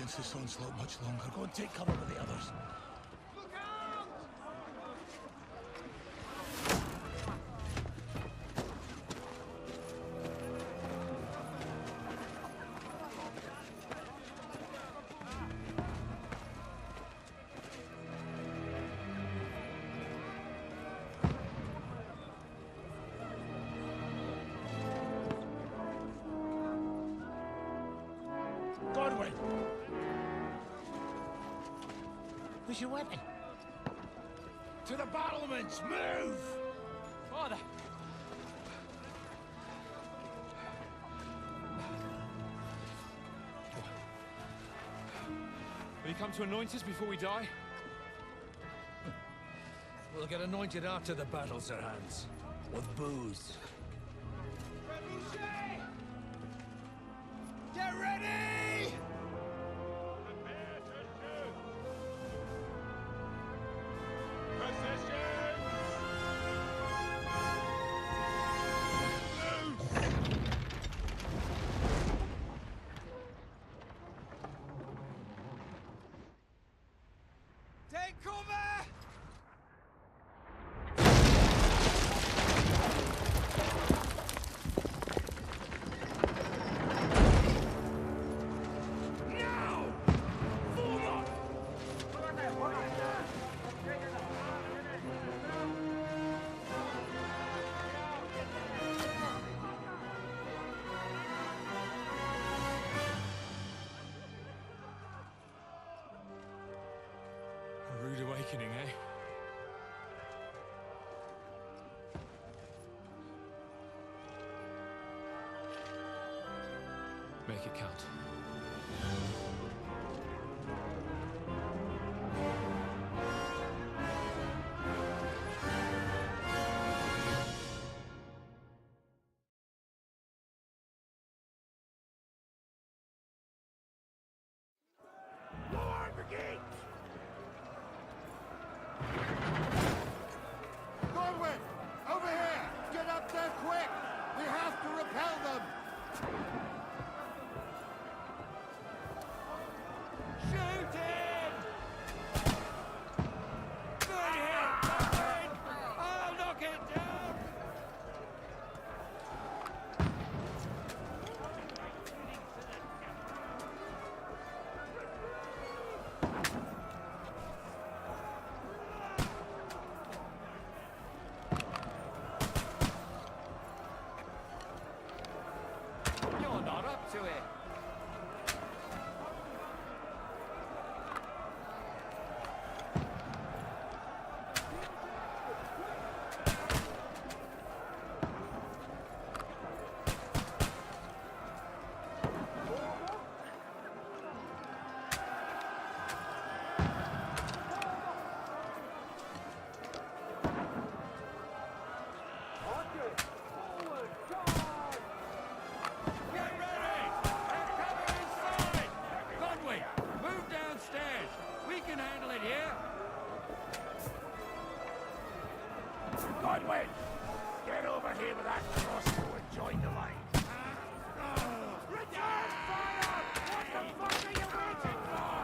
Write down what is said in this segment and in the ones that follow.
against this onslaught much longer. Go and take cover with the others. Godwin! Where's your weapon? To the battlements! Move! Father! Will you come to anoint us before we die? We'll get anointed after the battle, Sir Hans. With booze. Get ready! Take cover! A rude awakening, eh? Make it count. Lower the gate! Godwin! Over here! Get up there quick! We have to repel them! Shoot him! Good hit, Godwin! I'll knock it down! You're not up to it. Get ready! They're coming inside! Godwin, move downstairs! We can handle it here! Godwin! Get over here with that crossbow and join the line! Return fire! What the fuck are you waiting for?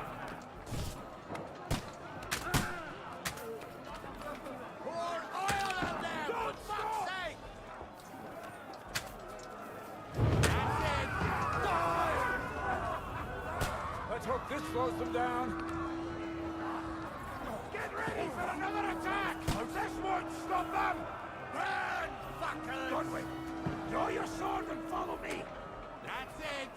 Pour oil on them! For fuck's sake! That's it! Die! Let's hope this slows them down. Get ready for another attack! This won't stop them! Burn, fuckers! Godwin, draw your sword and follow me! That's it!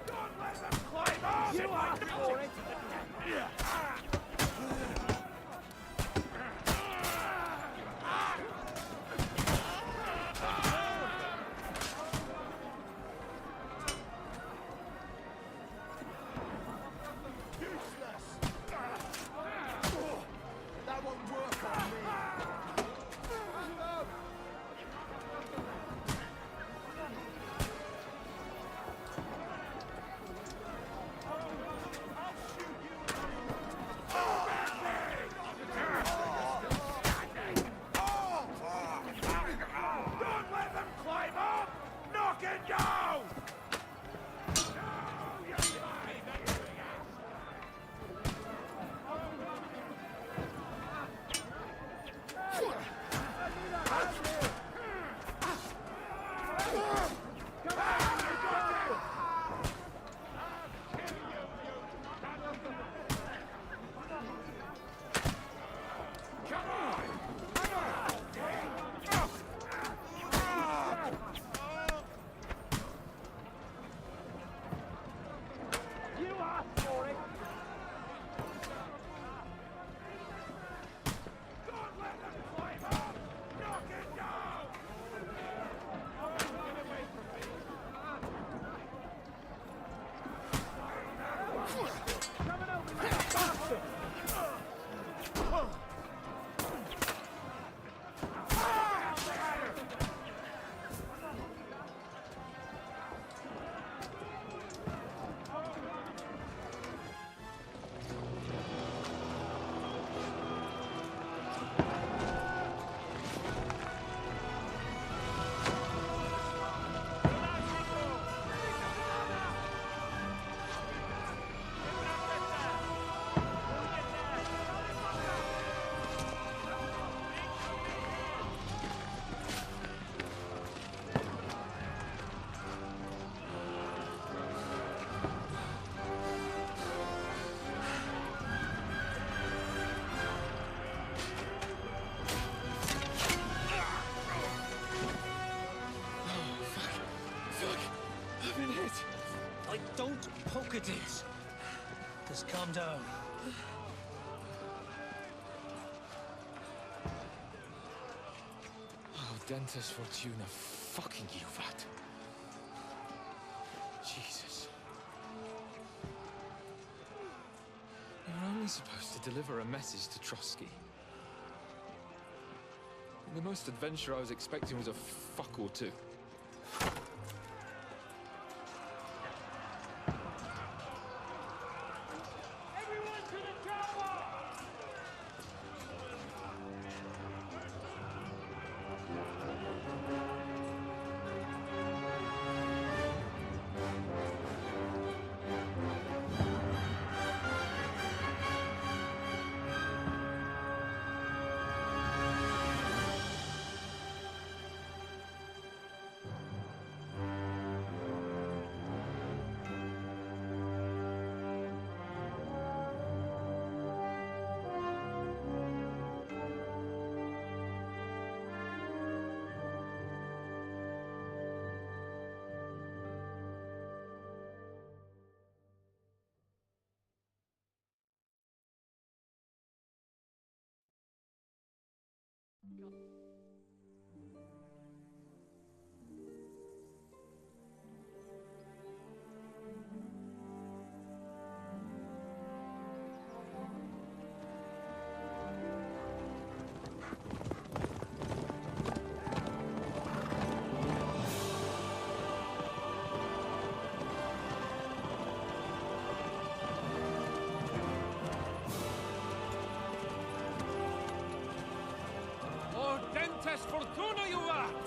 Don't let them climb up! You are for it! poke it is. Just calm down. Oh, Dentes Fortuna, fucking Juvat. Jesus. You're only supposed to deliver a message to Trotsky. The most adventure I was expecting was a fuck or two. Everyone to the chopper! Dentes Fortuna, Juvat!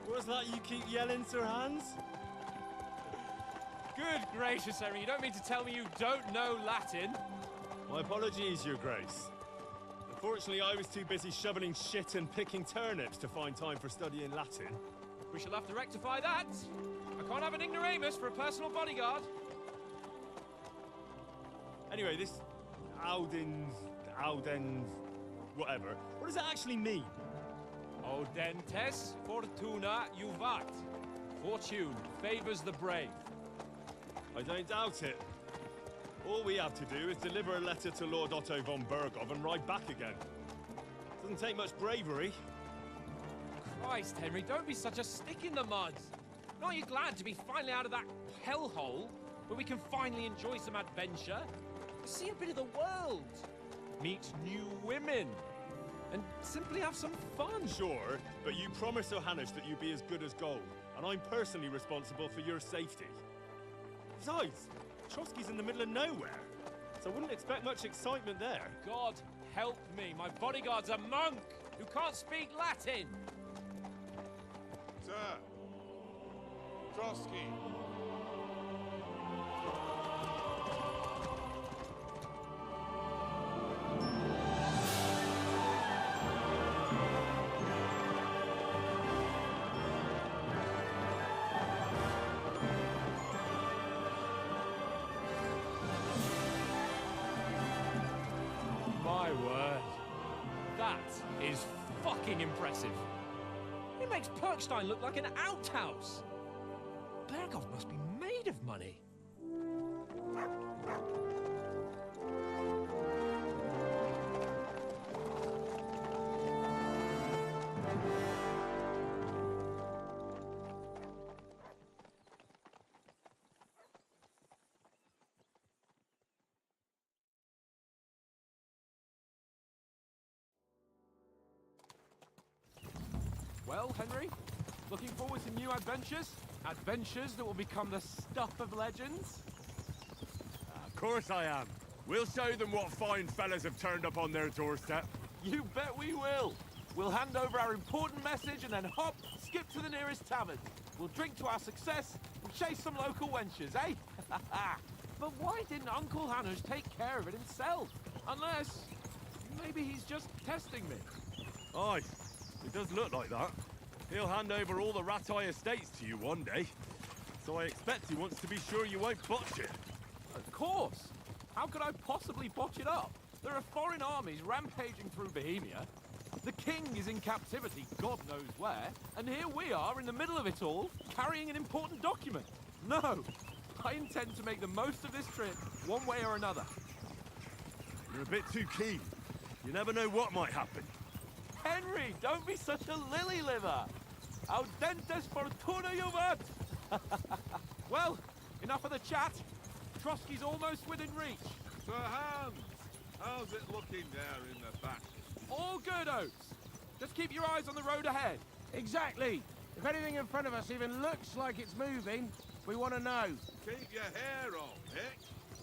What's that you keep yelling, Sir Hans? Good gracious, Henry, you don't mean to tell me you don't know Latin? My apologies, Your Grace. Unfortunately, I was too busy shoveling shit and picking turnips to find time for studying Latin. We shall have to rectify that. I can't have an ignoramus for a personal bodyguard. Anyway, this Audens, whatever. What does that actually mean? O Dentes Fortuna Juvat. Fortune favors the brave. I don't doubt it. All we have to do is deliver a letter to Lord Otto von Bergov and ride back again. Doesn't take much bravery. Christ, Henry, don't be such a stick in the mud. Aren't you glad to be finally out of that hellhole where we can finally enjoy some adventure? See a bit of the world, meet new women, and simply have some fun. Sure, but you promised Johannes that you'd be as good as gold, and I'm personally responsible for your safety. Besides, Trotsky's in the middle of nowhere, so I wouldn't expect much excitement there. God help me, my bodyguard's a monk who can't speak Latin. Sir, Trotsky. My word. That is fucking impressive. It makes Perkstein look like an outhouse. Bergov must be made of money. Well, Henry, looking forward to new adventures? Adventures that will become the stuff of legends? Of course I am. We'll show them what fine fellas have turned up on their doorstep. You bet we will. We'll hand over our important message and then hop, skip to the nearest tavern. We'll drink to our success and chase some local wenches, eh? But why didn't Uncle Hanush take care of it himself? Unless, maybe he's just testing me. Aye, it does look like that. He'll hand over all the Ratai estates to you one day. So I expect he wants to be sure you won't botch it. Of course. How could I possibly botch it up? There are foreign armies rampaging through Bohemia. The king is in captivity, God knows where, and here we are in the middle of it all, carrying an important document. No, I intend to make the most of this trip, one way or another. You're a bit too keen. You never know what might happen. Henry, don't be such a lily-liver! Audentes fortuna juvat! Well, enough of the chat. Trotsky's almost within reach. Sir Hans, how's it looking there in the back? All good, Oates. Just keep your eyes on the road ahead. Exactly. If anything in front of us even looks like it's moving, we want to know. Keep your hair on, Nick.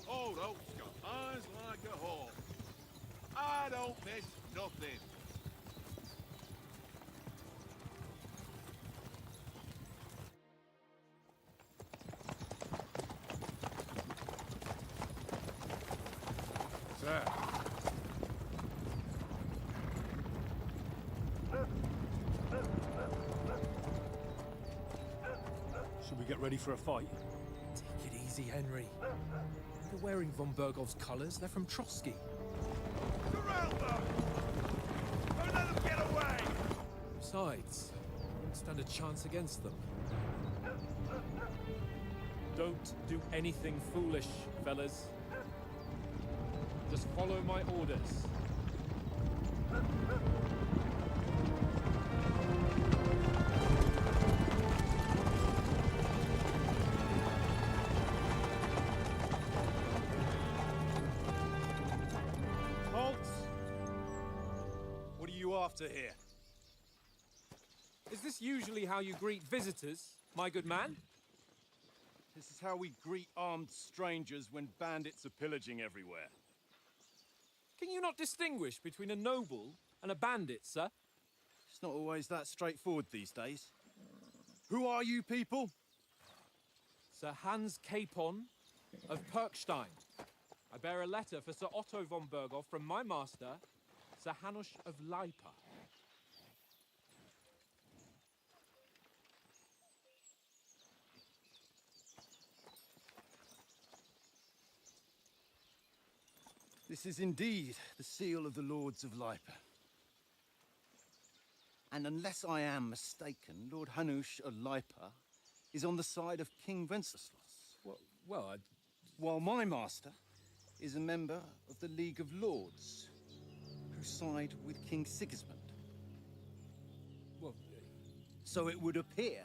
Old Oak's got eyes like a hawk. I don't miss nothing. Sir. Should we get ready for a fight? Take it easy, Henry. You're wearing von Bergov's colors. They're from Trotsky. Surround them! Don't let them get away! Besides, you won't stand a chance against them. Don't do anything foolish, fellas. Just follow my orders. Halt! What are you after here? Is this usually how you greet visitors, my good man? This is how we greet armed strangers when bandits are pillaging everywhere. Can you not distinguish between a noble and a bandit, sir? It's not always that straightforward these days. Who are you people? Sir Hans Capon of Perkstein. I bear a letter for Sir Otto von Berghoff from my master, Sir Hanush of Lipa. This is indeed the seal of the Lords of Lipa. And unless I am mistaken, Lord Hanush of Lipa is on the side of King Wenceslas. Well, While my master is a member of the League of Lords, who side with King Sigismund. well, So it would appear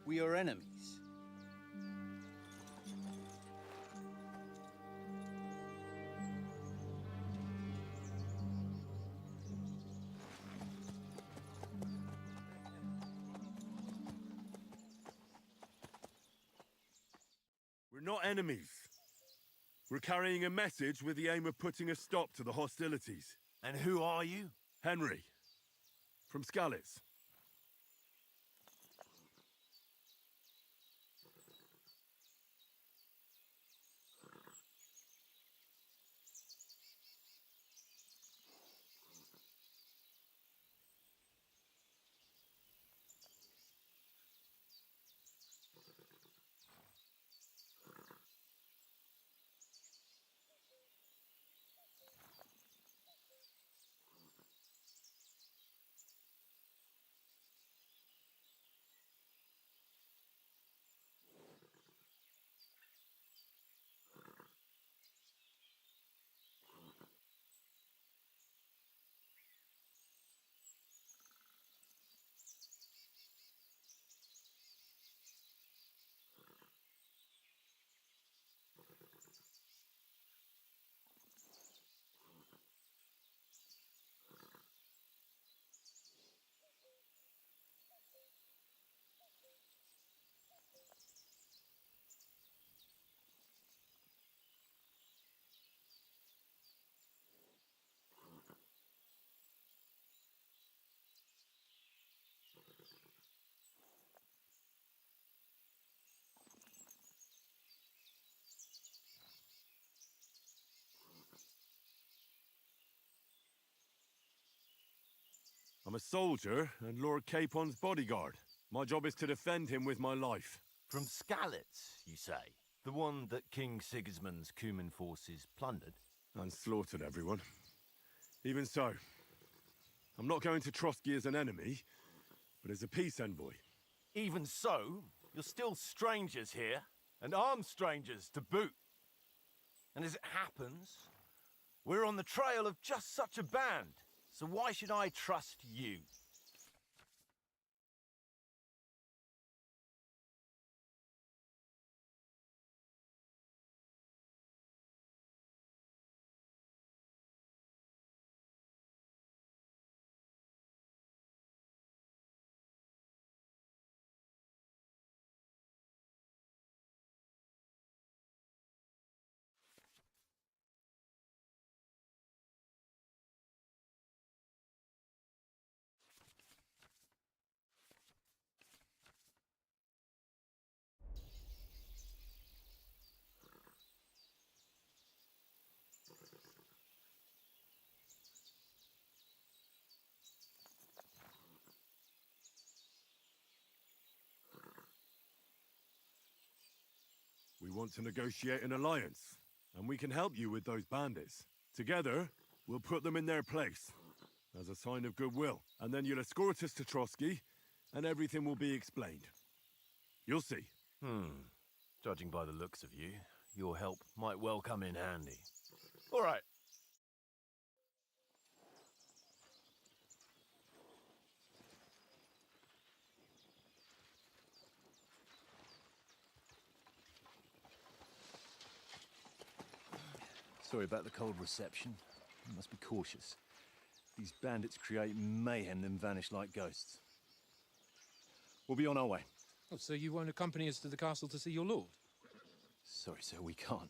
we are enemies. We're not enemies. We're carrying a message with the aim of putting a stop to the hostilities. And who are you? Henry, from Skalitz. I'm a soldier and Lord Capon's bodyguard. My job is to defend him with my life. From Skalitz, you say? The one that King Sigismund's Cuman forces plundered? And slaughtered everyone. Even so, I'm not going to Trotsky as an enemy, but as a peace envoy. Even so, you're still strangers here, and armed strangers to boot. And as it happens, we're on the trail of just such a band, so why should I trust you? We want to negotiate an alliance, and we can help you with those bandits. Together, we'll put them in their place, as a sign of goodwill. And then you'll escort us to Trotsky, and everything will be explained. You'll see. Judging by the looks of you, your help might well come in handy. All right. Sorry about the cold reception. You must be cautious. These bandits create mayhem, then vanish like ghosts. We'll be on our way. Oh, so you won't accompany us to the castle to see your lord? Sorry, sir, we can't.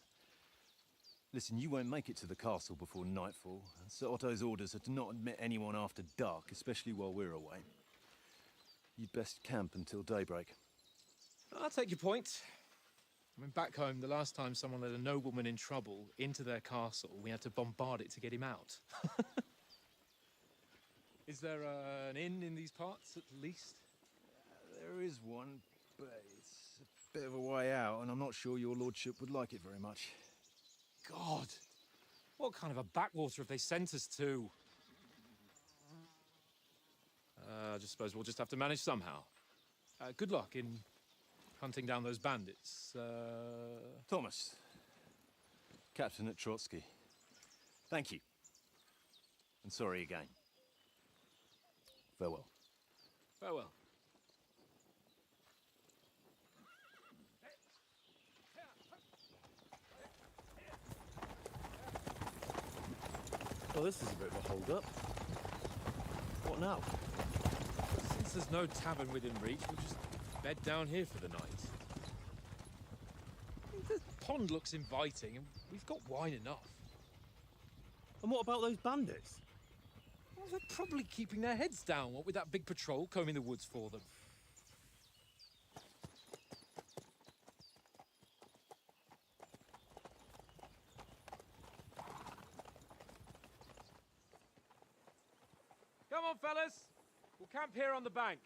Listen, you won't make it to the castle before nightfall. Sir Otto's orders are to not admit anyone after dark, especially while we're away. You'd best camp until daybreak. I'll take your point. I mean, back home, the last time someone let a nobleman in trouble into their castle, we had to bombard it to get him out. Is there an inn in these parts, at least? There is one, but it's a bit of a way out, and I'm not sure your lordship would like it very much. God! What kind of a backwater have they sent us to? I just suppose we'll just have to manage somehow. Good luck in hunting down those bandits. Thomas, captain at Trotsky. Thank you. And sorry again. Farewell. Farewell. Well, this is a bit of a hold-up. What now? Since there's no tavern within reach, we'll just bed down here for the night. The pond looks inviting, and we've got wine enough. And what about those bandits? Well, they're probably keeping their heads down, what with that big patrol combing the woods for them. Come on, fellas. We'll camp here on the bank.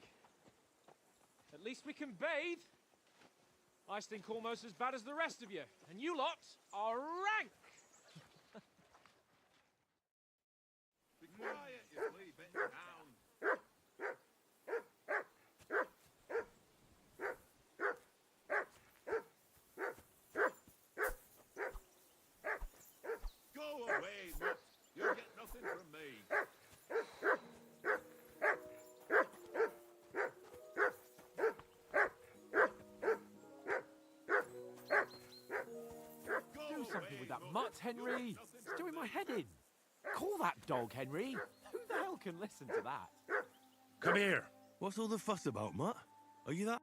At least we can bathe. I stink almost as bad as the rest of you, and you lot are rank! Be quiet, you flea bitten hound. Go away, mutt. You'll get nothing from me. Do something with that mutt, Henry. It's doing my head in. Call that dog, Henry. Who the hell can listen to that? Come here. What's all the fuss about, Mutt? Are you that...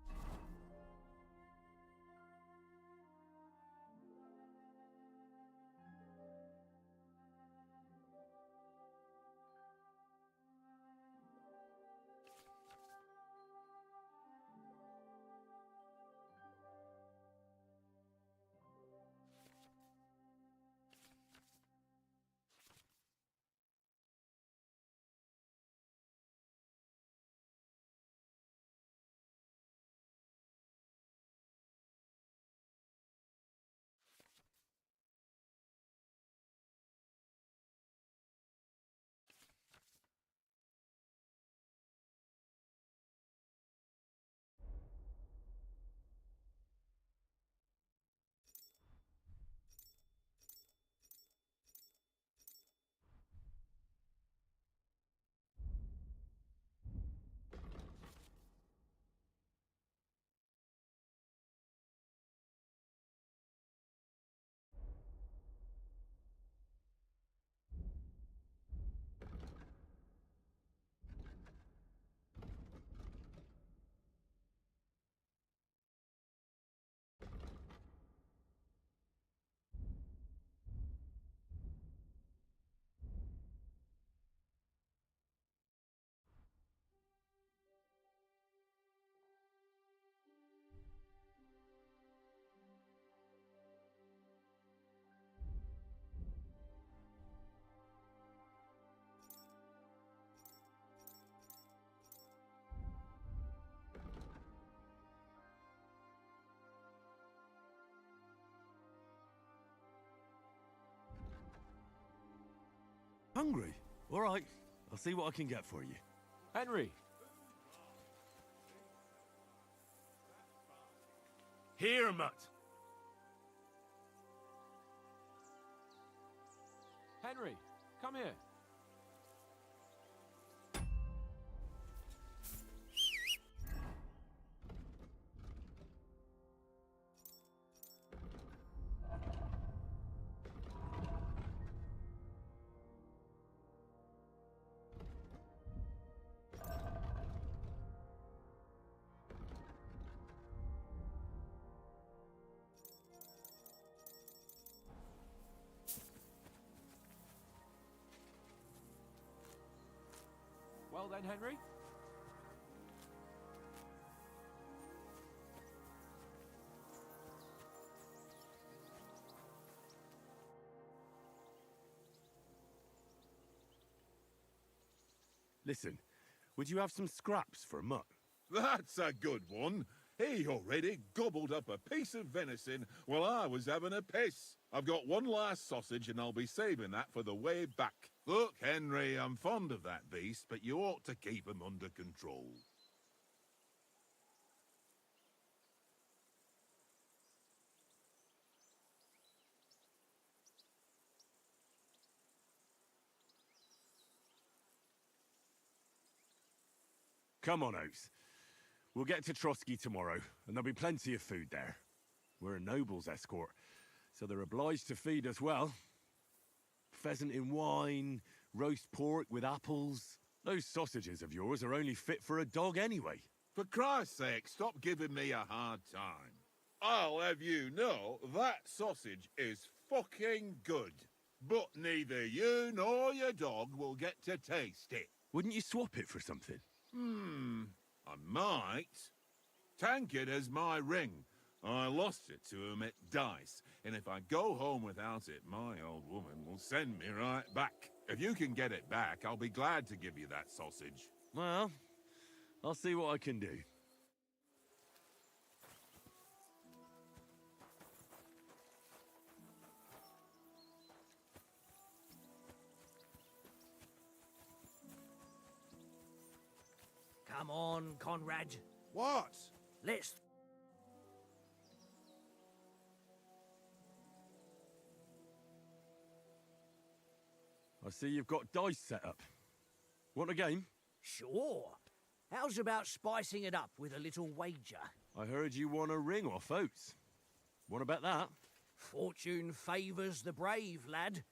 Hungry? All right. I'll see what I can get for you. Henry, Here, mutt. Henry, come here. Well then, Henry. Listen, would you have some scraps for Mutt? That's a good one. He already gobbled up a piece of venison while I was having a piss. I've got one last sausage and I'll be saving that for the way back. Look, Henry, I'm fond of that beast, but you ought to keep him under control. Come on, Oaks. We'll get to Trotsky tomorrow, and there'll be plenty of food there. We're a noble's escort, so they're obliged to feed us well. Pheasant in wine, roast pork with apples. Those sausages of yours are only fit for a dog anyway. For Christ's sake, stop giving me a hard time. I'll have you know that sausage is fucking good. But neither you nor your dog will get to taste it. Wouldn't you swap it for something? I might. Tankard has my ring. I lost it to him at dice, and if I go home without it, my old woman will send me right back. If you can get it back, I'll be glad to give you that sausage. Well, I'll see what I can do. Come on, Conrad. What? Let's... I see you've got dice set up. Want a game? Sure. How's about spicing it up with a little wager? I heard you won a ring off Oates. What about that? Fortune favours the brave, lad.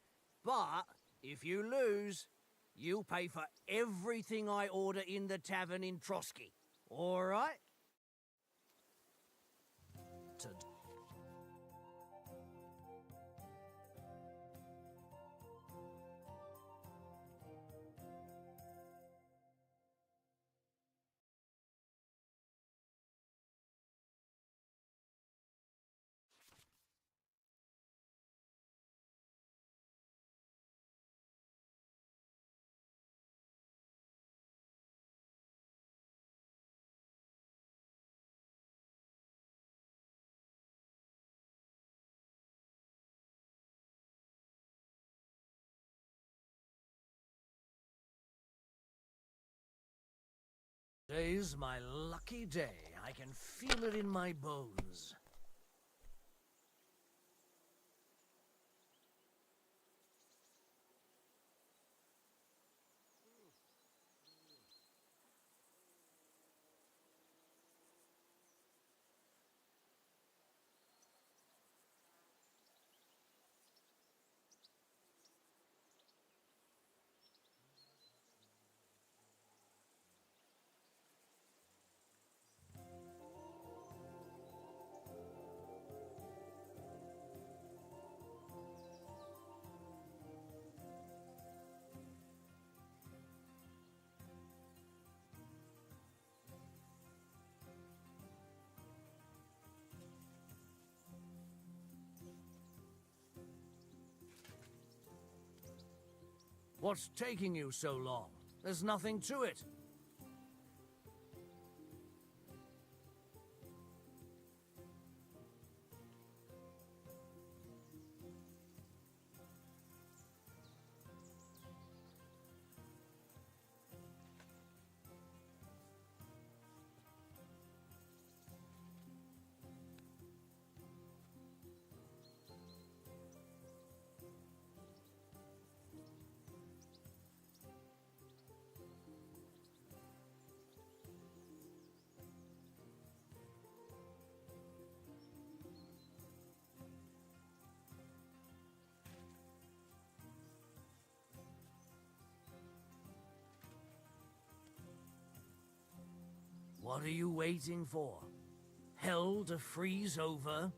But if you lose, you'll pay for everything I order in the tavern in Trotsky. All right? To... Today's my lucky day. I can feel it in my bones. What's taking you so long? There's nothing to it. What are you waiting for? Hell to freeze over?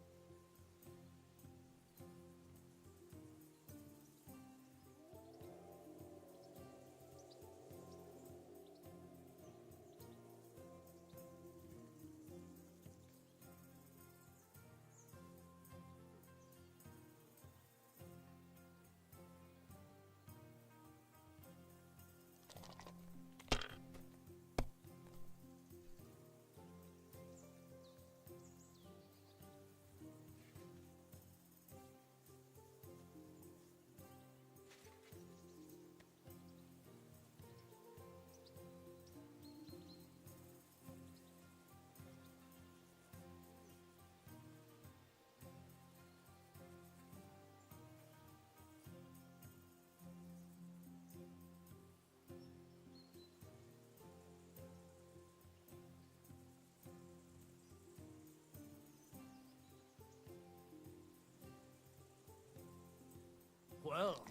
Well,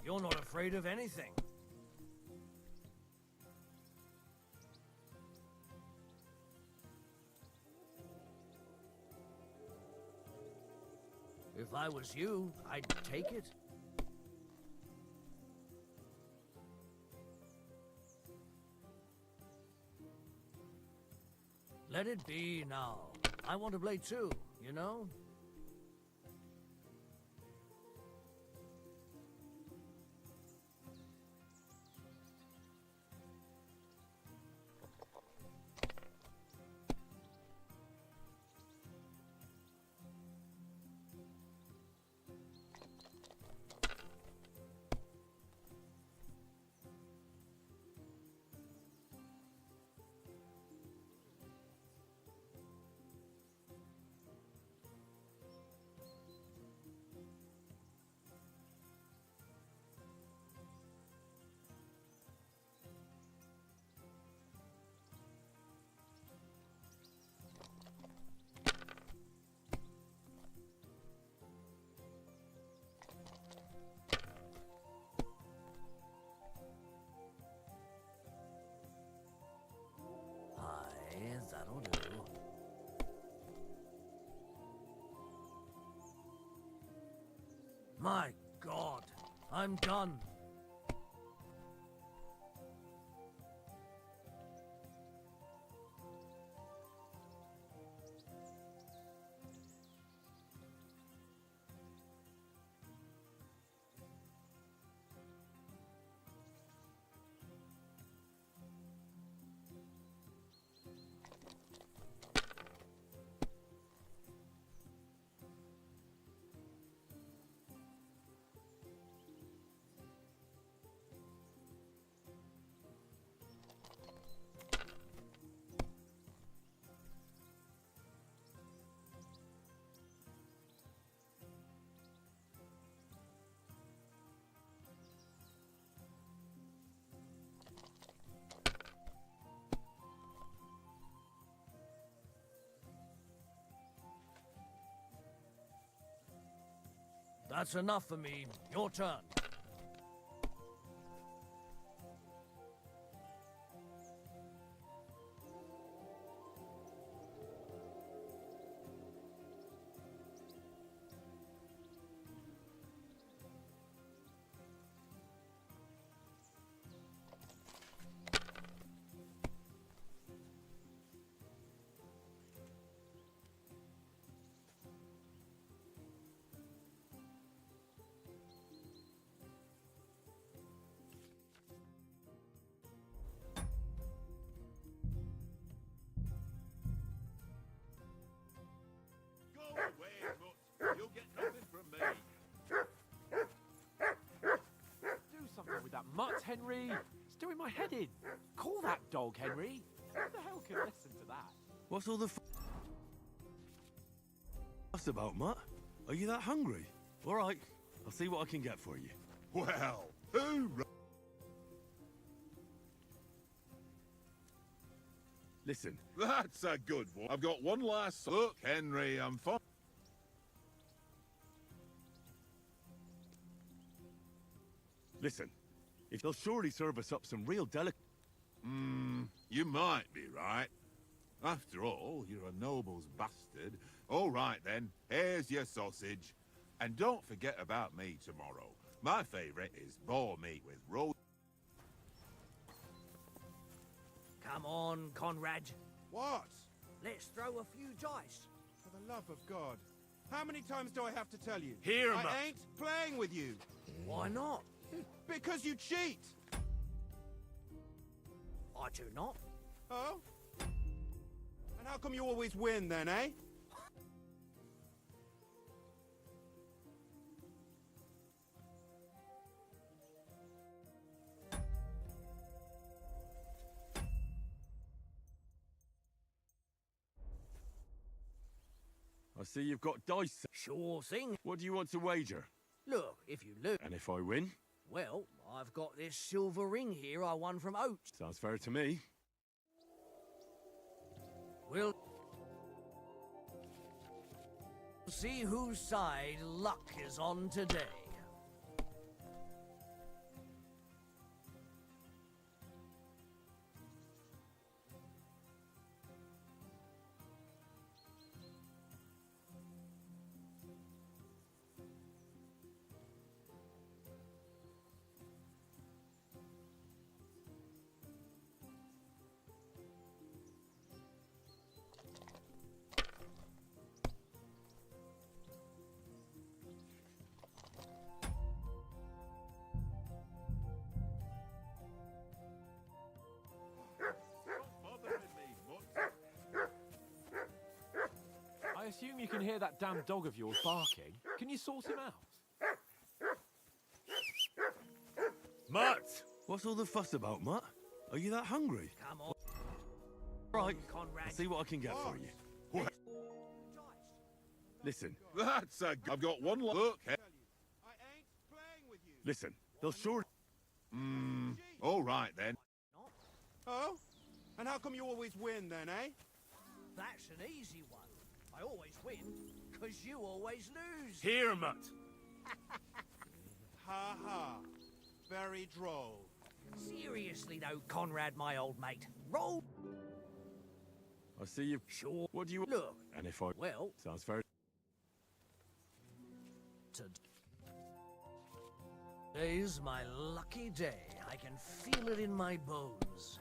you're not afraid of anything. If I was you, I'd take it. Let it be now. I want to play too, you know? That'll do. My God, I'm done. That's enough for me. Your turn. Go away, Mutt. You'll get nothing from me. Do something with that mutt, Henry. It's doing my head in. Call that dog, Henry. Who the hell can listen to that? What's all the fuss about, Mutt? Are you that hungry? All right, I'll see what I can get for you. Well, hoorah! Listen, That's a good one. I've got one last look, Henry. I'm fine. listen. If they'll surely serve us up some real delicate... You might be right. After all, you're a noble's bastard. All right, then. Here's your sausage. And don't forget about me tomorrow. My favourite is boar meat with roast... Come on, Conrad. What? Let's throw a few dice. For the love of God. How many times do I have to tell you? Hear 'em up. I ain't playing with you. Why not? Because you cheat. I do not. Oh? And how come you always win then, eh? I see you've got dice. Sure thing. What do you want to wager? Look, if you lose, And if I win? well, I've got this silver ring here I won from Oates. Sounds fair to me. We'll see whose side luck is on today. I assume you can hear that damn dog of yours barking. Can you sort him out? Mutt! What's all the fuss about, Mutt? Are you that hungry? Come on, Right. Conrad. I'll see what I can get for you. What? Listen, That's a... I've got one look. I ain't playing with you. listen. They'll sure... All right, then. Oh? And how come you always win then, eh? That's an easy one. I always win, because you always lose. Here, Mutt. Ha ha. Very droll. Seriously though, Conrad, my old mate. Roll. I see you... Sure. What do you... Look, And if I... well, Sounds fair. today's my lucky day. I can feel it in my bones.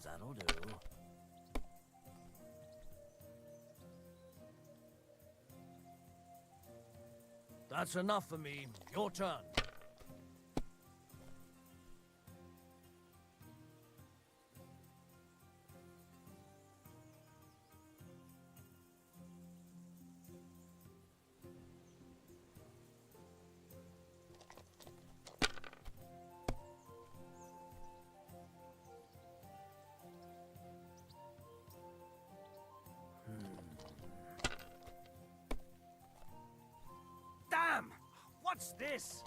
That'll do. That's enough for me. Your turn. Damn! What's this?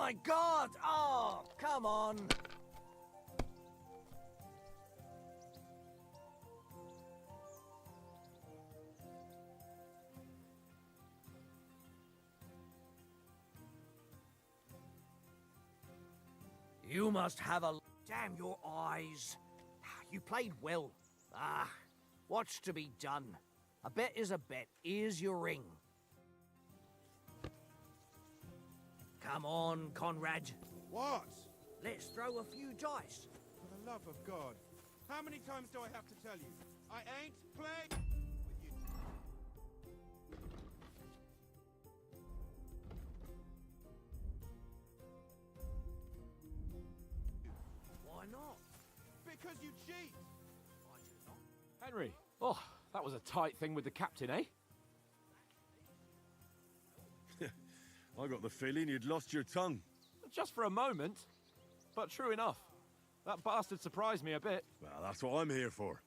my God! Oh, come on! You must have a... Damn your eyes. You played well. Ah, what's to be done? A bet is a bet. Here's your ring. Come on, Conrad. What? Let's throw a few dice. For the love of God. How many times do I have to tell you? I ain't playing with you. Why not? Because you cheat. I do not. Henry, oh, that was a tight thing with the captain, eh? I got the feeling you'd lost your tongue. Just for a moment. But true enough. That bastard surprised me a bit. Well, that's what I'm here for.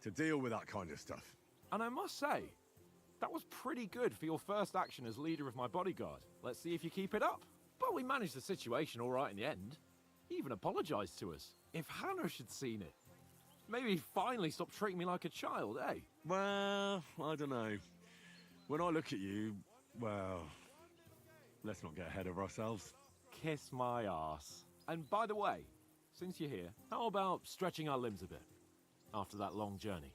To deal with that kind of stuff. And I must say, that was pretty good for your first action as leader of my bodyguard. Let's see if you keep it up. But we managed the situation all right in the end. He even apologized to us. If Hanosh had seen it, maybe he'd finally stop treating me like a child, eh? Well, I don't know. When I look at you, well, let's not get ahead of ourselves. Kiss my arse. And by the way, since you're here, how about stretching our limbs a bit? After that long journey.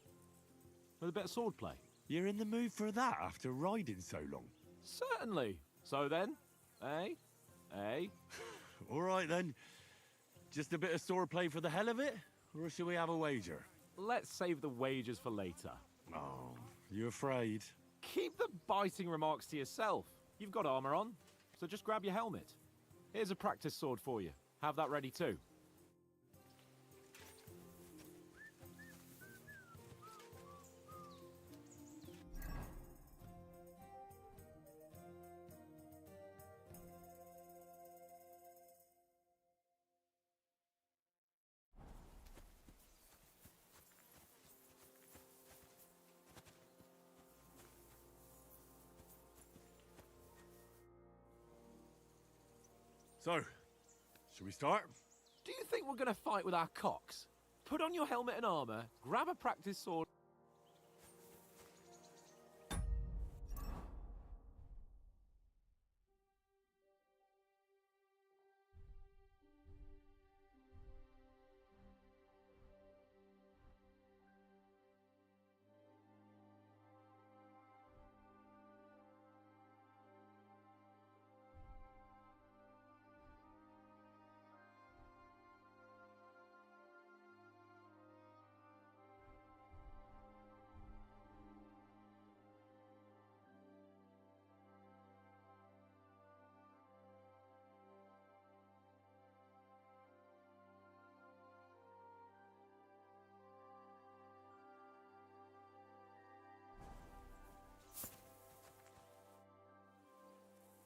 With a bit of swordplay. You're in the mood for that after riding so long? Certainly. So then, eh? Eh? All right then. Just a bit of swordplay for the hell of it? Or should we have a wager? Let's save the wagers for later. Oh, you afraid? Keep the biting remarks to yourself. You've got armor on, so just grab your helmet. Here's a practice sword for you. Have that ready too. So, should we start? Do you think we're gonna fight with our cocks? Put on your helmet and armor, grab a practice sword.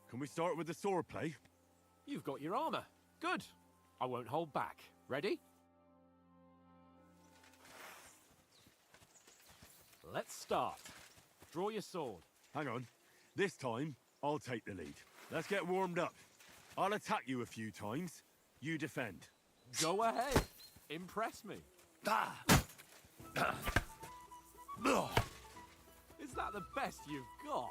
Can we start with the swordplay? You've got your armor. Good. I won't hold back. Ready? Let's start. Draw your sword. Hang on. This time, I'll take the lead. Let's get warmed up. I'll attack you a few times. You defend. Go ahead. Impress me. Is that the best you've got?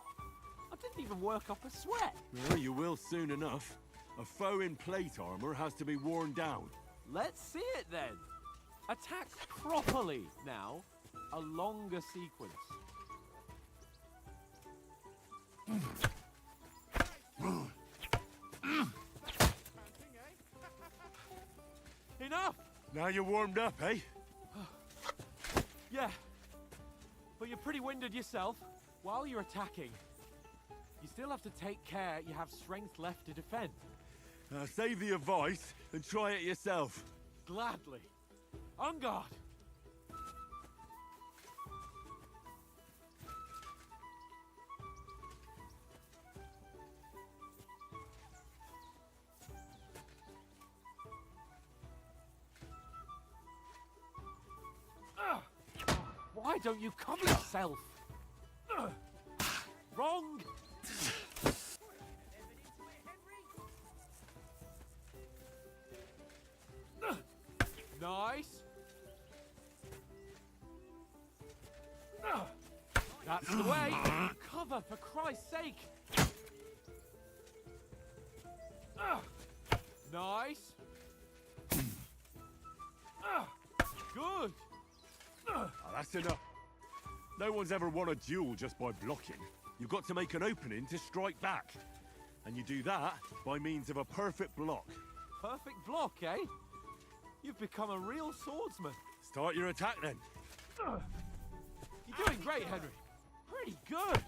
I didn't even work up a sweat. Well, you will soon enough. A foe in plate armor has to be worn down. Let's see it then. Attack properly now. A longer sequence. Enough! Now you're warmed up, eh? Yeah. But you're pretty winded yourself. While you're attacking, you still have to take care you have strength left to defend. Save the advice and try it yourself. Gladly. On guard. Why don't you cover yourself? Wrong! Nice. That's the way. Cover, for Christ's sake. Nice. Good. Oh, that's enough. No one's ever won a duel just by blocking. You've got to make an opening to strike back. And you do that by means of a perfect block. Perfect block, eh? You've become a real swordsman. Start your attack then. You're doing great, Henry. Pretty good.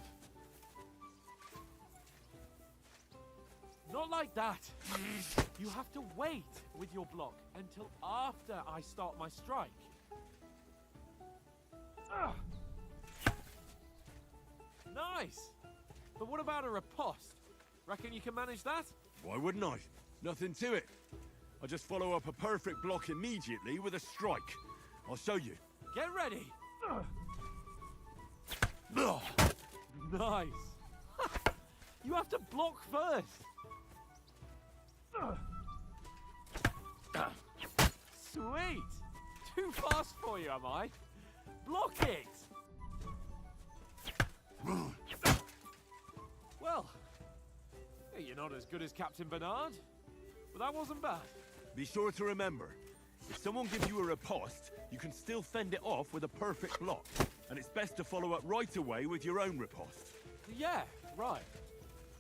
Not like that. You have to wait with your block until after I start my strike. Nice. But what about a riposte? Reckon you can manage that? Why wouldn't I? Nothing to it. I just follow up a perfect block immediately with a strike. I'll show you. Get ready. Nice. You have to block first. Sweet. Too fast for you, am I? Block it. Well, you're not as good as Captain Bernard, but that wasn't bad. Be sure to remember, if someone gives you a riposte, you can still fend it off with a perfect block. And it's best to follow up right away with your own riposte. Yeah, right.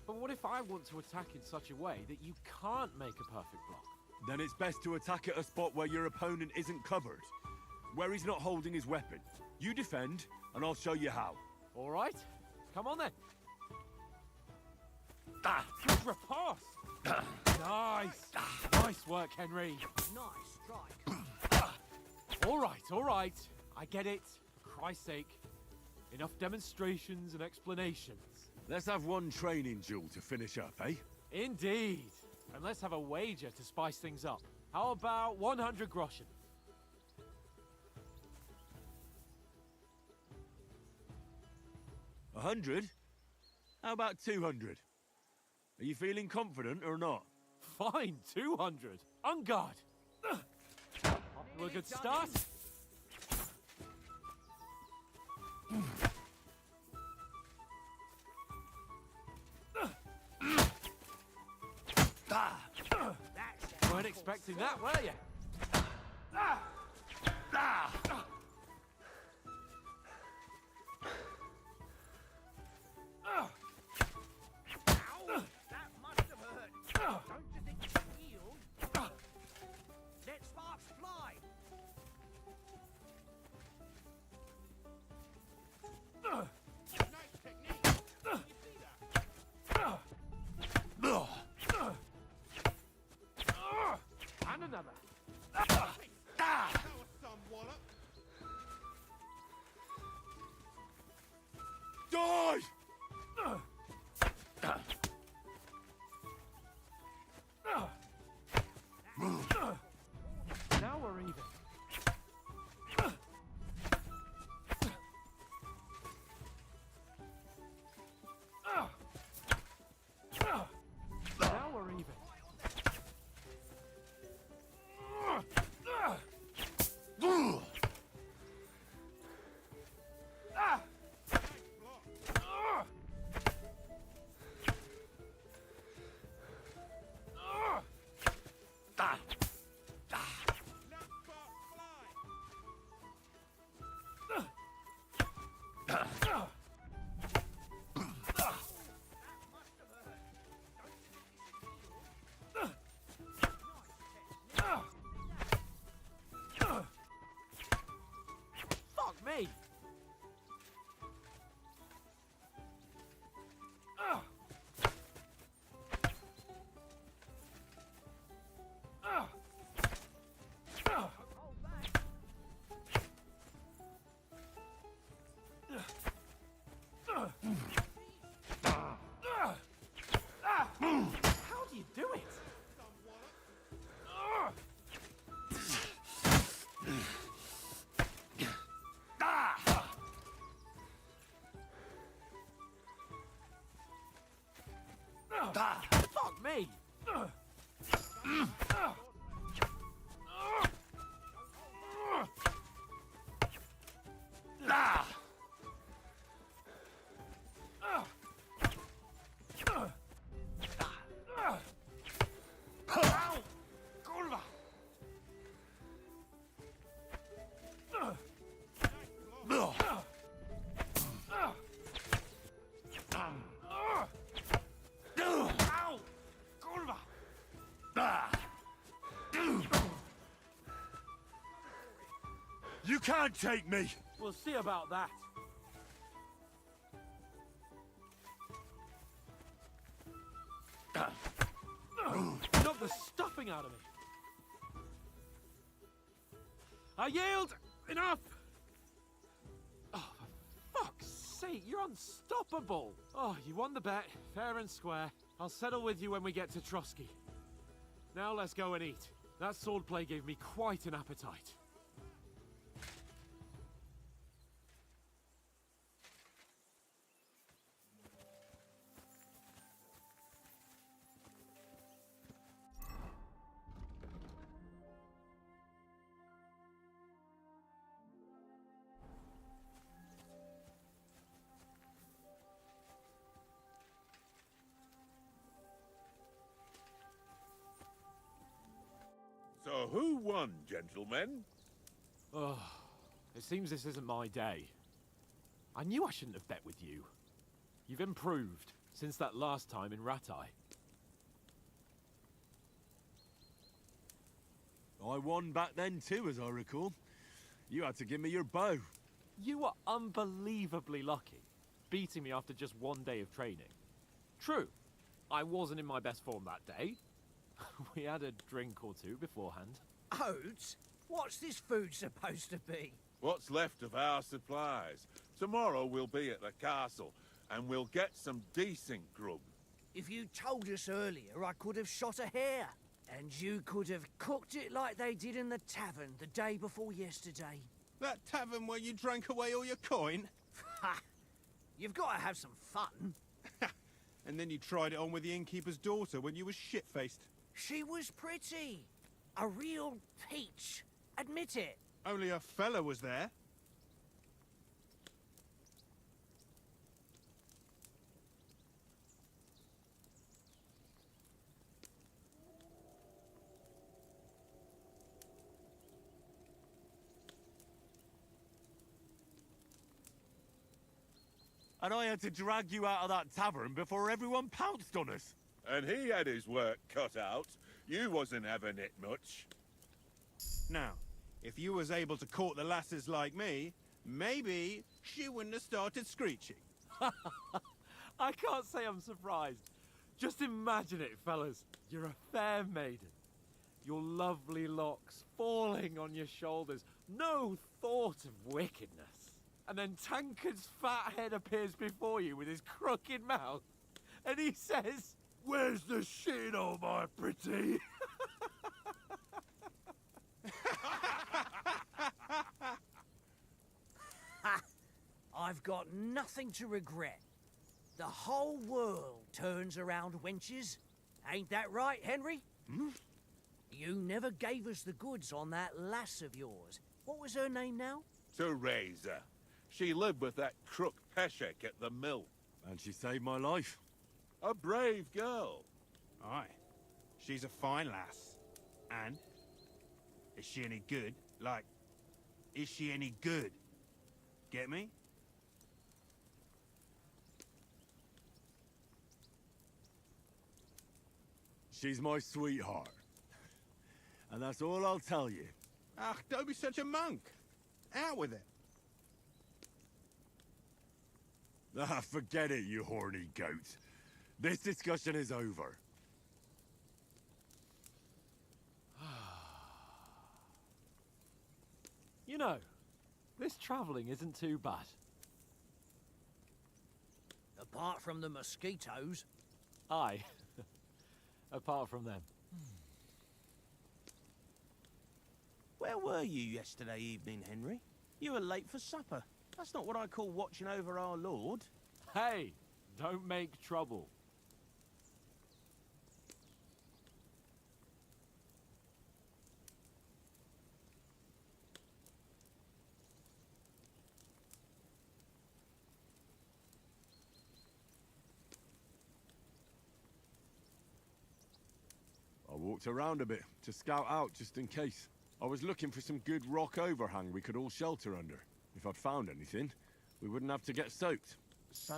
But what if I want to attack in such a way that you can't make a perfect block? Then it's best to attack at a spot where your opponent isn't covered. Where he's not holding his weapon. You defend, and I'll show you how. All right. Come on then. Good riposte. Nice. Nice work, Henry. Nice strike. All right. I get it. For Christ's sake. Enough demonstrations and explanations. Let's have one training duel to finish up, eh? Indeed. And let's have a wager to spice things up. How about 100 groschen? 100? How about 200? Are you feeling confident or not? Fine, 200. On guard. Off to a good start. Weren't expecting that, were you? That must have hurt. Don't you think you can heal? Let sparks fly. Nice technique. You see that? And another. That was some wallop. Die! Now we're even. Now we're even. Let sparks fly. Fuck me. How do you do it? Fuck me. You can't take me! We'll see about that. Knock the stuffing out of me. I yield! Enough! Oh, for fuck's sake, you're unstoppable! Oh, you won the bet, fair and square. I'll settle with you when we get to Trotsky. Now let's go and eat. That swordplay gave me quite an appetite. So who won, gentlemen? Oh, it seems this isn't my day. I knew I shouldn't have bet with you. You've improved since that last time in Ratai. I won back then too, as I recall. You had to give me your bow. You were unbelievably lucky, beating me after just one day of training. True, I wasn't in my best form that day. We had a drink or two beforehand. Oats? What's this food supposed to be? What's left of our supplies. Tomorrow we'll be at the castle, and we'll get some decent grub. If you told us earlier, I could have shot a hare. And you could have cooked it like they did in the tavern the day before yesterday. That tavern where you drank away all your coin? Ha! You've got to have some fun. And then you tried it on with the innkeeper's daughter when you were shit-faced. She was pretty. A real peach. Admit it. Only a fella was there. And I had to drag you out of that tavern before everyone pounced on us. And he had his work cut out. You wasn't having it much. Now, if you was able to court the lasses like me, maybe she wouldn't have started screeching. I can't say I'm surprised. Just imagine it, fellas. You're a fair maiden. Your lovely locks falling on your shoulders. No thought of wickedness. And then Tankard's fat head appears before you with his crooked mouth. And he says, "Where's the shit, oh my pretty?" I've got nothing to regret. The whole world turns around wenches. Ain't that right, Henry? Hmm? You never gave us the goods on that lass of yours. What was her name now? Teresa. She lived with that crook Peshek at the mill. And she saved my life. A brave girl. Aye. She's a fine lass. And? Is she any good? Like, is she any good? Get me? She's my sweetheart. And that's all I'll tell you. Ah, don't be such a monk. Out with it. Ah, forget it, you horny goat. This discussion is over. You know, this travelling isn't too bad. Apart from the mosquitoes. Aye. Apart from them. Where were you yesterday evening, Henry? You were late for supper. That's not what I call watching over our Lord. Hey, don't make trouble. I walked around a bit to scout out just in case. I was looking for some good rock overhang we could all shelter under. If I'd found anything, we wouldn't have to get soaked. So,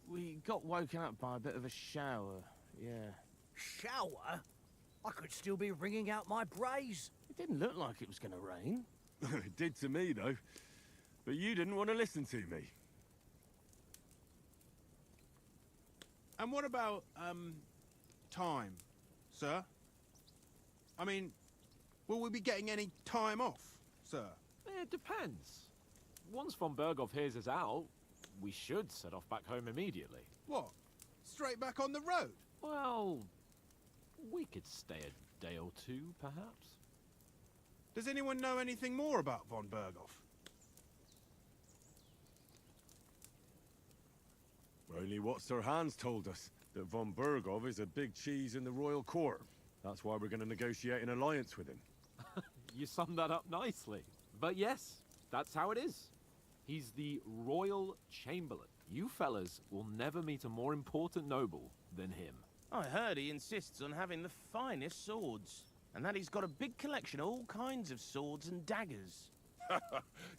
we got woken up by a bit of a shower, yeah. Shower? I could still be wringing out my brace. It didn't look like it was going to rain. It did to me, though. But you didn't want to listen to me. And what about, time, sir? I mean, will we be getting any time off, sir? It depends. Once von Berghoff hears us out, we should set off back home immediately. What? Straight back on the road? Well, we could stay a day or two, perhaps. Does anyone know anything more about von Berghoff? Only what Sir Hans told us, that von Berghoff is a big cheese in the royal court. That's why we're going to negotiate an alliance with him. You summed that up nicely. But yes, that's how it is. He's the Royal Chamberlain. You fellas will never meet a more important noble than him. I heard he insists on having the finest swords, and that he's got a big collection of all kinds of swords and daggers.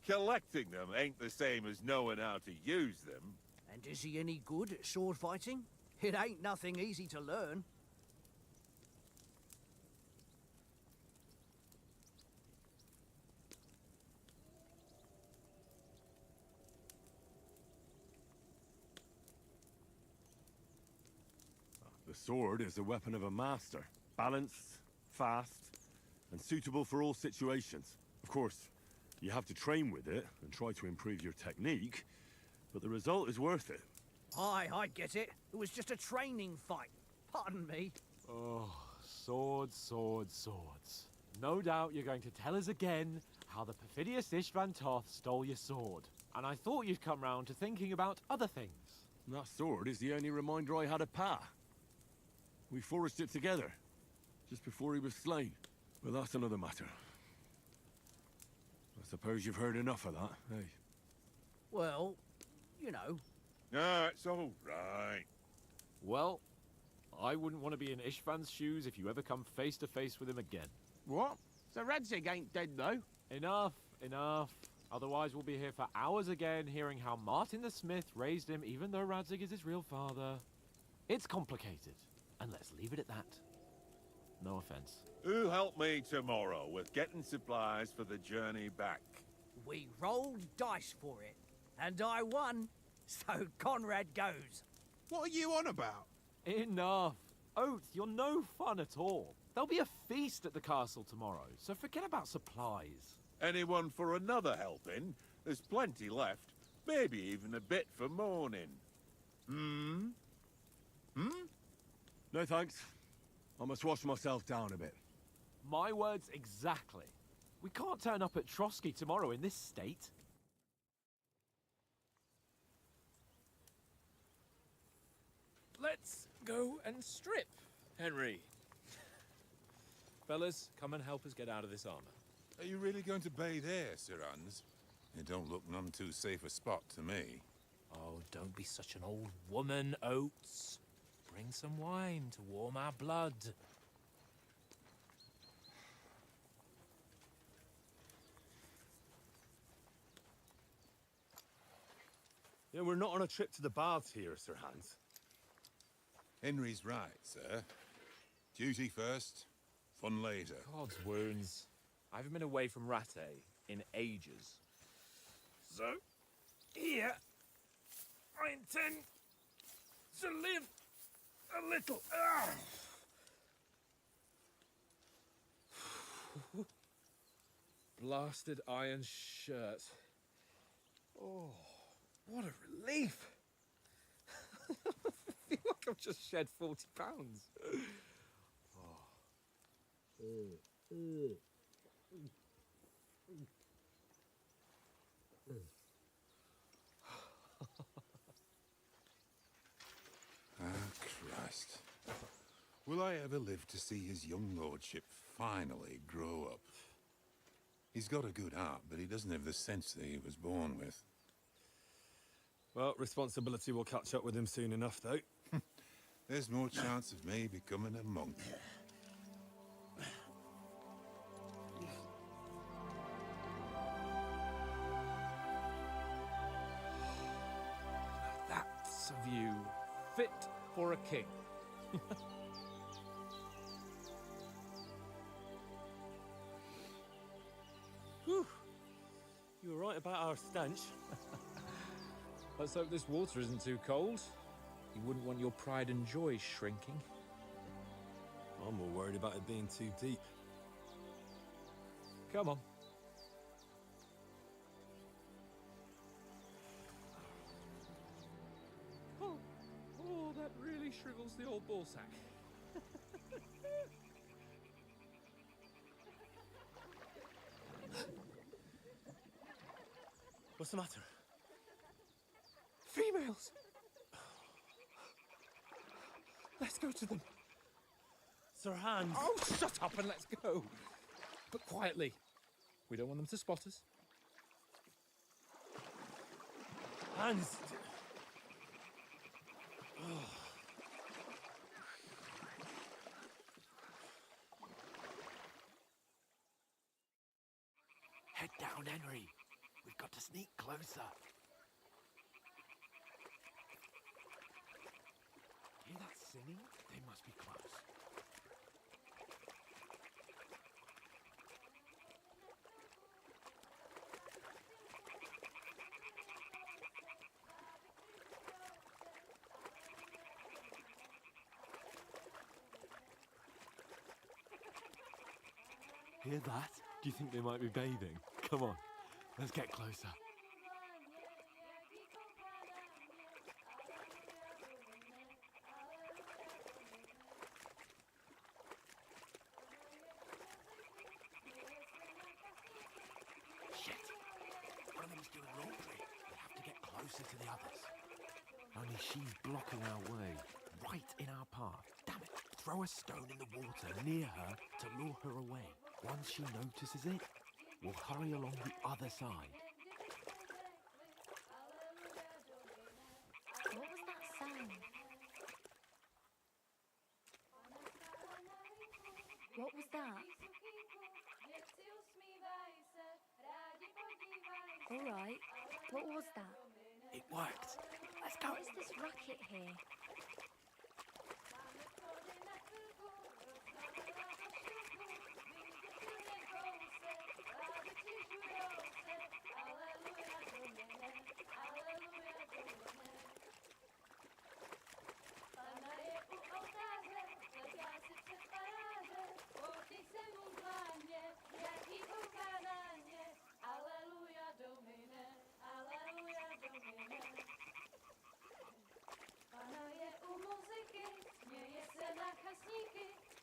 Collecting them ain't the same as knowing how to use them. And is he any good at sword fighting? It ain't nothing easy to learn. The sword is the weapon of a master. Balanced, fast, and suitable for all situations. Of course, you have to train with it and try to improve your technique, but the result is worth it. Aye, I get it. It was just a training fight. Pardon me. Oh, swords, swords, swords. No doubt you're going to tell us again how the perfidious Istvan Toth stole your sword. And I thought you'd come round to thinking about other things. That sword is the only reminder I had of Pa. We forged it together, just before he was slain. But that's another matter. I suppose you've heard enough of that, eh? Well, you know. No, it's all right. Well, I wouldn't want to be in Istvan's shoes if you ever come face to face with him again. What? So Radzig ain't dead, though? Enough, enough. Otherwise we'll be here for hours again hearing how Martin the Smith raised him even though Radzig is his real father. It's complicated, and let's leave it at that. No offense. Who'll help me tomorrow with getting supplies for the journey back? We rolled dice for it, and I won, so Conrad goes. What are you on about? Enough. Oath, you're no fun at all. There'll be a feast at the castle tomorrow, so forget about supplies. Anyone for another helping? There's plenty left. Maybe even a bit for morning. Hmm? No thanks. I must wash myself down a bit. My words exactly. We can't turn up at Trotsky tomorrow in this state. Let's go and strip, Henry. Fellas, come and help us get out of this armor. Are you really going to bathe there, Sir Hans? It don't look none too safe a spot to me. Oh, don't be such an old woman, Oates. Bring some wine to warm our blood. Yeah, we're not on a trip to the baths here, Sir Hans. Henry's right, sir. Duty first, fun later. God's wounds. I haven't been away from Rattay in ages. So, here, I intend to live a little. Blasted iron shirt. Oh, what a relief. I feel like I've just shed 40 pounds. Christ. Will I ever live to see his young lordship finally grow up? He's got a good heart, but he doesn't have the sense that he was born with. Well, responsibility will catch up with him soon enough, though. There's more chance of me becoming a monk. That's a view fit for a king. Whew. about our stench. Let's hope this water isn't too cold. You wouldn't want your pride and joy shrinking. I'm more worried about it being too deep. Come on. Oh, that really shrivels the old ball sack. What's the matter? Females! Let's go to them. Sir Hans. Oh, shut up and let's go. But quietly. We don't want them to spot us. Hans. Head down, Henry. We've got to sneak closer. Hear that singing? They must be close. Hear that? Do you think they might be bathing? Come on, let's get closer. Shit! One of them's doing laundry. We have to get closer to the others. Only she's blocking our way, right in our path. Damn it! Throw a stone in the water near her to lure her away. Once she notices it, we'll hurry along the other side. What was that sound? What was that? All right. What was that? It worked. Let's go. What is this racket here?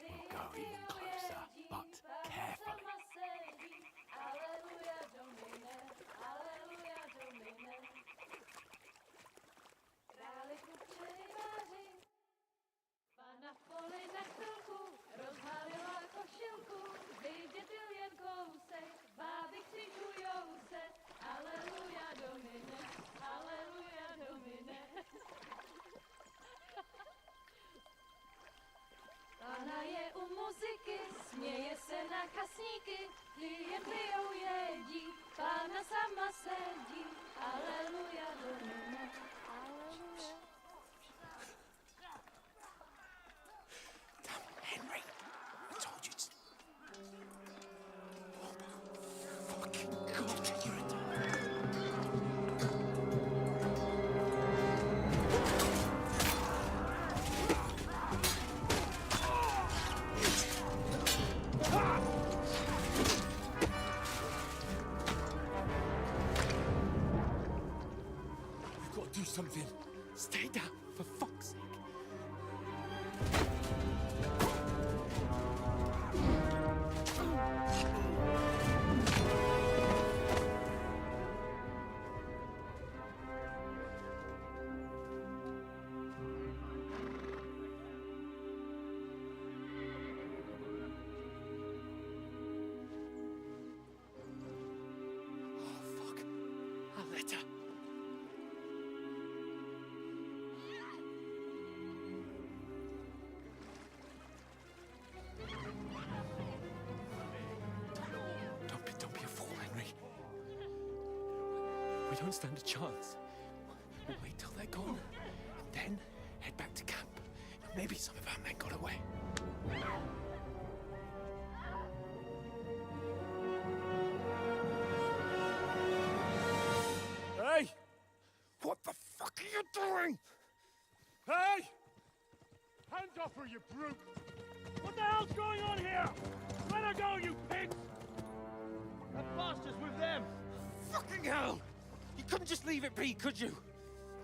We'll go even closer, but carefully. Pana je u muzyky, směje se na kasníky, jen pijou jedí, Pána sama sedí, aleluja, domine, aleluja. Damn, Henry, I told you to... Oh, fucking God, you're a dumb... Do something. Stay down, for fuck's sake. Oh, fuck. A letter. Don't be a fool, Henry. We don't stand a chance. We'll wait till they're gone, and then head back to camp. Maybe some of our men got away. doing? Hey! Hands off her, you brute! What the hell's going on here? Let her go, you pigs! That bastard's with them! Fucking hell! You couldn't just leave it be, could you?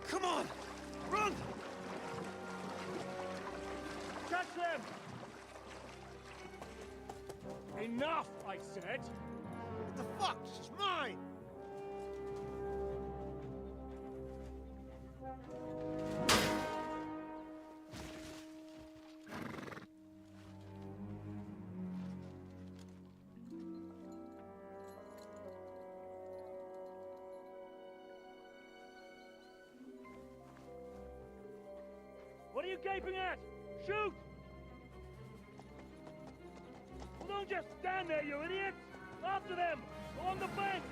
Come on! Run! Catch them! Enough, I said! What the fuck? She's mine! What are you gaping at? Shoot! Well, don't just stand there, you idiots! After them! Along the bank!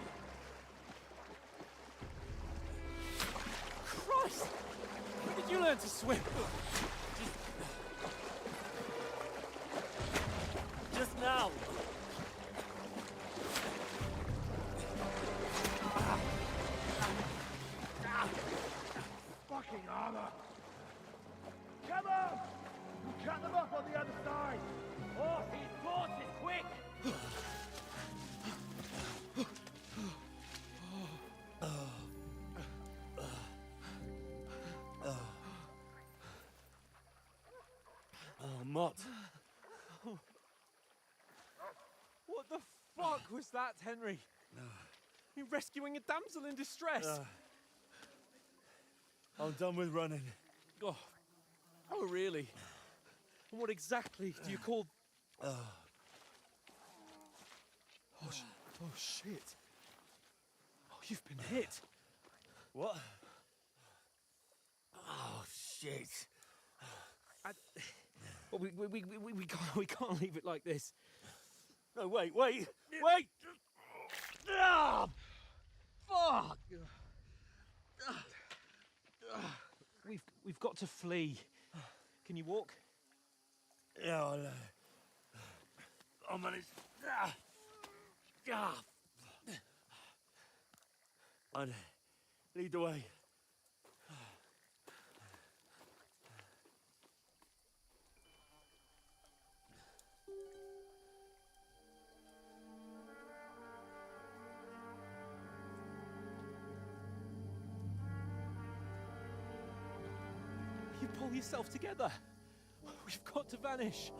Christ! When did you learn to swim? Just now. Fucking armor! Come on! We'll cut them off on the other side! Oh, he's bought it, quick! Oh, Mott. What the fuck was that, Henry? You rescuing a damsel in distress? I'm done with running. Oh, really? And what exactly do you call... Oh, shit. Oh, you've been hit. What? Oh, shit. Well, we can't leave it like this. No, wait! Ah! Fuck! We've got to flee. Can you walk? Yeah, I'll manage. I'd lead the way. You pull yourself together. We've got to vanish.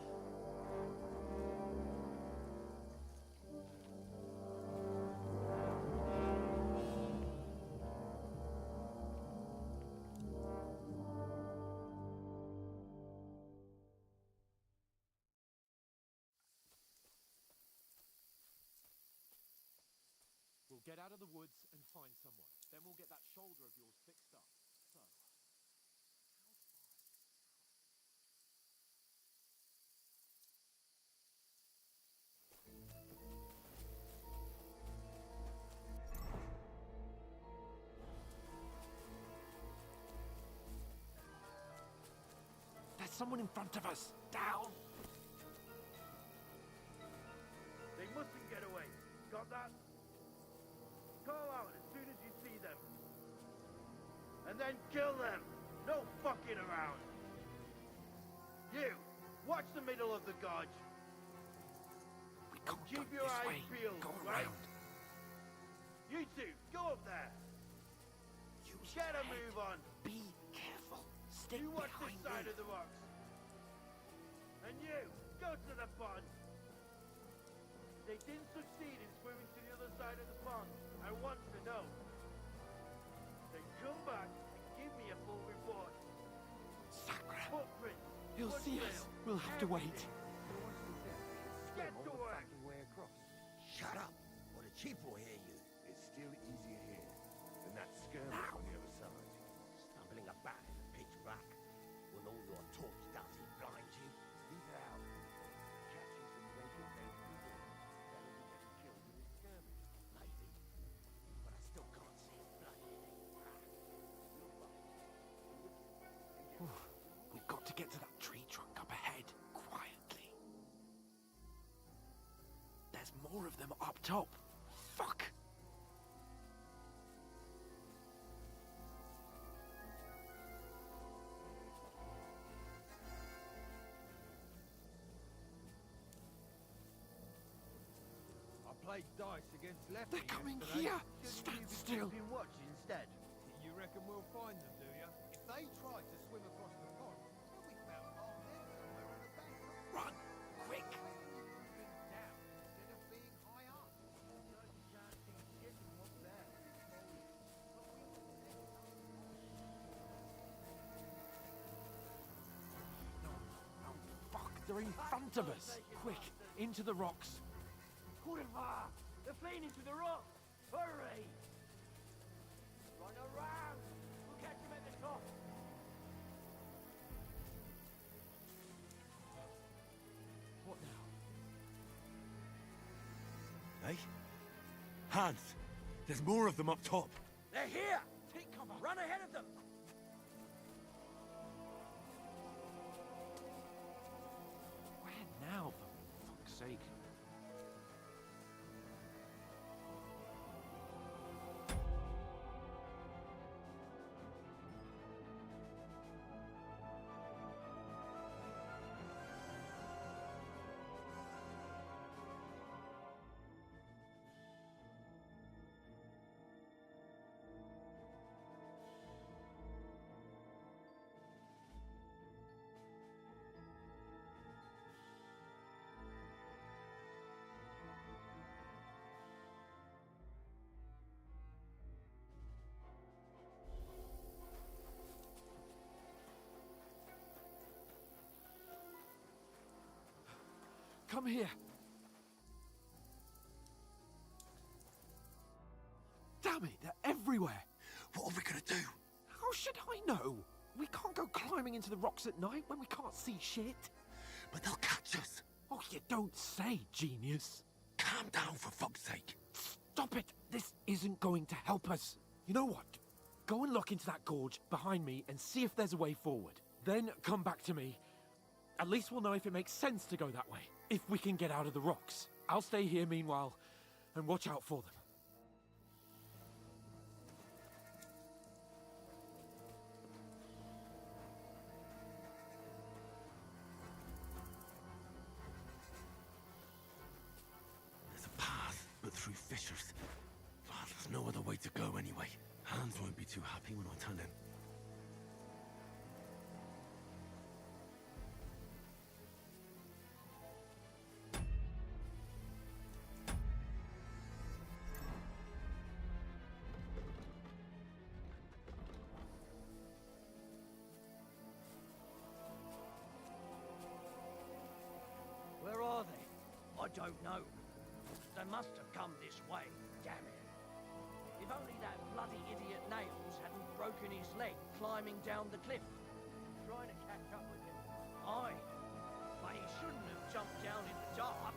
We'll get out of the woods and find someone. Then we'll get that shoulder of yours fixed up. So... There's someone in front of us. Down. They mustn't get away. Got that? Call out as soon as you see them. And then kill them. No fucking around. You, watch the middle of the gorge. And keep your eyes peeled, right? You two, go up there. Get a move on. Be careful. Stick You watch this behind side me. of the rocks. And you, go to the pond. They didn't succeed in swimming to the other side of the pond. I want to know. Then come back and give me a full report. Sacre. Footprints. He'll see us. We'll have to wait. Get to work. Shut up, or the chief will hear you. It's still easier here than that skirmish on the other side. Stumbling about in the pitch black, when all your talk does is blind you. Leave it out. Catching some naked dead people. Better than getting killed in this skirmish. Maybe, but I still can't see his blood in it. We've got to get to that tree trunk up ahead, quietly. There's more of them up top. Fuck. played dice against Lefty They're coming yesterday. here. Shouldn't Stand you be still. keeping watch instead? You reckon we'll find them, do you? If they try to swim across the pond, they'll be found half dead somewhere on the bank. Run, quick! Down instead of being high up. So you can't see shit from what's there. No, fuck, they're in front of us. Quick, into the rocks. Kurwa! They're fleeing into the rock! Hurry! Run around! We'll catch them at the top! What now? Hey? Hans! There's more of them up top! They're here! Take cover! Run ahead of them! Where now, for fuck's sake? Come here. Damn it, they're everywhere. What are we gonna do? How should I know? We can't go climbing into the rocks at night when we can't see shit. But they'll catch us. Oh, you don't say, genius. Calm down, for fuck's sake. Stop it. This isn't going to help us. You know what? Go and look into that gorge behind me and see if there's a way forward. Then come back to me. At least we'll know if it makes sense to go that way. If we can get out of the rocks. I'll stay here meanwhile and watch out for them. There's a path, but through fissures. Ah, there's no other way to go anyway. Hans won't be too happy when I turn in. Where are they? I don't know. They must have come this way. Damn it. If only that bloody idiot Nails hadn't broken his leg climbing down the cliff. Trying to catch up with him. Aye. But he shouldn't have jumped down in the dark.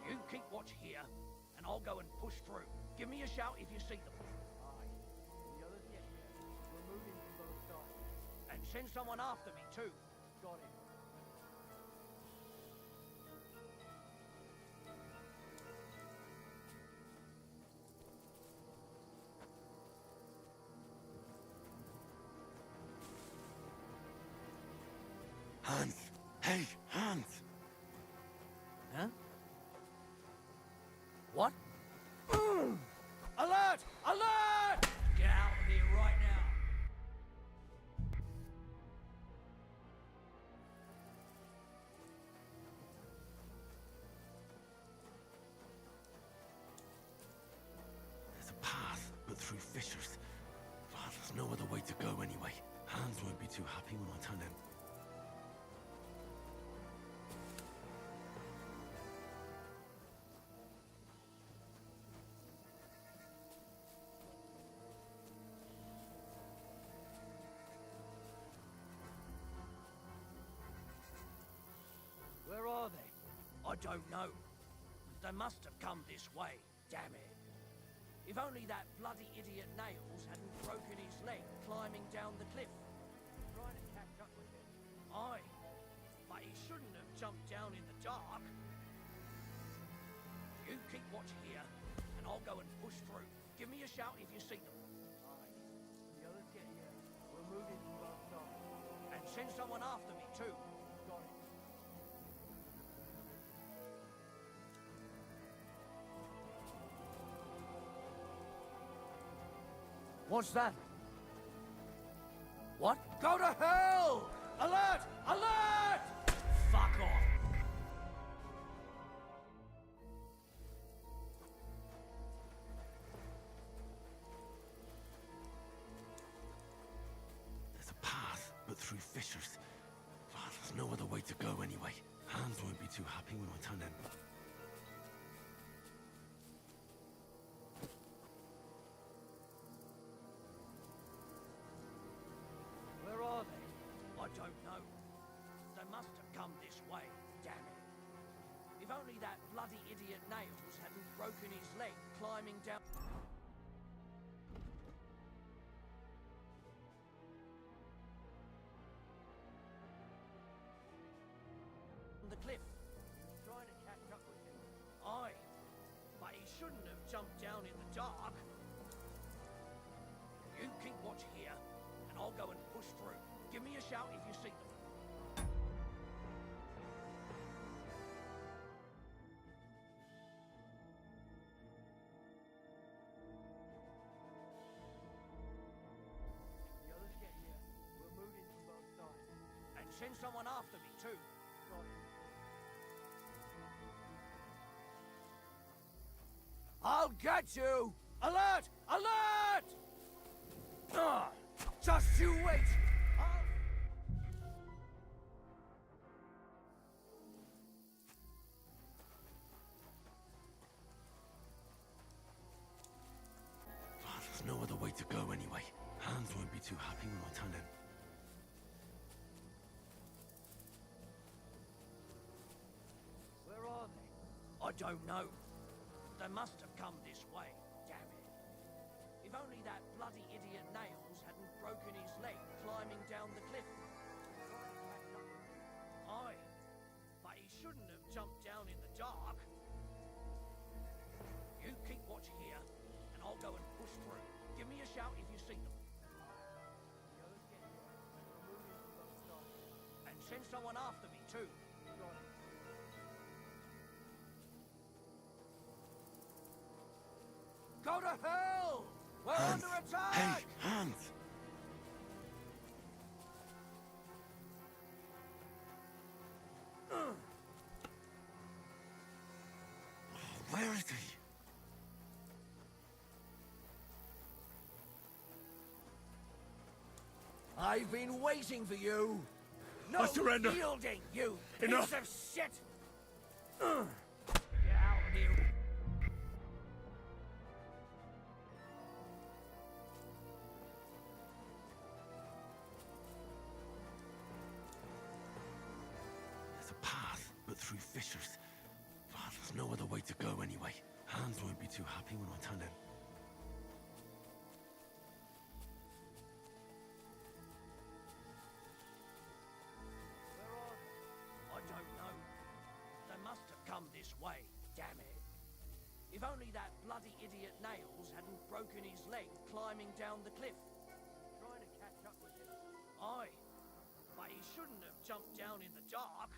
You keep watch here, and I'll go and push through. Give me a shout if you see them. Aye. The others get here. We're moving from both sides. And send someone after me, too. Got it. Hans! Hey, Hans! Huh? What? Alert! Alert! Get out of here right now! There's a path, but through fissures. Ah, there's no other way to go anyway. Hans won't be too happy when I turn in. Where are they? I don't know. They must have come this way. Damn it. If only that bloody idiot Nails hadn't broken his leg climbing down the cliff. Trying to catch up with him. Aye. But he shouldn't have jumped down in the dark. You keep watch here, and I'll go and push through. Give me a shout if you see them. Aye. The others get here. We're moving from both sides. And send someone after me, too. Got it. What's that? What? Go to hell! Alert! Alert! Fuck off! There's a path, but through fissures. Well, there's no other way to go anyway. Hans won't be too happy when I turn in. Where are they? I don't know. They must have come this way, damn it. If only that bloody idiot Nails hadn't broken his leg climbing down... the cliff. Trying to catch up with him. Aye, but he shouldn't have jumped down in the dark. You keep watch here, and I'll go and push through. Give me a shout if you see them. The others get here. We'll move in from both sides. And send someone after me, too. Got it. I'll get you! Alert! Alert! Just you wait! Well, there's no other way to go anyway. Hans won't be too happy when I turn in. Where are they? I don't know. They must have come this way, damn it. If only that bloody idiot Nails hadn't broken his leg climbing down the cliff. Aye, but he shouldn't have jumped down in the dark. You keep watch here, and I'll go and push through. Give me a shout if you see them. The others get here. We'll move in from both sides. And send someone after me, too. Got it. Go to hell! We're Hans! under attack! Hey, Hans! Where is he? I've been waiting for you. No I surrender. yielding, you Enough. piece of shit! Get out of here. There's a path, but through fissures. Well, there's no other way to go anyway. Hans won't be too happy when I turn in. Where are they? I don't know. They must have come this way, damn it. If only that bloody idiot Nails hadn't broken his leg climbing down the cliff. Trying to catch up with him. Aye, but he shouldn't have jumped down in the dark.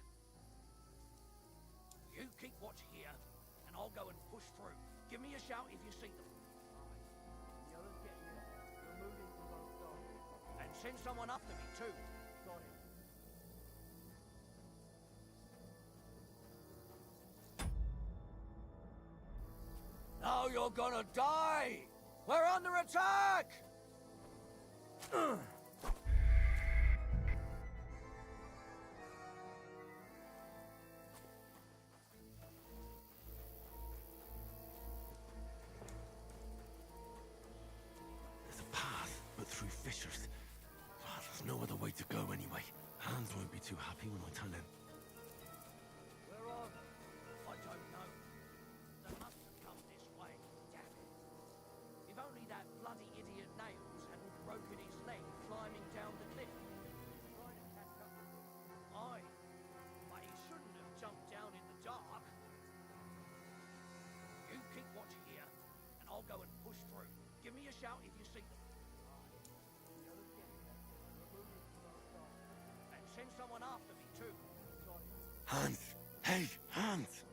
You keep watch here, and I'll go and push through. Give me a shout if you see them. Aye. The others get here. We're moving from both sides. And send someone after me, too. Got it. Now you're gonna die! We're under attack! There's a path, but through fissures. Well, there's no other way to go anyway. Hans won't be too happy when I turn in. Where are they? I don't know. They must have come this way, damn it. If only that bloody idiot Nails hadn't broken his leg climbing down the cliff. Trying to catch up with him. Aye, but he shouldn't have jumped down in the dark. You keep watch here, and I'll go and push through. Give me a shout if you see them. Aye. The others get here. We're moving from both sides. And send someone after me, too. Got it. Hans! Hey, Hans!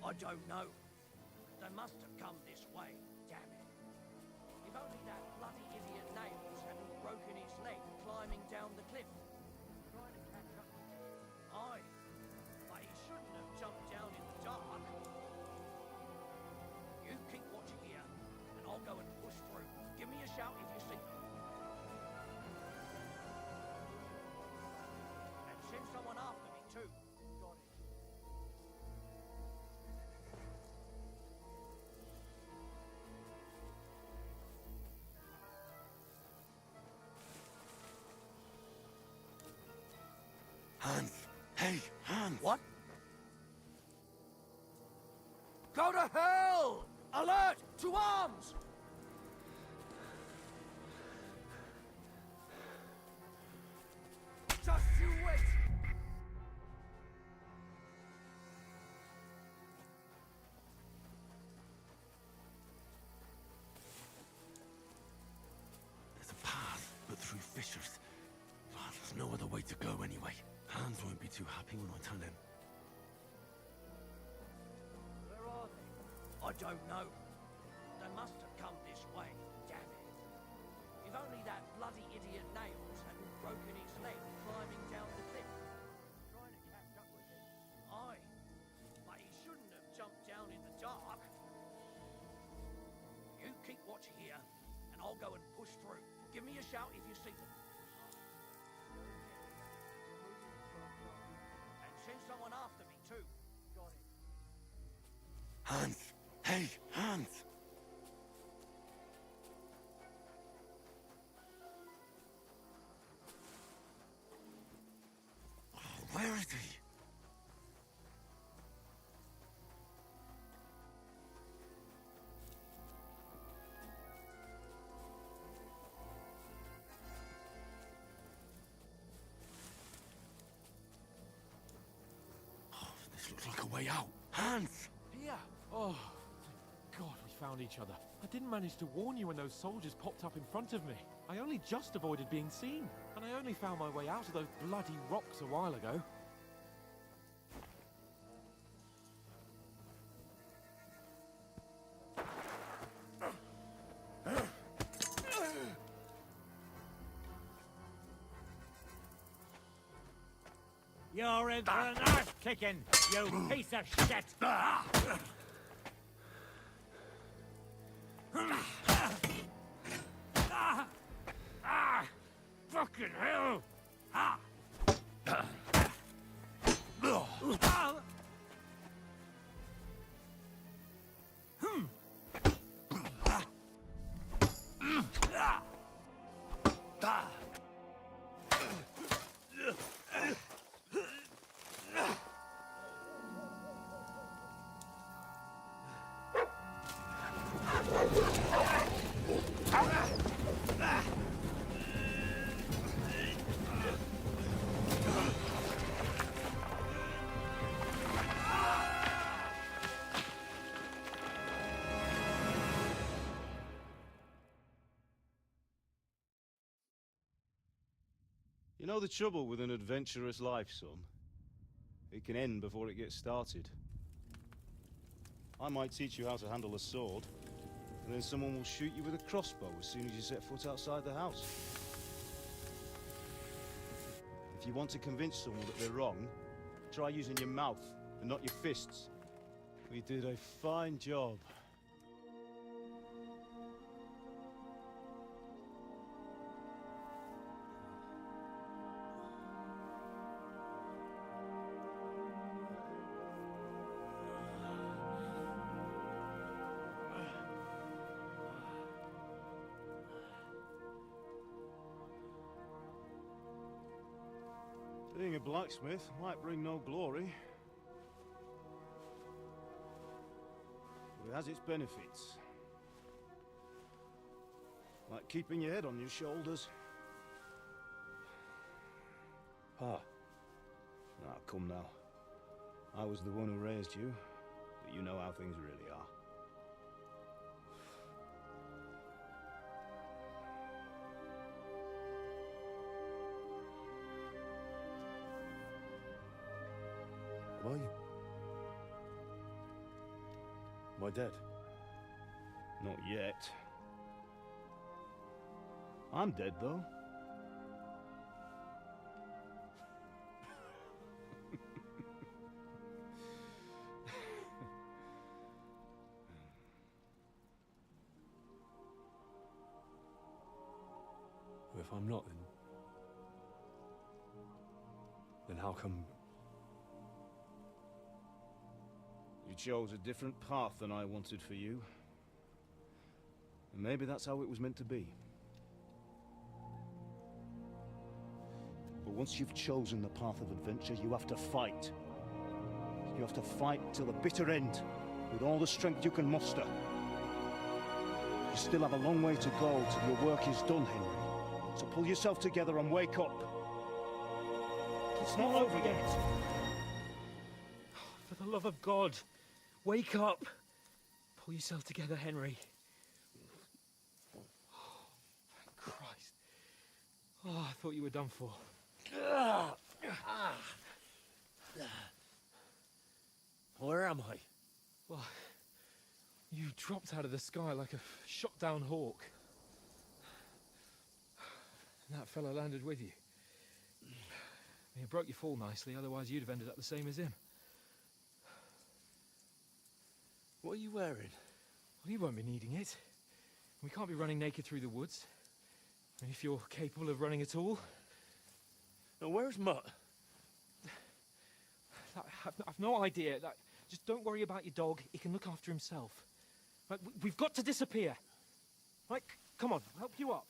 I don't know. They must have come this way, damn it. If only that bloody idiot Nails hadn't broken his leg climbing down the cliff. Trying to catch up with him. Aye, but he shouldn't have jumped down in the dark. You keep watching here, and I'll go and push through. Give me a shout if you see them. And send someone after me too. Got it. Hans! Hey, Hans! What? Go to hell! Alert! To arms! Just you wait! There's a path, but through fissures. Oh, there's no other way to go anyway. Hans won't be too happy when I tell him. Where are they? I don't know. They must have come this way, damn it. If only that bloody idiot Nails hadn't broken his leg climbing down the cliff. Trying to catch up with him. Aye, but he shouldn't have jumped down in the dark. You keep watch here, and I'll go and push through. Give me a shout if you see them. And send someone after me too. Got it. Hans! Hey, Hans! Oh, where is he? Oh, this looks like a way out. Hans! Here! Oh, thank God we found each other. I didn't manage to warn you when those soldiers popped up in front of me. I only just avoided being seen. And I only found my way out of those bloody rocks a while ago. You're in for an ass kicking, you piece of shit! Fucking hell! You know the trouble with an adventurous life, son? It can end before it gets started. I might teach you how to handle a sword, and then someone will shoot you with a crossbow as soon as you set foot outside the house. If you want to convince someone that they're wrong, try using your mouth and not your fists. We did a fine job. Being a blacksmith might bring no glory, but it has its benefits. Like keeping your head on your shoulders. Pa. Ah, come now. I was the one who raised you, but you know how things really are. Why? I dead? Not yet. I'm dead, though. If I'm not, then how come? You chose a different path than I wanted for you. And maybe that's how it was meant to be. But once you've chosen the path of adventure, you have to fight. You have to fight till the bitter end, with all the strength you can muster. You still have a long way to go till your work is done, Henry. So pull yourself together and wake up. It's not over yet. For the love of God, wake up. Pull yourself together, Henry. Oh, thank Christ. Oh, I thought you were done for. Where am I? Well, you dropped out of the sky like a shot-down hawk. And that fella landed with you. He broke your fall nicely, otherwise you'd have ended up the same as him. What are you wearing? Well, you won't be needing it. We can't be running naked through the woods. And if you're capable of running at all. Now, where's Mutt? I've no idea. Just don't worry about your dog. He can look after himself. Right, we've got to disappear. Right, come on, I'll help you up.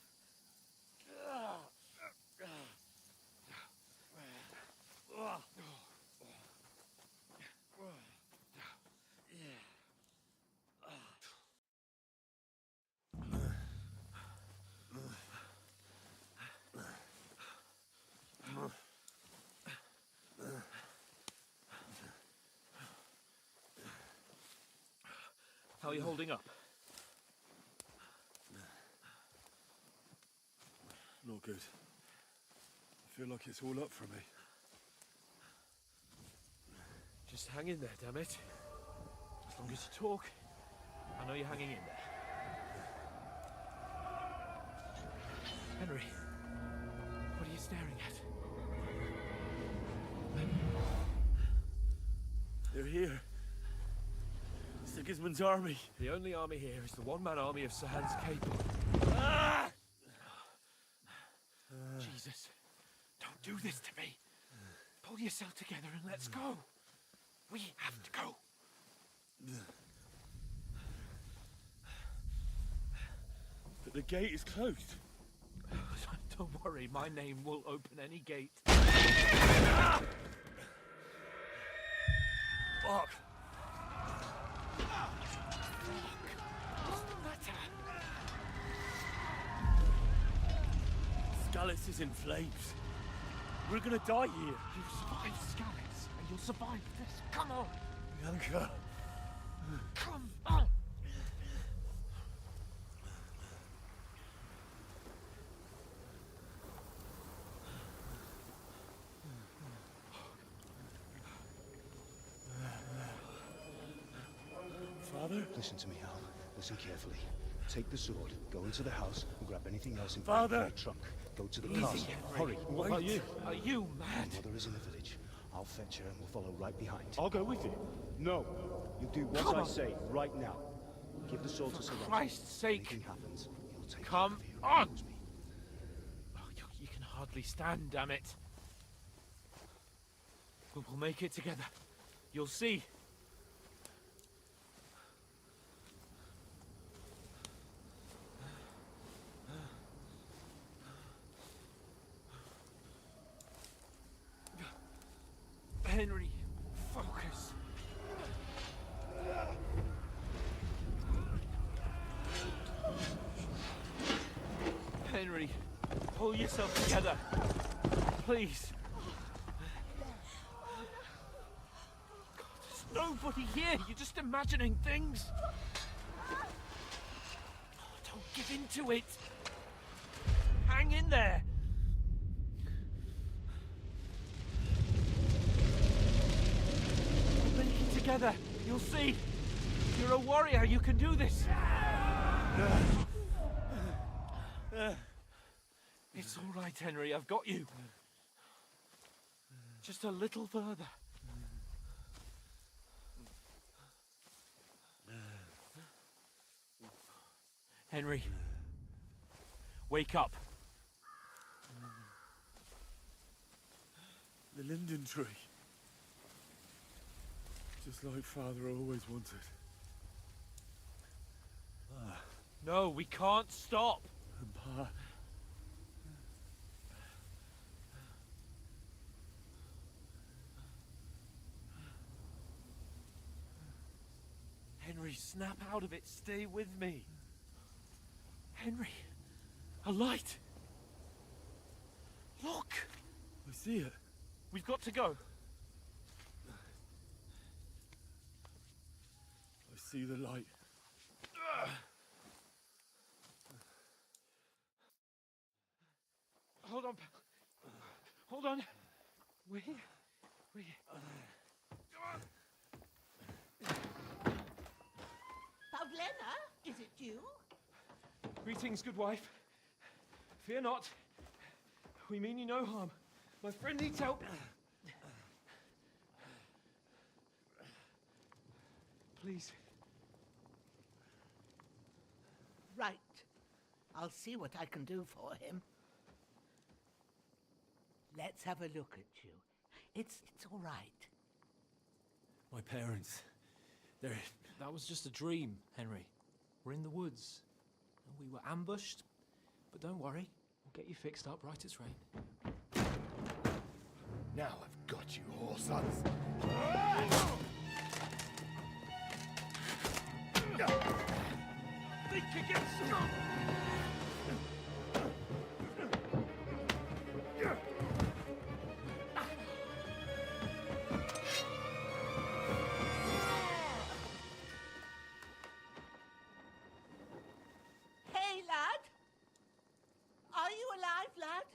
How are you holding up? Not good. I feel like it's all up for me. Just hang in there, damn it. As long as you talk, I know you're hanging in there. Henry, what are you staring at? They're here. Sigismund's army. The only army here is the one-man army of Sir Hans Capel. Ah! Jesus, don't do this to me. Pull yourself together and let's go. We have to go. But the gate is closed. Don't worry, my name will open any gate. Fuck. Skalitz is in flames. We're gonna die here. You survived Skalitz, and you'll survive this. Come on. Bianca. Come on. Father? Listen to me, Hal. Listen carefully. Take the sword, go into the house, and grab anything else in Father! the trunk. Go to the Easy, castle. Henry. Hurry. What about you? Are you mad? My mother is in the village. I'll fetch her and we'll follow right behind. I'll go with you. No. You do what Come I on. say right now. Give the sword to Sir Roger. Christ's sake. Anything happens, he'll take Come care of you. on. Knows me. Oh, you can hardly stand, damn it. We'll make it together. You'll see. Henry, focus. Henry, pull yourself together. Please. God, there's nobody here. You're just imagining things. Oh, don't give in to it. Hang in there. We'll make it together. You'll see. You're You're a warrior. You can do this. It's all right, Henry. I've got you. Just a little further. Henry, wake up. The linden tree. Just like Father always wanted. No, we can't stop. And Pa... Henry, snap out of it. Stay with me. Henry, a light. Look. I see it. We've got to go. I see the light. Hold on, pal. Hold on. We're here. We're here. Pavlena, is it you? Greetings, good wife. Fear not. We mean you no harm. My friend needs help. Please. Right. I'll see what I can do for him. Let's have a look at you. It's all right. My parents, that was just a dream, Henry. We're in the woods. And we were ambushed. But don't worry, we'll get you fixed up right as rain. Now I've got you, whore sons. Think again, Hey, lad! Are you alive, lad?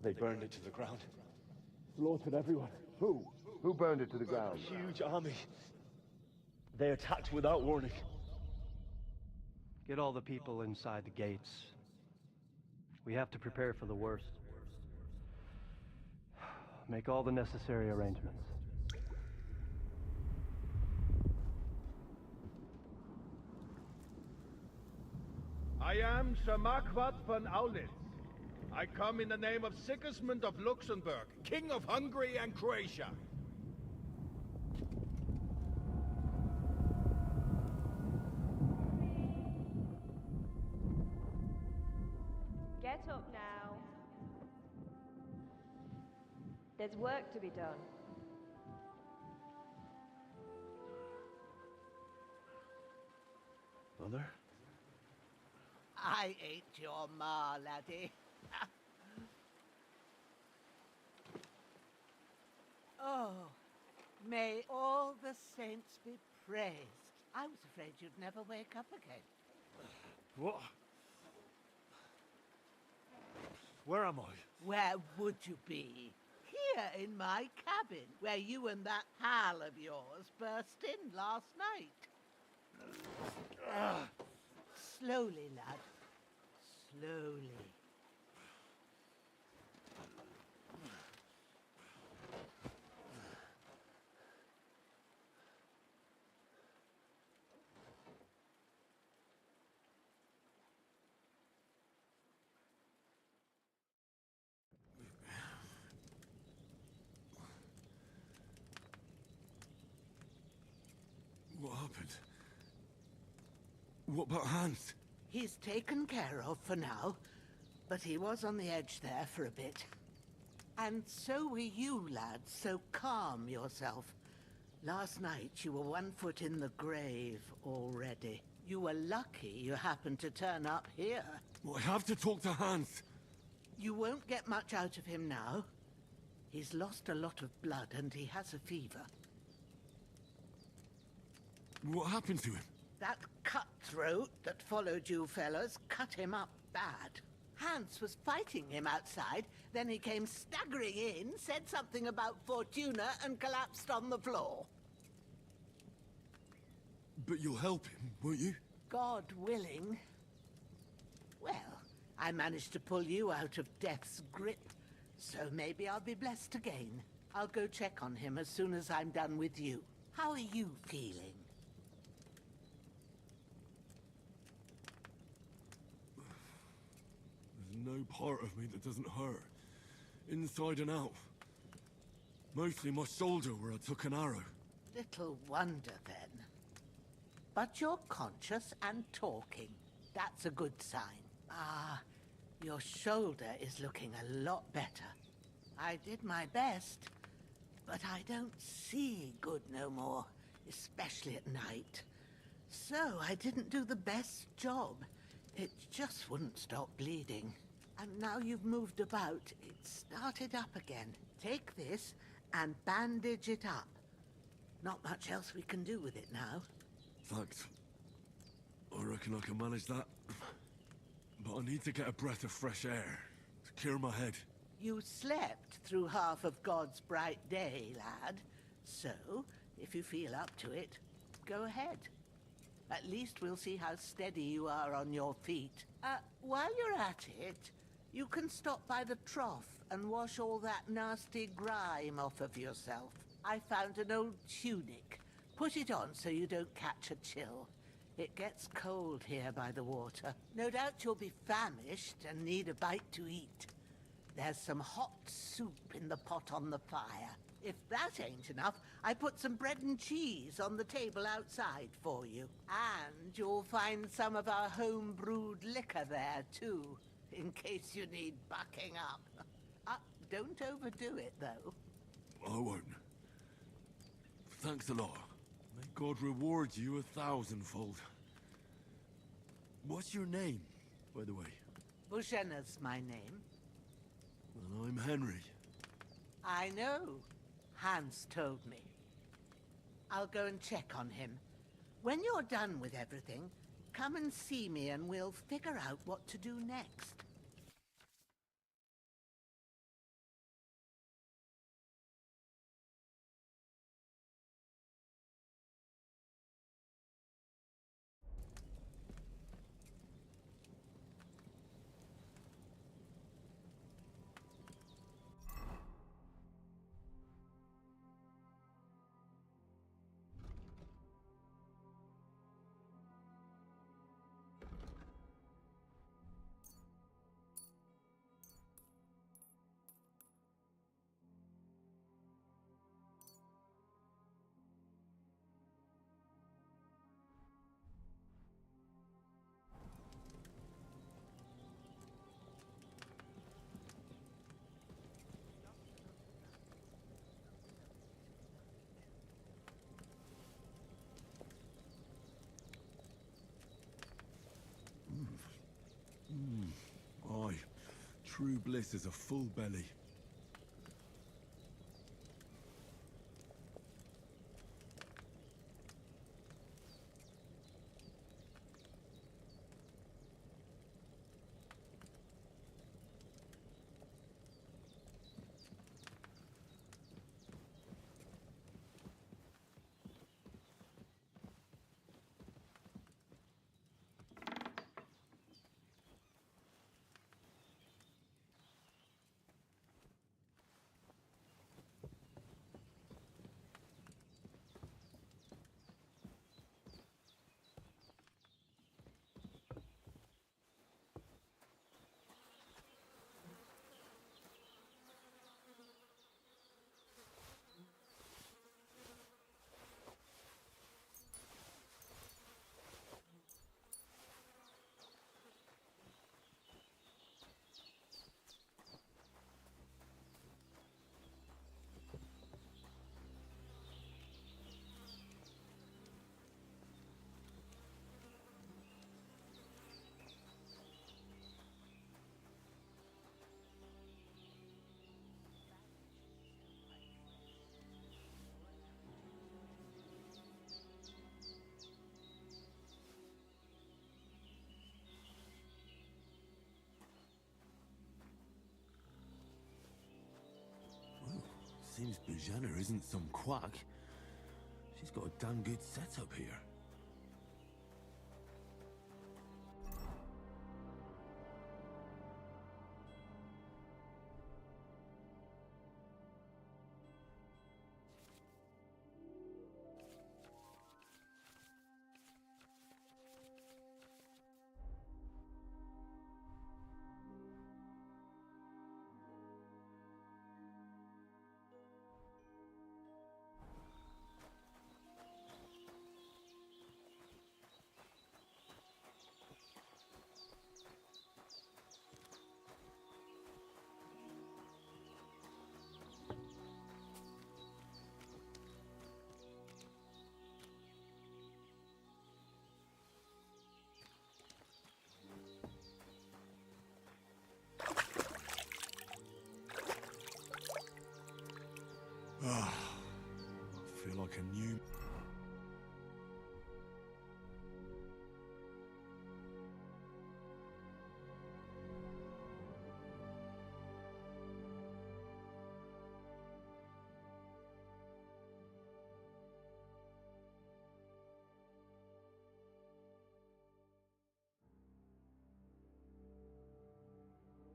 They burned it to the ground. Slaughtered everyone. Who? Who burned it to the ground? A huge army. They attacked without warning. Get all the people inside the gates. We have to prepare for the worst. Make all the necessary arrangements. I am Sir Marquardt von Aulitz. I come in the name of Sigismund of Luxembourg, King of Hungary and Croatia. Get up now. There's work to be done. Mother? I ain't your ma, laddie. Oh, may all the saints be praised. I was afraid you'd never wake up again. What? Where am I? Where would you be? Here in my cabin, where you and that pal of yours burst in last night. Slowly, lad. Slowly. What about Hans? He's taken care of for now, but he was on the edge there for a bit. And so were you, lads, so calm yourself. Last night you were 1 foot in the grave already. You were lucky you happened to turn up here. Well, I have to talk to Hans. You won't get much out of him now. He's lost a lot of blood and he has a fever. What happened to him? That cutthroat that followed you fellas cut him up bad. Hans was fighting him outside, then he came staggering in, said something about Fortuna, and collapsed on the floor. But you'll help him, won't you? God willing. Well, I managed to pull you out of death's grip, so maybe I'll be blessed again. I'll go check on him as soon as I'm done with you. How are you feeling? There's no part of me that doesn't hurt. Inside and out. Mostly my shoulder where I took an arrow. Little wonder then. But you're conscious and talking. That's a good sign. Ah, your shoulder is looking a lot better. I did my best, but I don't see good no more, especially at night. So I didn't do the best job. It just wouldn't stop bleeding. And now you've moved about, it started up again. Take this and bandage it up. Not much else we can do with it now. Thanks. I reckon I can manage that. But I need to get a breath of fresh air to clear my head. You slept through half of God's bright day, lad. So, if you feel up to it, go ahead. At least we'll see how steady you are on your feet. While you're at it, you can stop by the trough and wash all that nasty grime off of yourself. I found an old tunic. Put it on so you don't catch a chill. It gets cold here by the water. No doubt you'll be famished and need a bite to eat. There's some hot soup in the pot on the fire. If that ain't enough, I put some bread and cheese on the table outside for you. And you'll find some of our home-brewed liquor there, too, in case you need bucking up. Don't overdo it, though. I won't. Thanks a lot. May God reward you 1,000-fold. What's your name, by the way? Bushenna's my name. And I'm Henry. I know. Hans told me. I'll go and check on him. When you're done with everything, come and see me and we'll figure out what to do next. Aye. True bliss is a full belly. Seems Bujana isn't some quack. She's got a damn good setup here. I feel like a new...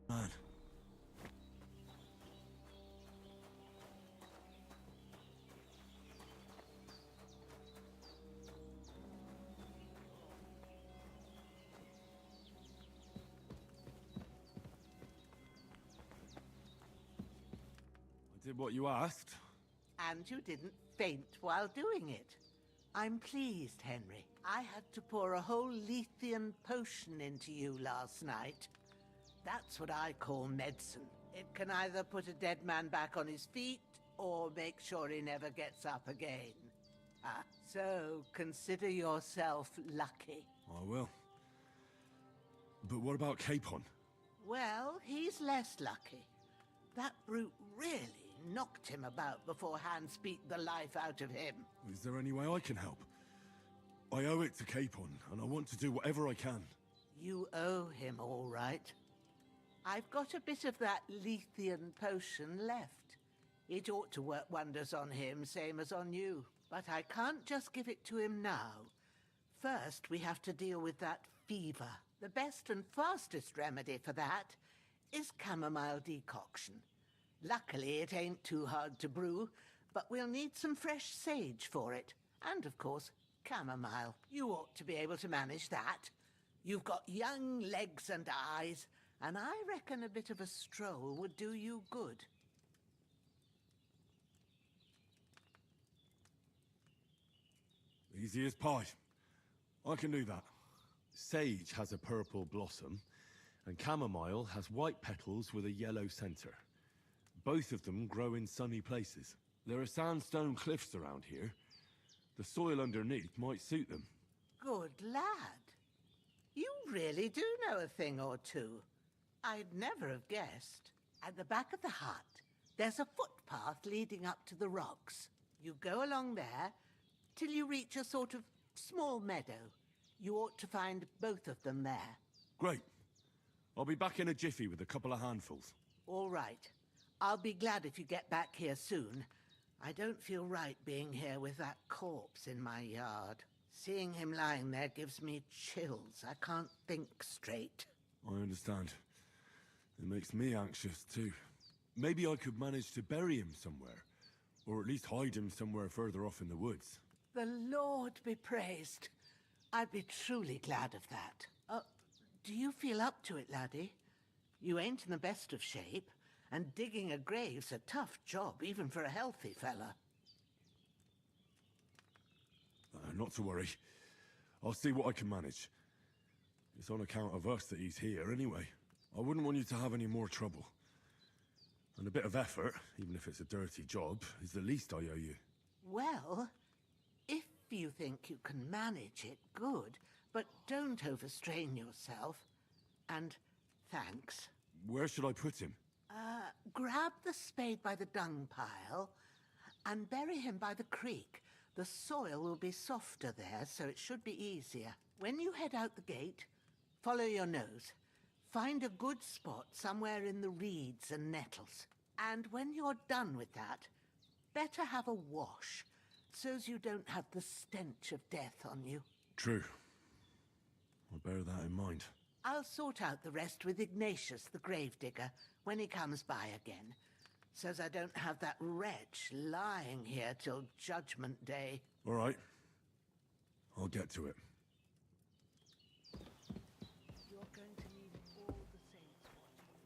Man. I did what you asked. And you didn't faint while doing it. I'm pleased, Henry. I had to pour a whole Lethean potion into you last night. That's what I call medicine. It can either put a dead man back on his feet, or make sure he never gets up again. So consider yourself lucky. I will. But what about Capon? Well, he's less lucky. That brute really knocked him about before Hans beat the life out of him. Is there any way I can help? I owe it to Capon, and I want to do whatever I can. You owe him, all right. I've got a bit of that Lethean potion left. It ought to work wonders on him, same as on you. But I can't just give it to him now. First, we have to deal with that fever. The best and fastest remedy for that is chamomile decoction. Luckily, it ain't too hard to brew, but we'll need some fresh sage for it. And, of course, chamomile. You ought to be able to manage that. You've got young legs and eyes, and I reckon a bit of a stroll would do you good. Easy as pie. I can do that. Sage has a purple blossom, and chamomile has white petals with a yellow center. Both of them grow in sunny places. There are sandstone cliffs around here. The soil underneath might suit them. Good lad. You really do know a thing or two. I'd never have guessed. At the back of the hut, there's a footpath leading up to the rocks. You go along there till you reach a sort of small meadow. You ought to find both of them there. Great. I'll be back in a jiffy with a couple of handfuls. All right. I'll be glad if you get back here soon. I don't feel right being here with that corpse in my yard. Seeing him lying there gives me chills. I can't think straight. I understand. It makes me anxious, too. Maybe I could manage to bury him somewhere. Or at least hide him somewhere further off in the woods. The Lord be praised. I'd be truly glad of that. Do you feel up to it, laddie? You ain't in the best of shape, and digging a grave's a tough job, even for a healthy fella. Not to worry. I'll see what I can manage. It's on account of us that he's here, anyway. I wouldn't want you to have any more trouble. And a bit of effort, even if it's a dirty job, is the least I owe you. Well, if you think you can manage it, good. But don't overstrain yourself. And thanks. Where should I put him? Grab the spade by the dung pile and bury him by the creek. The soil will be softer there, so it should be easier. When you head out the gate, follow your nose. Find a good spot somewhere in the reeds and nettles. And when you're done with that, Better have a wash, so's you don't have the stench of death on you. True. I'll bear that in mind. I'll sort out the rest with Ignatius, the gravedigger, when he comes by again, so's I don't have that wretch lying here till Judgment Day. All right. I'll get to it. You're going to need all the saints watching.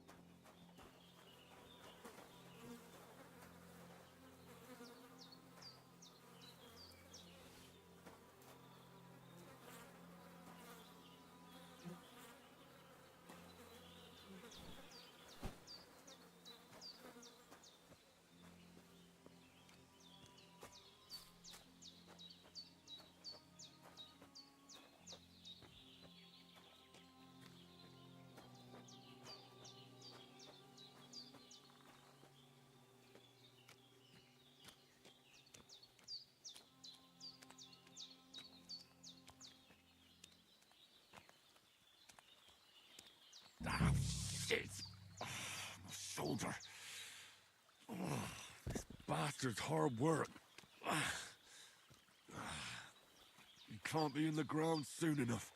Ah, shit! My shoulder. This bastard's hard work. You can't be in the ground soon enough.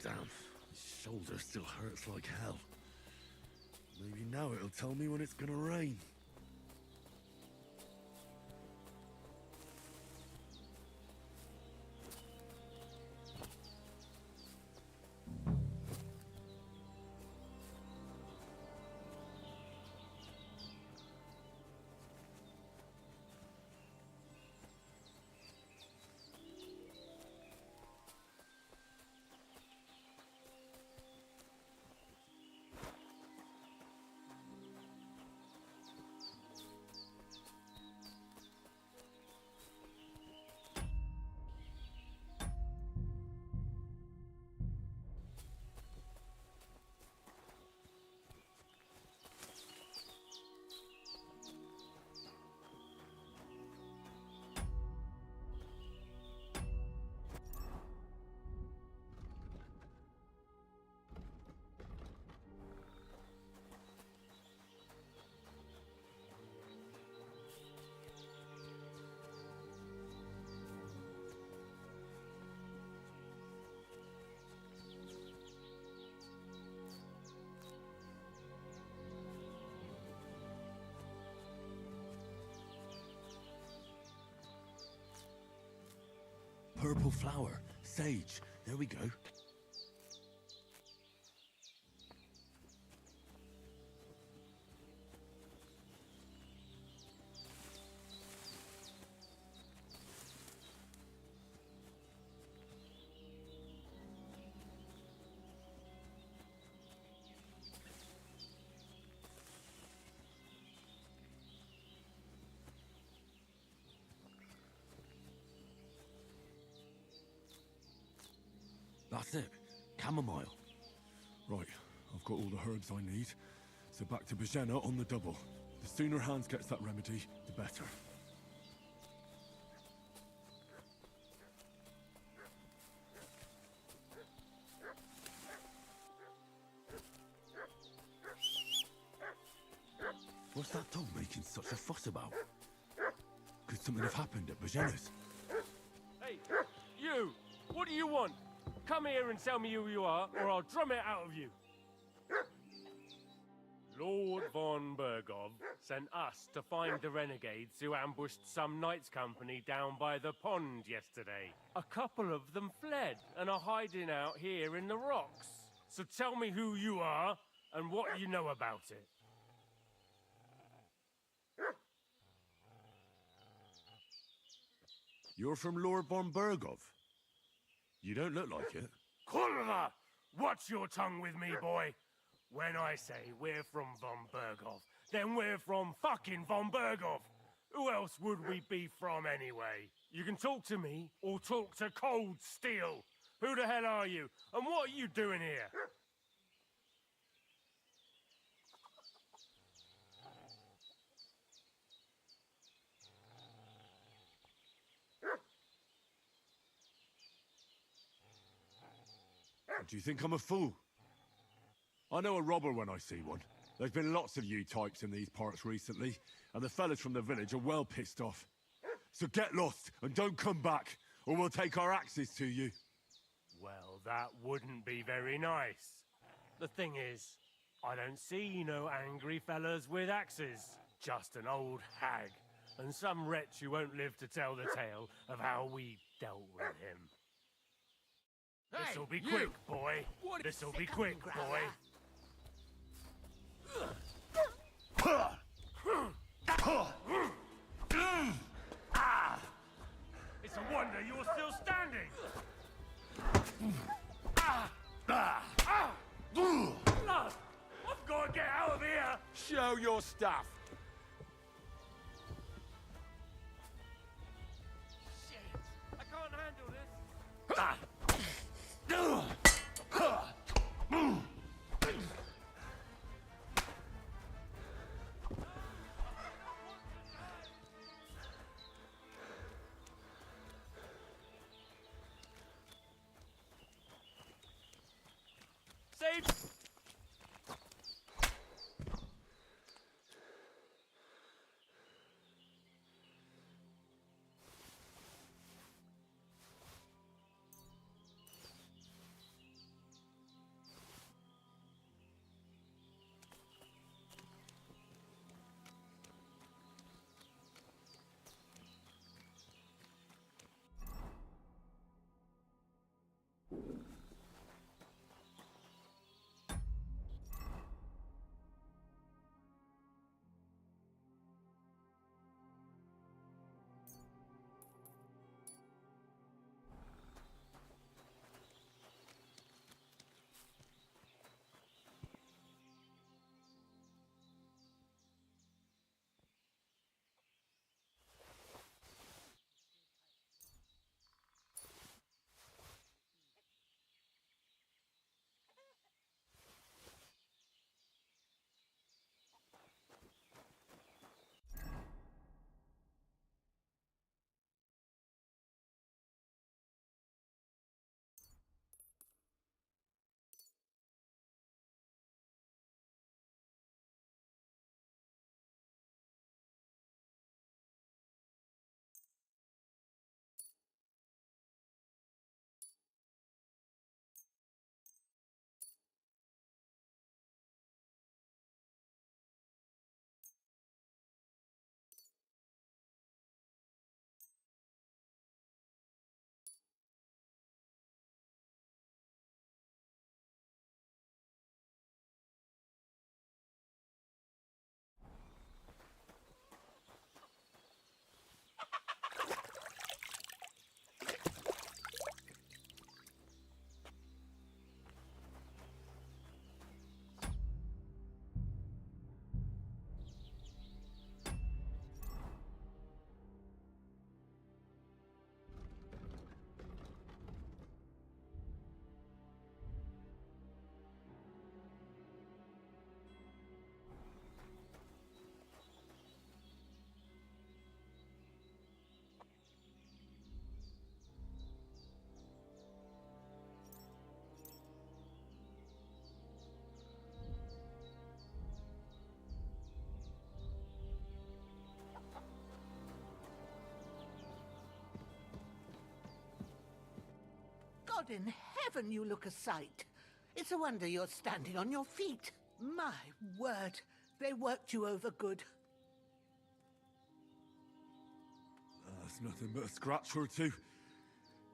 Damn, my shoulder still hurts like hell. Maybe now it'll tell me when it's gonna rain. Purple flower. Sage. There we go. That's it. Chamomile. Right, I've got all the herbs I need. So back to Bajena on the double. The sooner Hans gets that remedy, the better. What's that dog making such a fuss about? Could something have happened at Bajena's? Hey, you! What do you want? Come here and tell me who you are, or I'll drum it out of you. Lord von Bergov sent us to find the renegades who ambushed some knights' company down by the pond yesterday. A couple of them fled and are hiding out here in the rocks. So tell me who you are and what you know about it. You're from Lord von Bergov? You don't look like it. Kurva! Watch your tongue with me, boy. When I say we're from von Bergov, then we're from fucking von Bergov. Who else would we be from anyway? You can talk to me or talk to Cold Steel. Who the hell are you? And what are you doing here? Do you think I'm a fool? I know a robber when I see one. There's been lots of you types in these parts recently, and the fellas from the village are well pissed off. So get lost and don't come back, or we'll take our axes to you. Well, that wouldn't be very nice. The thing is, I don't see no angry fellas with axes. Just an old hag, and some wretch who won't live to tell the tale of how we dealt with him. This'll be quick, boy. This'll be quick, boy. It's a wonder you're still standing. I've got to get out of here. Show your stuff. Shit, I can't handle this. Save! God in heaven, you look a sight. It's a wonder you're standing on your feet. My word, they worked you over good. That's nothing but a scratch or two.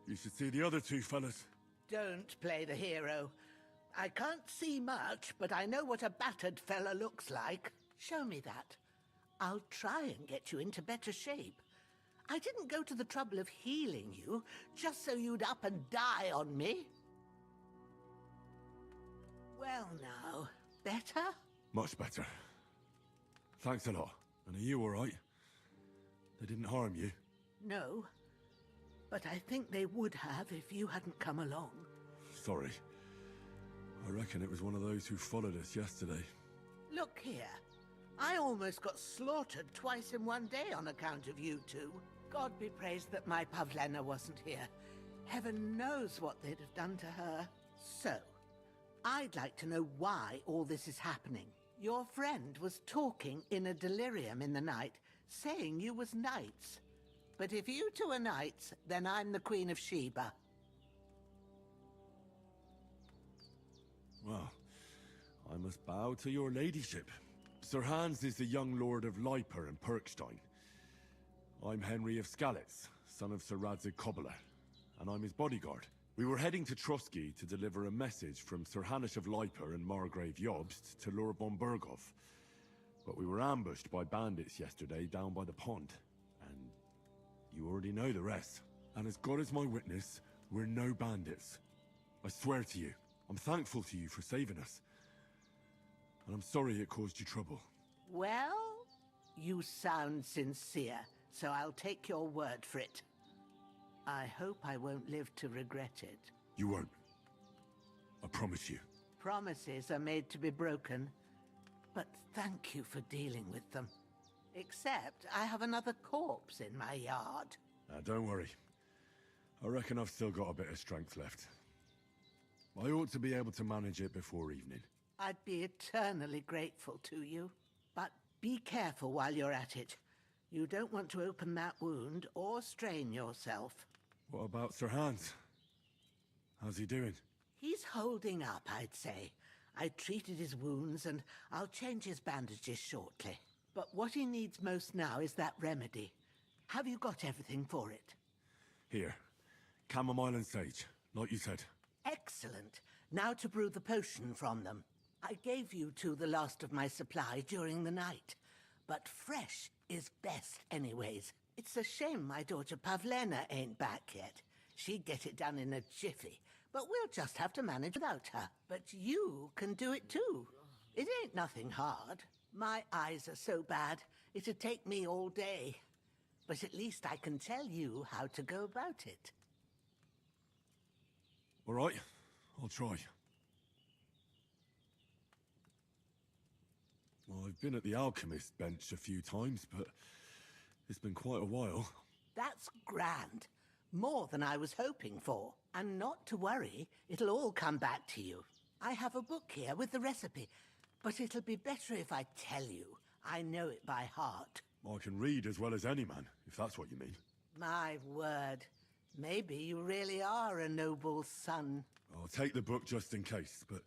You should see the other two fellas. Don't play the hero. I can't see much, but I know what a battered fella looks like. Show me that. I'll try and get you into better shape. I didn't go to the trouble of healing you, just so you'd up and die on me. Well now, better? Much better. Thanks a lot. And are you all right? They didn't harm you? No, but I think they would have if you hadn't come along. Sorry. I reckon it was one of those who followed us yesterday. Look here. I almost got slaughtered twice in one day on account of you two. God be praised that my Pavlena wasn't here. Heaven knows what they'd have done to her. So, I'd like to know why all this is happening. Your friend was talking in a delirium in the night, saying you was knights. But if you two are knights, then I'm the Queen of Sheba. Well, I must bow to your ladyship. Sir Hans is the young lord of Leiper and Perkstein. I'm Henry of Skalitz, son of Sir Radzig Kobyla, and I'm his bodyguard. We were heading to Trotsky to deliver a message from Sir Hanush of Leiper and Margrave Jobst to Lord von Berghoff. But we were ambushed by bandits yesterday down by the pond, and you already know the rest. And as God is my witness, we're no bandits. I swear to you, I'm thankful to you for saving us. And I'm sorry it caused you trouble. Well, you sound sincere, so I'll take your word for it. I hope I won't live to regret it. You won't. I promise you. Promises are made to be broken, but thank you for dealing with them. Except I have another corpse in my yard. Don't worry. I reckon I've still got a bit of strength left. I ought to be able to manage it before evening. I'd be eternally grateful to you. But be careful while you're at it. You don't want to open that wound or strain yourself. What about Sir Hans? How's he doing? He's holding up, I'd say. I treated his wounds and I'll change his bandages shortly. But what he needs most now is that remedy. Have you got everything for it? Here. Chamomile and sage, like you said. Excellent. Now to brew the potion from them. I gave you two the last of my supply during the night. But fresh is best anyways. It's a shame my daughter Pavlena ain't back yet. She'd get it done in a jiffy. But we'll just have to manage without her. But you can do it too. It ain't nothing hard. My eyes are so bad, it'd take me all day. But at least I can tell you how to go about it. All right, I'll try. Well, I've been at the alchemist bench a few times, but it's been quite a while. That's grand. More than I was hoping for. And not to worry, it'll all come back to you. I have a book here with the recipe, but it'll be better if I tell you. I know it by heart. I can read as well as any man, if that's what you mean. My word. Maybe you really are a noble son. I'll take the book just in case, but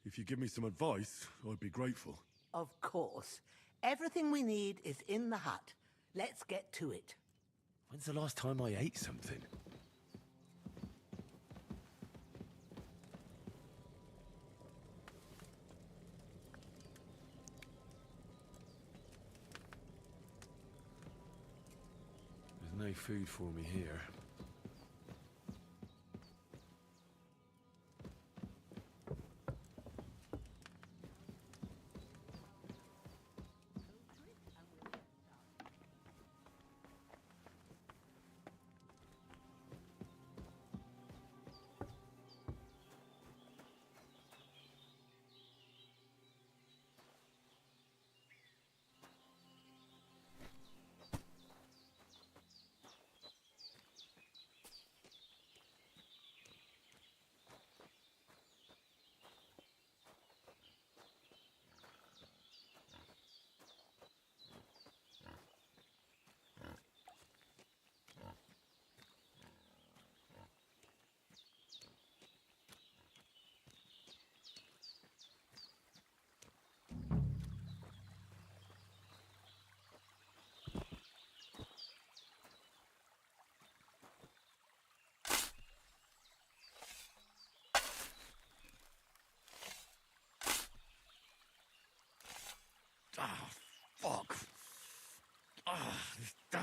if you give me some advice, I'd be grateful. Of course. Everything we need is in the hut. Let's get to it. When's the last time I ate something? There's no food for me here.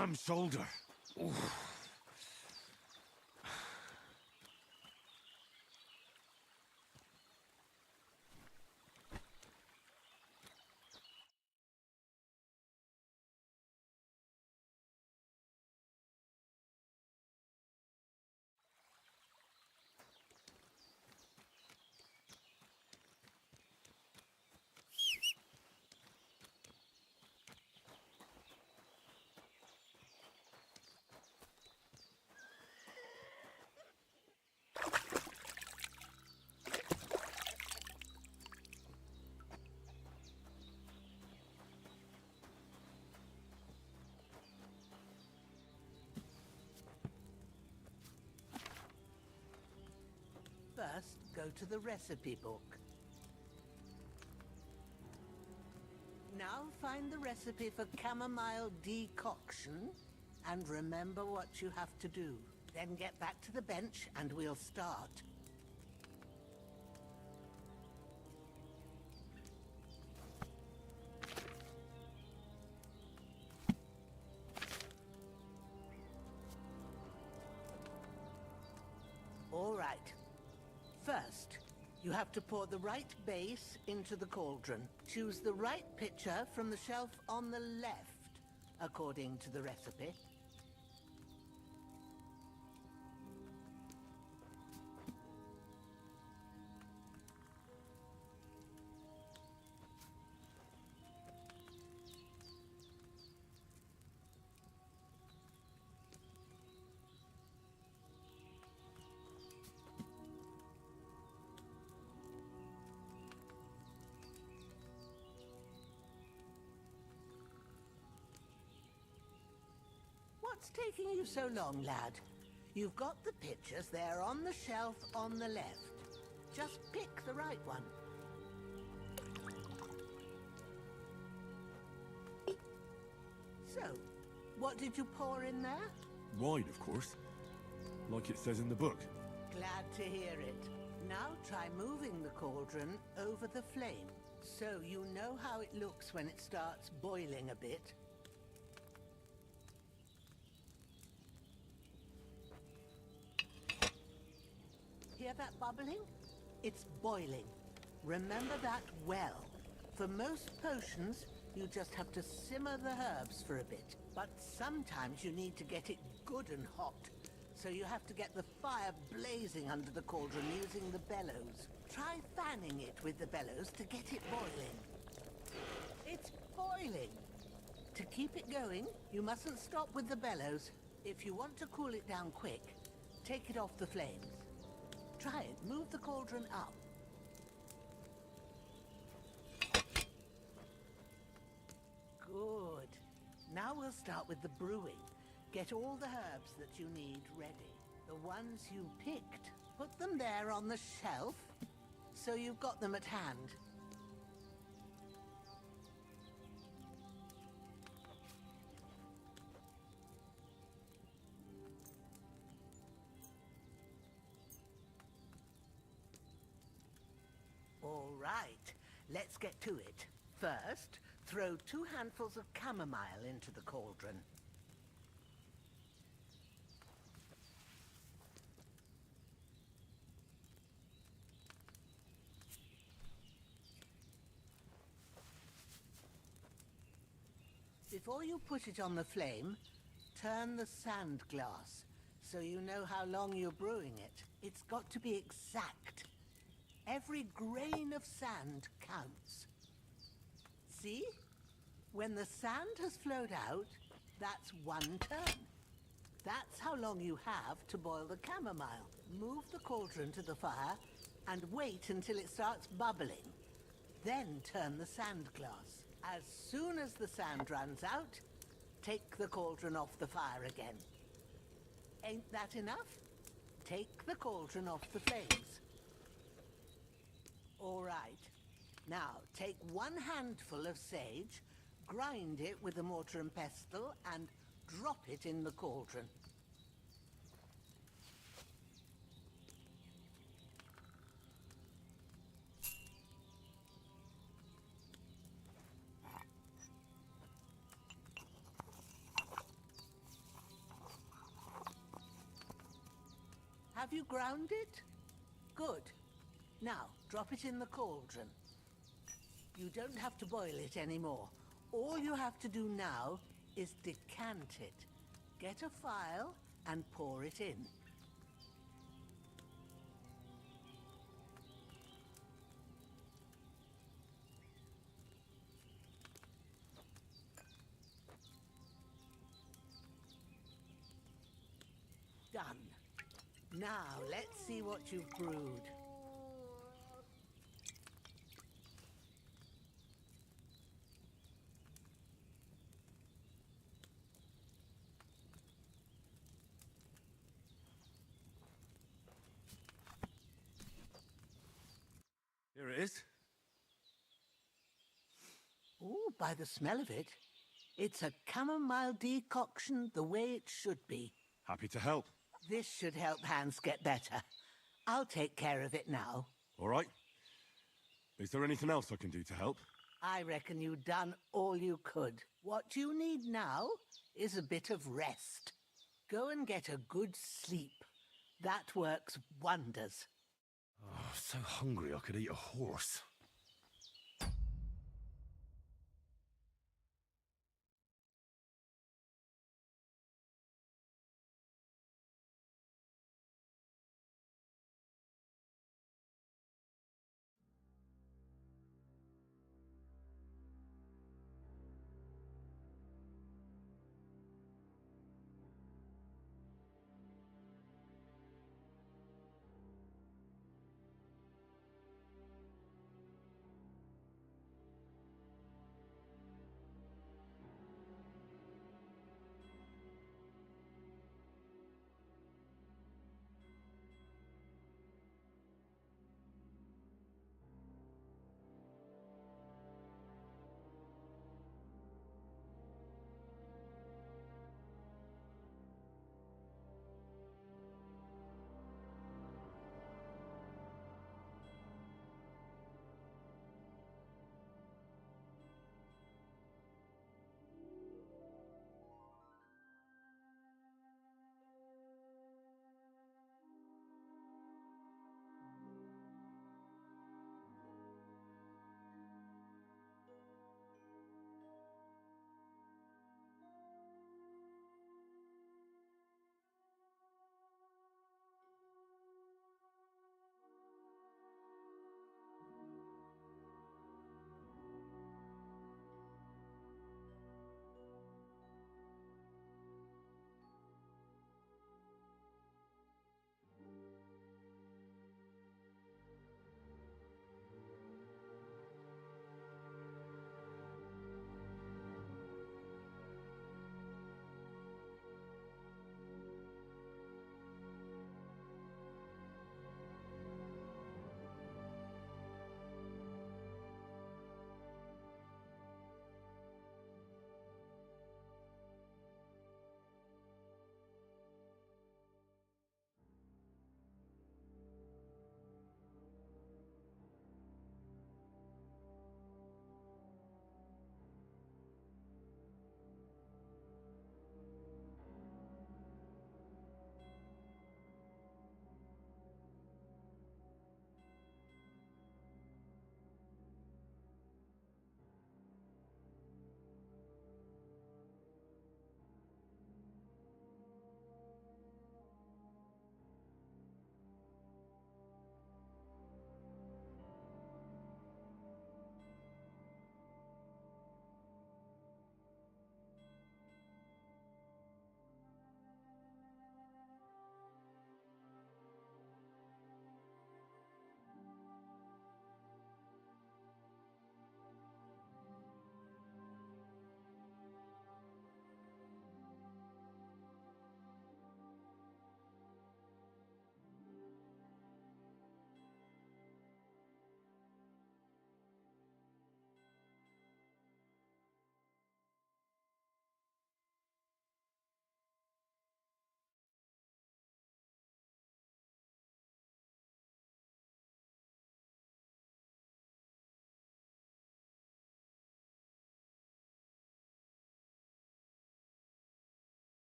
damn shoulder. Oof. First, go to the recipe book. Now find the recipe for chamomile decoction and remember what you have to do. Then get back to the bench and we'll start. All right. First, you have to pour the right base into the cauldron. Choose the right pitcher from the shelf on the left, according to the recipe. What's taking you so long, lad? You've got the pitchers there on the shelf on the left. Just pick the right one. So, what did you pour in there? Wine, of course. Like it says in the book. Glad to hear it. Now try moving the cauldron over the flame, so you know how it looks when it starts boiling a bit. Hear that bubbling? It's boiling. Remember that well. For most potions, you just have to simmer the herbs for a bit. But sometimes you need to get it good and hot. So you have to get the fire blazing under the cauldron using the bellows. Try fanning it with the bellows to get it boiling. It's boiling. To keep it going, you mustn't stop with the bellows. If you want to cool it down quick, take it off the flames. Try it. Move the cauldron up. Good. Now we'll start with the brewing. Get all the herbs that you need ready. The ones you picked. Put them there on the shelf, so you've got them at hand. All right, let's get to it. First, throw 2 handfuls of chamomile into the cauldron. Before you put it on the flame, turn the sand glass so you know how long you're brewing it. It's got to be exact. Every grain of sand counts. See? When the sand has flowed out, that's 1 turn. That's how long you have to boil the chamomile. Move the cauldron to the fire and wait until it starts bubbling. Then turn the sand glass. As soon as the sand runs out, take the cauldron off the fire again. Ain't that enough? Take the cauldron off the flames. All right. Now, take 1 handful of sage, grind it with a mortar and pestle, and drop it in the cauldron. Have you ground it? Good. Now, drop it in the cauldron. You don't have to boil it anymore. All you have to do now is decant it. Get a phial and pour it in. Done. Now, let's see what you've brewed. Here it is. Oh, by the smell of it, it's a chamomile decoction the way it should be. Happy to help. This should help Hans get better. I'll take care of it now. All right. Is there anything else I can do to help? I reckon you've done all you could. What you need now is a bit of rest. Go and get a good sleep. That works wonders. Oh, so hungry I could eat a horse.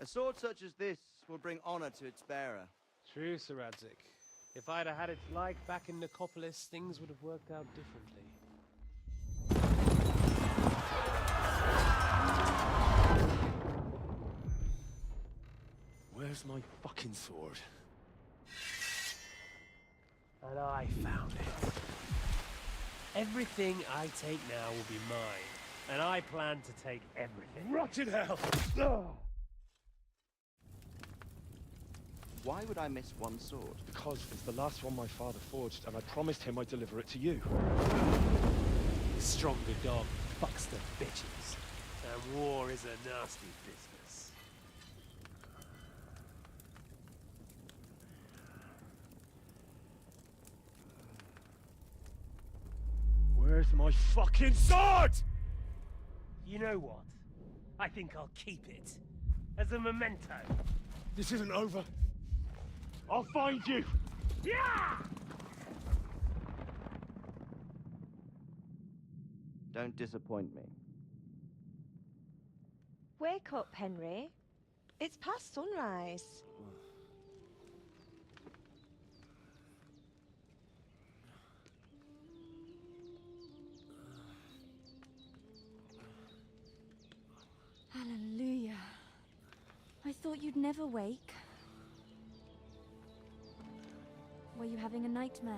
A sword such as this will bring honor to its bearer. True, Sir Radzik. If I'd have had its like back in Nicopolis, things would have worked out differently. Where's my fucking sword? And I found it. Everything I take now will be mine, and I plan to take everything. Rotted hell! Why would I miss one sword? Because it's the last one my father forged, and I promised him I'd deliver it to you. The stronger dog fucks the bitches, and war is a nasty business. Where's my fucking sword? You know what? I think I'll keep it. As a memento. This isn't over. I'll find you! Yeah! Don't disappoint me. Wake up, Henry. It's past sunrise. Hallelujah. I thought you'd never wake. Were you having a nightmare?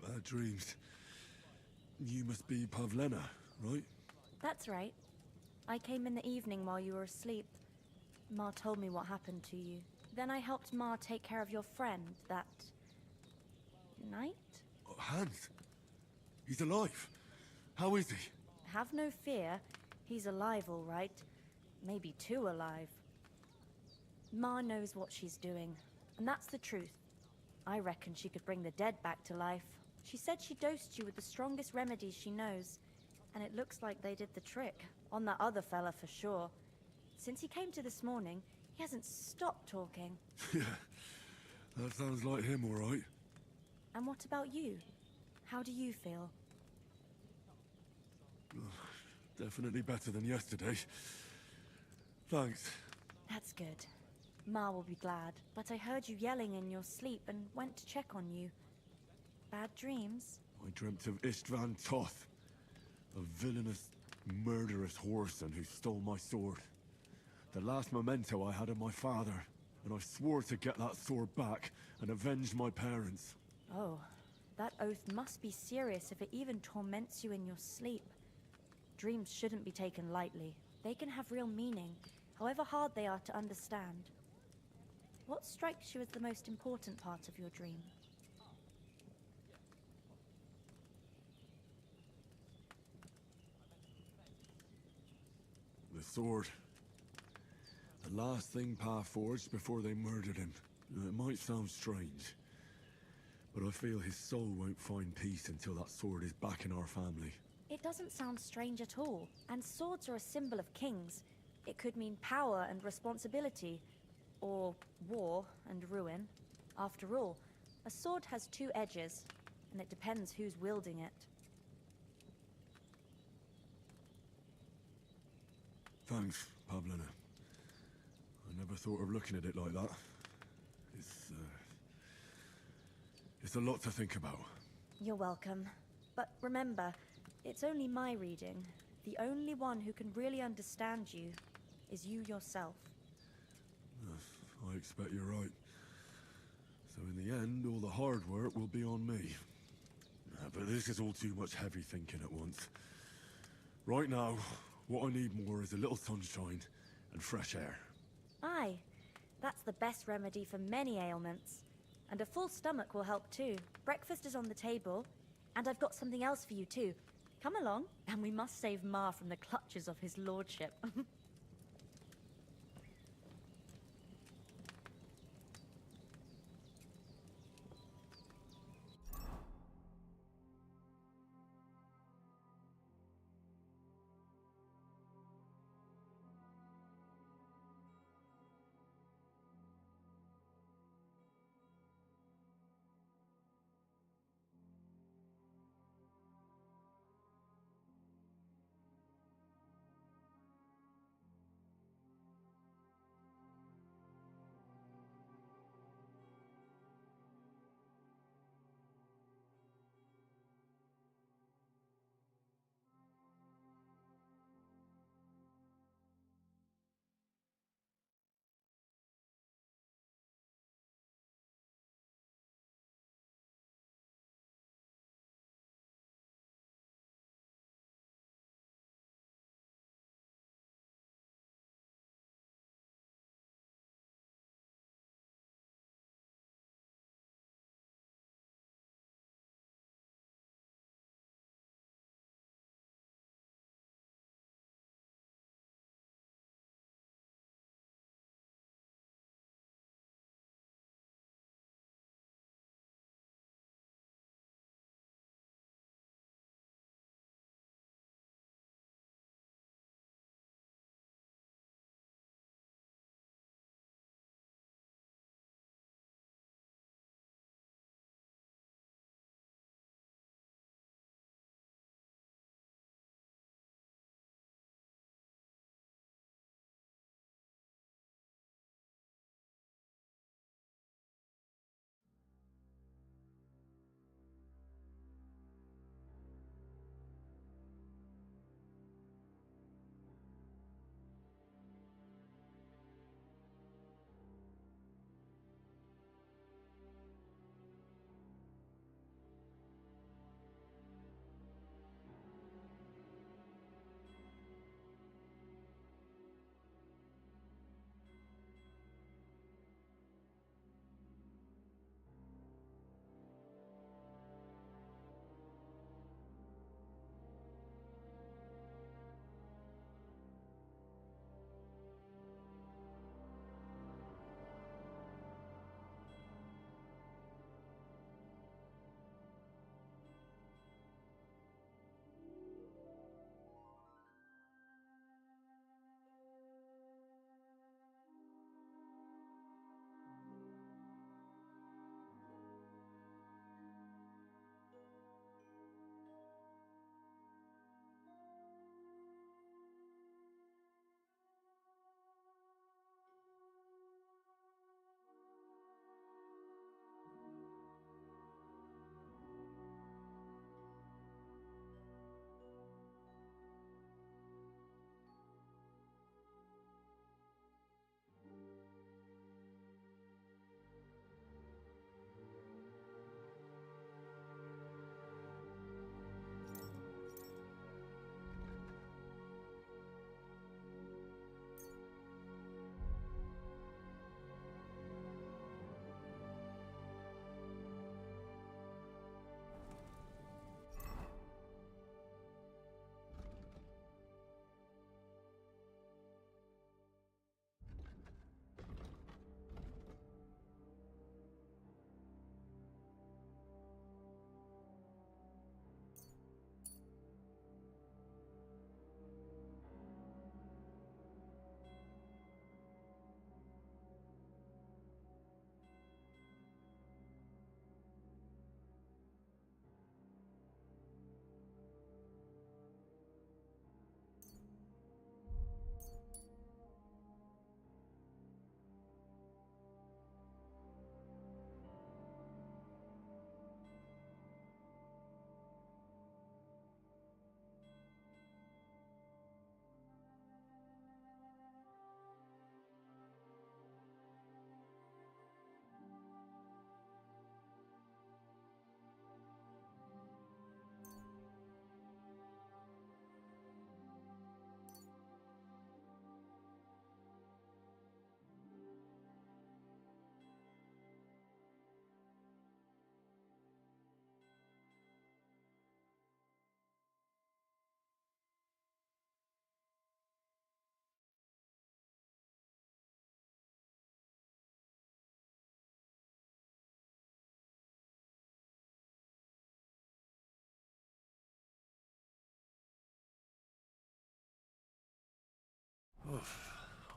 Bad dreams. You must be Pavlena, right? That's right. I came in the evening while you were asleep. Ma told me what happened to you. Then I helped Ma take care of your friend that night? Oh, Hans. He's alive. How is he? Have no fear. He's alive, all right. Maybe too alive. Ma knows what she's doing, and that's the truth. I reckon she could bring the dead back to life. She said she dosed you with the strongest remedies she knows, and it looks like they did the trick. On that other fella for sure. Since he came to this morning, he hasn't stopped talking. Yeah, that sounds like him, all right. And what about you? How do you feel? Definitely better than yesterday. Thanks. That's good. Ma will be glad, but I heard you yelling in your sleep and went to check on you. Bad dreams? I dreamt of Istvan Toth, a villainous, murderous whoreson who stole my sword. The last memento I had of my father, and I swore to get that sword back and avenge my parents. Oh, that oath must be serious if it even torments you in your sleep. Dreams shouldn't be taken lightly. They can have real meaning, however hard they are to understand. What strikes you as the most important part of your dream? The sword. The last thing Pa forged before they murdered him. It might sound strange, but I feel his soul won't find peace until that sword is back in our family. It doesn't sound strange at all, and swords are a symbol of kings. It could mean power and responsibility, or war and ruin. After all, a sword has two edges, and it depends who's wielding it. Thanks, Pavlena. I never thought of looking at it like that. It's a lot to think about. You're welcome. But remember, it's only my reading. The only one who can really understand you is you yourself. I expect you're right. So in the end, all the hard work will be on me. But this is all too much heavy thinking at once. Right now, what I need more is a little sunshine and fresh air. Aye, that's the best remedy for many ailments. And a full stomach will help too. Breakfast is on the table, and I've got something else for you too. Come along, and we must save Ma from the clutches of his lordship.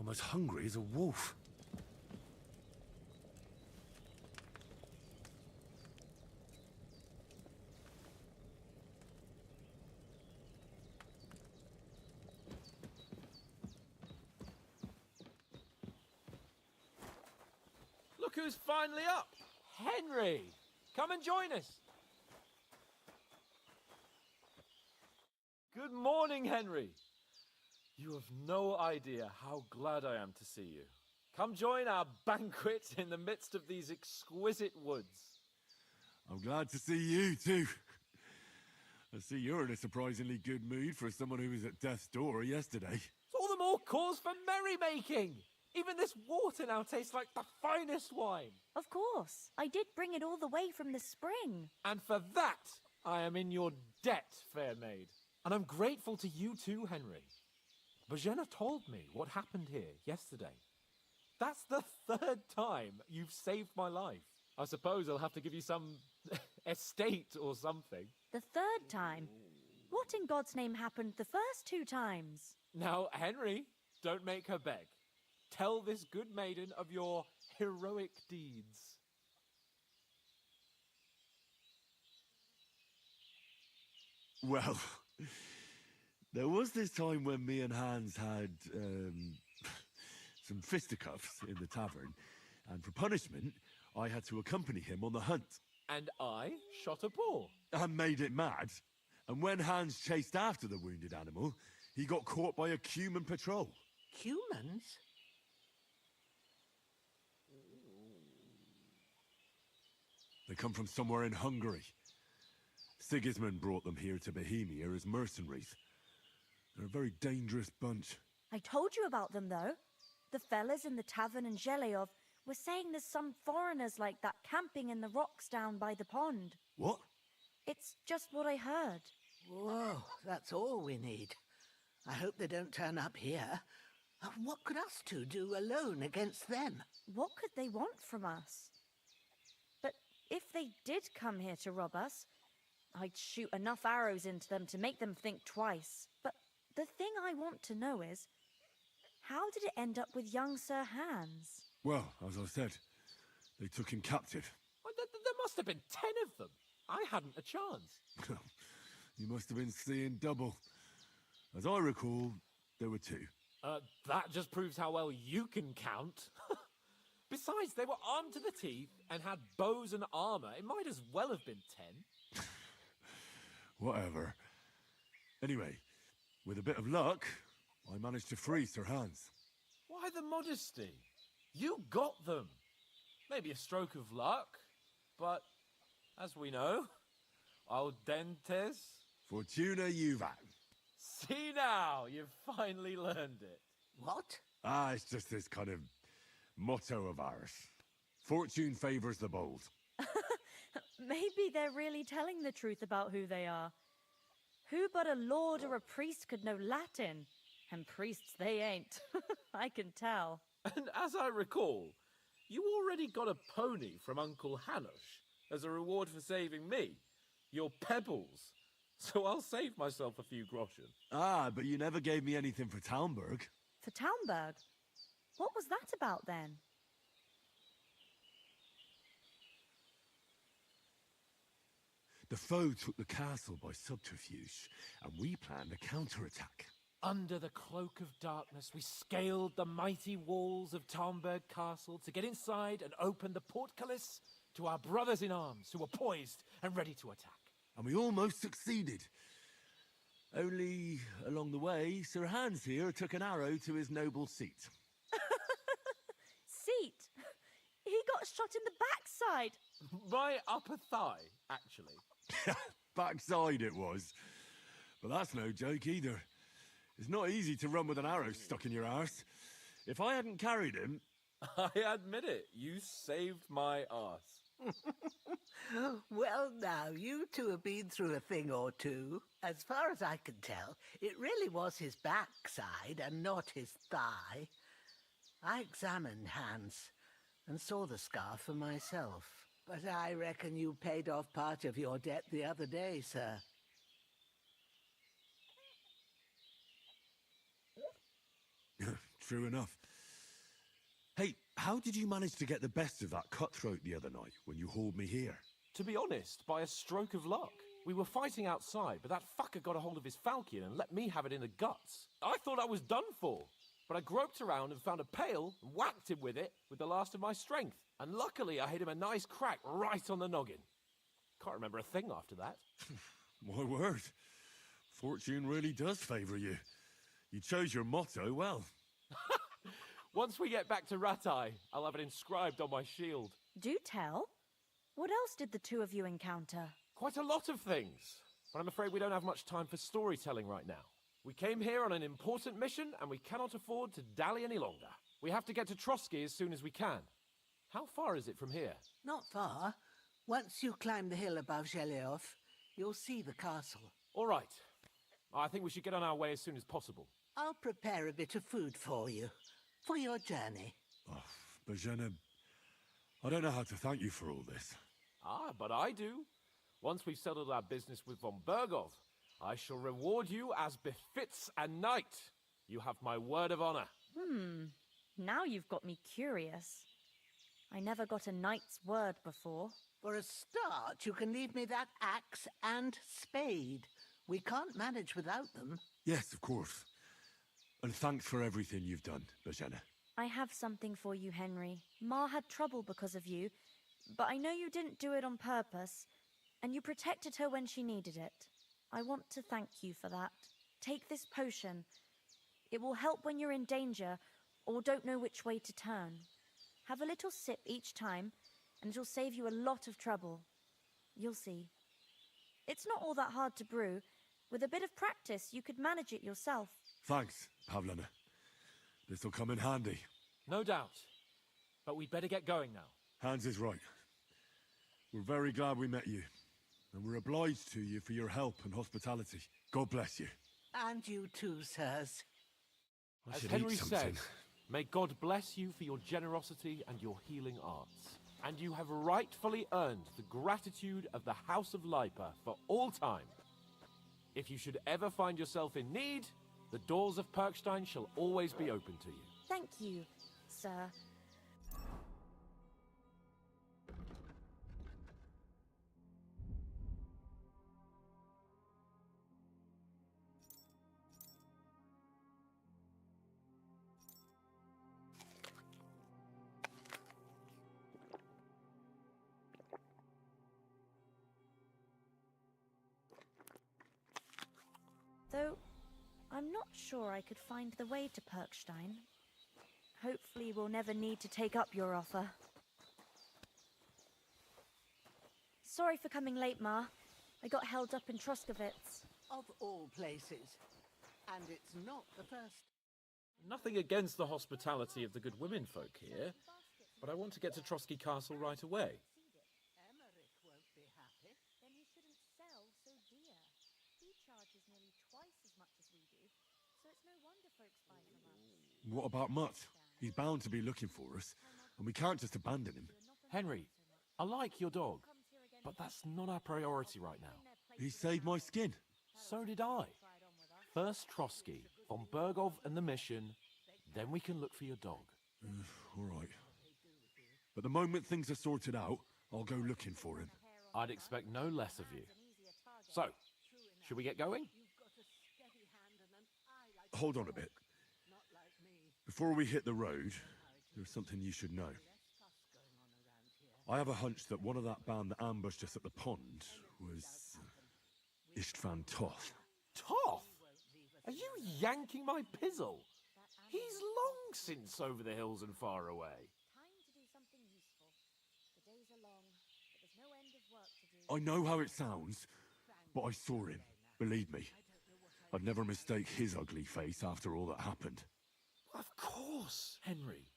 I'm as hungry as a wolf. Look who's finally up! Henry! Come and join us! Good morning, Henry! You have no idea how glad I am to see you. Come join our banquet in the midst of these exquisite woods. I'm glad to see you, too. I see you're in a surprisingly good mood for someone who was at death's door yesterday. It's all the more cause for merrymaking! Even this water now tastes like the finest wine. Of course. I did bring it all the way from the spring. And for that, I am in your debt, fair maid. And I'm grateful to you too, Henry. Bajena told me what happened here yesterday. That's the third time you've saved my life. I suppose I'll have to give you some estate or something. The third time? What in God's name happened the first 2 times? Now, Henry, don't make her beg. Tell this good maiden of your heroic deeds. Well, there was this time when me and Hans had, some fisticuffs in the tavern, and for punishment, I had to accompany him on the hunt. And I shot a boar. And made it mad. And when Hans chased after the wounded animal, he got caught by a Cuman patrol. Humans? They come from somewhere in Hungary. Sigismund brought them here to Bohemia as mercenaries. They're a very dangerous bunch. I told you about them, though. The fellas in the tavern in Zheleyov were saying there's some foreigners like that camping in the rocks down by the pond. What? It's just what I heard. Whoa, that's all we need. I hope they don't turn up here. What could us two do alone against them? What could they want from us? But if they did come here to rob us, I'd shoot enough arrows into them to make them think twice. But the thing I want to know is, how did it end up with young Sir Hans? Well, as I said, they took him captive. Well, there must have been 10 of them. I hadn't a chance. You must have been seeing double. As I recall, there were 2. That just proves how well you can count. Besides, they were armed to the teeth and had bows and armor. It might as well have been 10. Whatever. Anyway, with a bit of luck, I managed to free Sir Hans. Why the modesty? You got them. Maybe a stroke of luck, but as we know, al dentes. Fortuna juvat. See now, you've finally learned it. What? It's just this kind of motto of ours. Fortune favors the bold. Maybe they're really telling the truth about who they are. Who but a lord or a priest could know Latin? And priests they ain't. I can tell. And as I recall, you already got a pony from Uncle Hanush as a reward for saving me. Your pebbles. So I'll save myself a few groschen. But you never gave me anything for Talmberg. For Talmberg? What was that about then? The foe took the castle by subterfuge, and we planned a counterattack. Under the cloak of darkness, we scaled the mighty walls of Talmberg Castle to get inside and open the portcullis to our brothers in arms who were poised and ready to attack. And we almost succeeded. Only, along the way, Sir Hans here took an arrow to his noble seat. Seat? He got shot in the backside. My upper thigh, actually. Backside it was. But that's no joke either. It's not easy to run with an arrow stuck in your arse. If I hadn't carried him... I admit it, you saved my arse. Well, now, you two have been through a thing or two. As far as I can tell, it really was his backside and not his thigh. I examined Hans and saw the scar for myself. But I reckon you paid off part of your debt the other day, sir. True enough. Hey, how did you manage to get the best of that cutthroat the other night when you hauled me here? To be honest, by a stroke of luck. We were fighting outside, but that fucker got a hold of his falchion and let me have it in the guts. I thought I was done for. But I groped around and found a pail and whacked him with it with the last of my strength. And luckily, I hit him a nice crack right on the noggin. Can't remember a thing after that. My word. Fortune really does favour you. You chose your motto well. Once we get back to Ratai, I'll have it inscribed on my shield. Do tell. What else did the two of you encounter? Quite a lot of things. But I'm afraid we don't have much time for storytelling right now. We came here on an important mission, and we cannot afford to dally any longer. We have to get to Trotsky as soon as we can. How far is it from here? Not far. Once you climb the hill above Zheleov, you'll see the castle. All right. I think we should get on our way as soon as possible. I'll prepare a bit of food for you, for your journey. Oh, Bozhena, I don't know how to thank you for all this. Ah, but I do. Once we've settled our business with von Bergov, I shall reward you as befits a knight. You have my word of honor. Now you've got me curious. I never got a knight's word before. For a start, you can leave me that axe and spade. We can't manage without them. Yes, of course. And thanks for everything you've done, Bozhena. I have something for you, Henry. Ma had trouble because of you, but I know you didn't do it on purpose, and you protected her when she needed it. I want to thank you for that. Take this potion. It will help when you're in danger or don't know which way to turn. Have a little sip each time, and it'll save you a lot of trouble. You'll see. It's not all that hard to brew. With a bit of practice, you could manage it yourself. Thanks, Pavlana. This'll come in handy. No doubt. But we'd better get going now. Hans is right. We're very glad we met you. And we're obliged to you for your help and hospitality. God bless you. And you too, sirs. I As should Henry eat something. said, may God bless you for your generosity and your healing arts. And you have rightfully earned the gratitude of the House of Lipa for all time. If you should ever find yourself in need, the doors of Perkstein shall always be open to you. Thank you, sir. Though, I'm not sure I could find the way to Perkstein. Hopefully we'll never need to take up your offer. Sorry for coming late, Ma. I got held up in Troskovitz. Of all places. And it's not the first. Nothing against the hospitality of the good women folk here, but I want to get to Trotsky Castle right away. Emmerich won't be happy. Then he shouldn't sell so dear. He charges nearly twice as much as we do, so it's no wonder folks buy from us. What about Mutt? He's bound to be looking for us, and we can't just abandon him. Henry, I like your dog, but that's not our priority right now. He saved my skin. So did I. First Trotsky, von Bergov and the mission, then we can look for your dog. All right. But the moment things are sorted out, I'll go looking for him. I'd expect no less of you. So, should we get going? Hold on a bit. Before we hit the road, there's something you should know. I have a hunch that one of that band that ambushed us at the pond was Istvan Toth. Toth? Are you yanking my pizzle? He's long since over the hills and far away. Time to do something useful. The days are long, but there's no end of work to do. I know how it sounds, but I saw him. Believe me. I'd never mistake his ugly face after all that happened. Of course, Henry.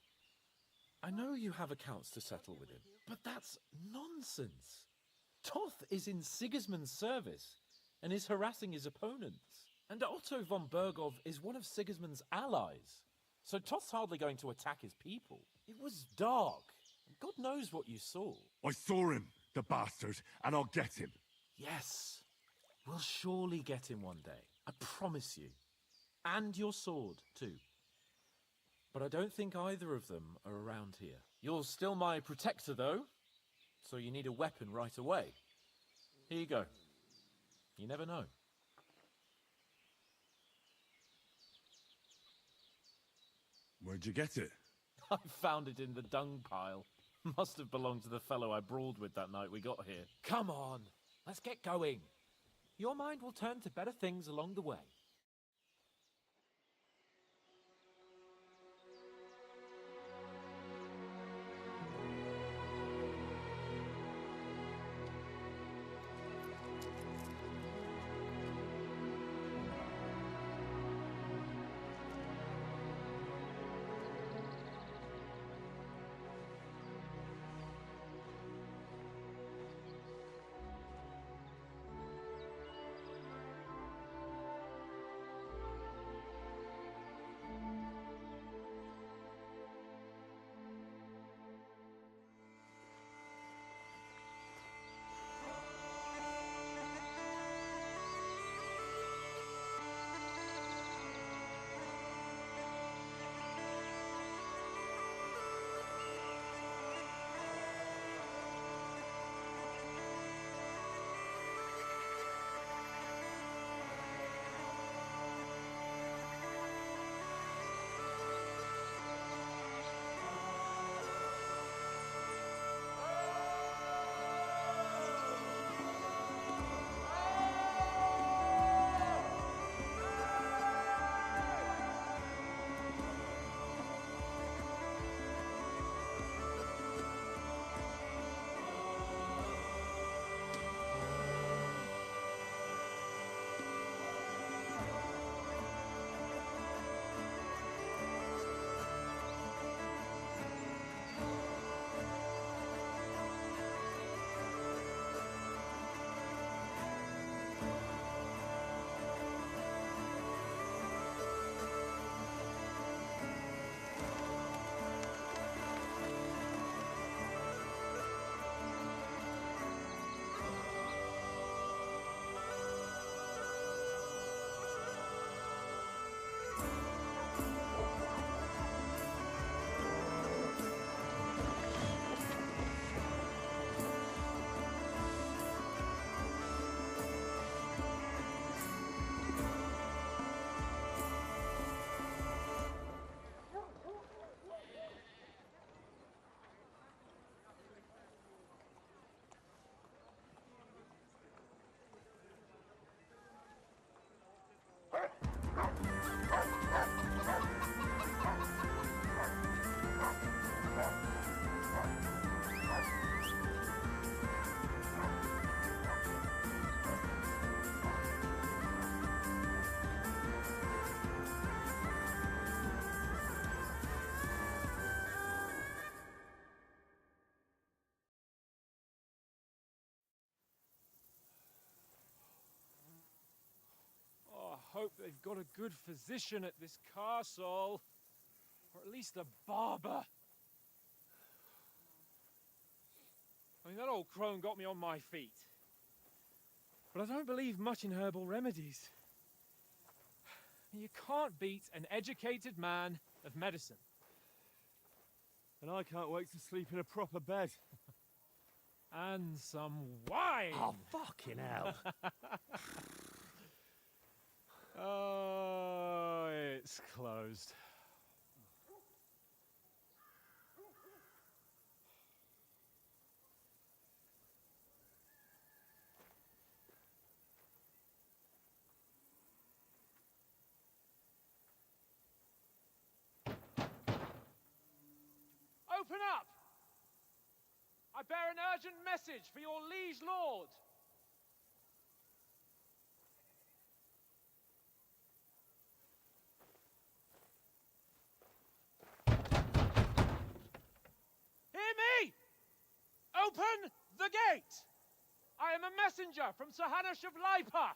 I know you have accounts to settle with him, but that's nonsense. Toth is in Sigismund's service and is harassing his opponents. And Otto von Bergov is one of Sigismund's allies. So Toth's hardly going to attack his people. It was dark. God knows what you saw. I saw him, the bastard, and I'll get him. Yes. We'll surely get him one day. I promise you. And your sword, too. But I don't think either of them are around here. You're still my protector, though, so you need a weapon right away. Here you go. You never know. Where'd you get it? I found it in the dung pile. Must have belonged to the fellow I brawled with that night we got here. Come on, let's get going. Your mind will turn to better things along the way. Hope they've got a good physician at this castle. Or at least a barber. I mean, that old crone got me on my feet. But I don't believe much in herbal remedies. You can't beat an educated man of medicine. And I can't wait to sleep in a proper bed. And some wine! Oh, fucking hell. Oh, it's closed. Open up! I bear an urgent message for your liege lord. Hear me! Open the gate! I am a messenger from Sir Hanush of Lipa.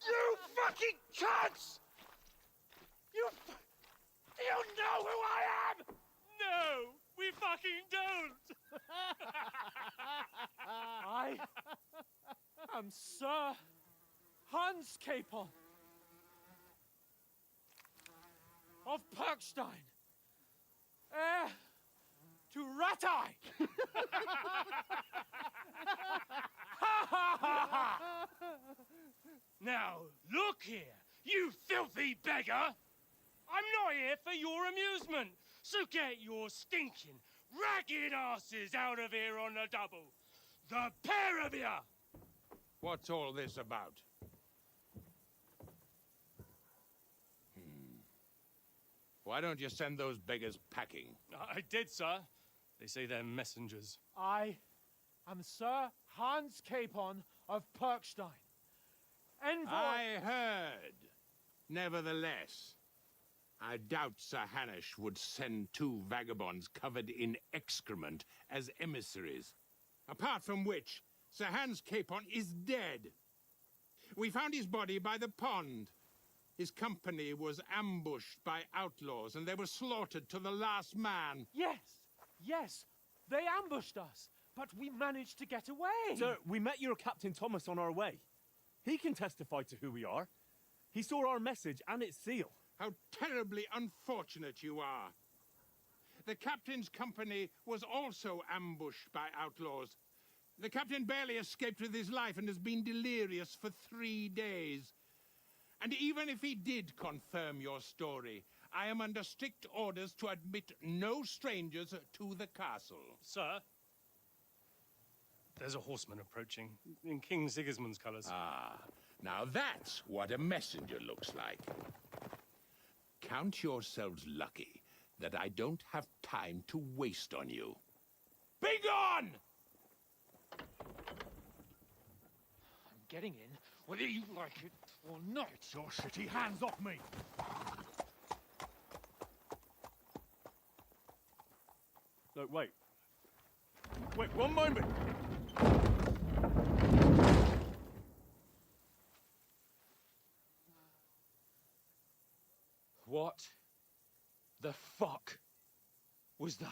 You fucking cunts! You know who I am? No, we fucking don't! I am Sir Hans Capon of Perkstein, heir to Ratai! Now, look here, you filthy beggar! I'm not here for your amusement, so get your stinking, ragged asses out of here on the double. The pair of you! What's all this about? Why don't you send those beggars packing? I did, sir. They say they're messengers. I am Sir Hans Capon of Perkstein, envoy... I heard. Nevertheless, I doubt Sir Hanush would send two vagabonds covered in excrement as emissaries. Apart from which, Sir Hans Capon is dead. We found his body by the pond. His company was ambushed by outlaws, and they were slaughtered to the last man. Yes, they ambushed us, but we managed to get away. Sir, we met your Captain Thomas on our way. He can testify to who we are. He saw our message and its seal. How terribly unfortunate you are. The captain's company was also ambushed by outlaws. The captain barely escaped with his life and has been delirious for 3 days. And even if he did confirm your story, I am under strict orders to admit no strangers to the castle. Sir, there's a horseman approaching, in King Sigismund's colours. Ah, now that's what a messenger looks like. Count yourselves lucky that I don't have time to waste on you. Be gone! I'm getting in, whether you like it or not. Your shitty hands off me! No, wait. Wait, one moment! What the fuck was that?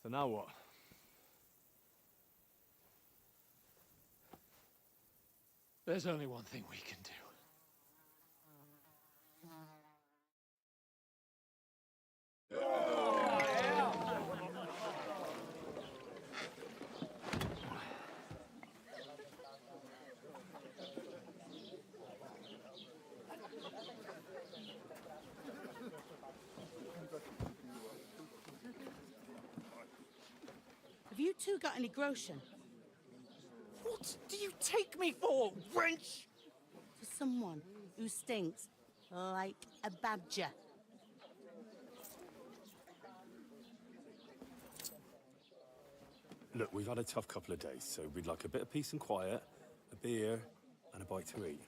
So now what? There's only one thing we can do. Have you two got any groschen? What do you take me for, wench? For someone who stinks like a badger. Look, we've had a tough couple of days, so we'd like a bit of peace and quiet, a beer, and a bite to eat.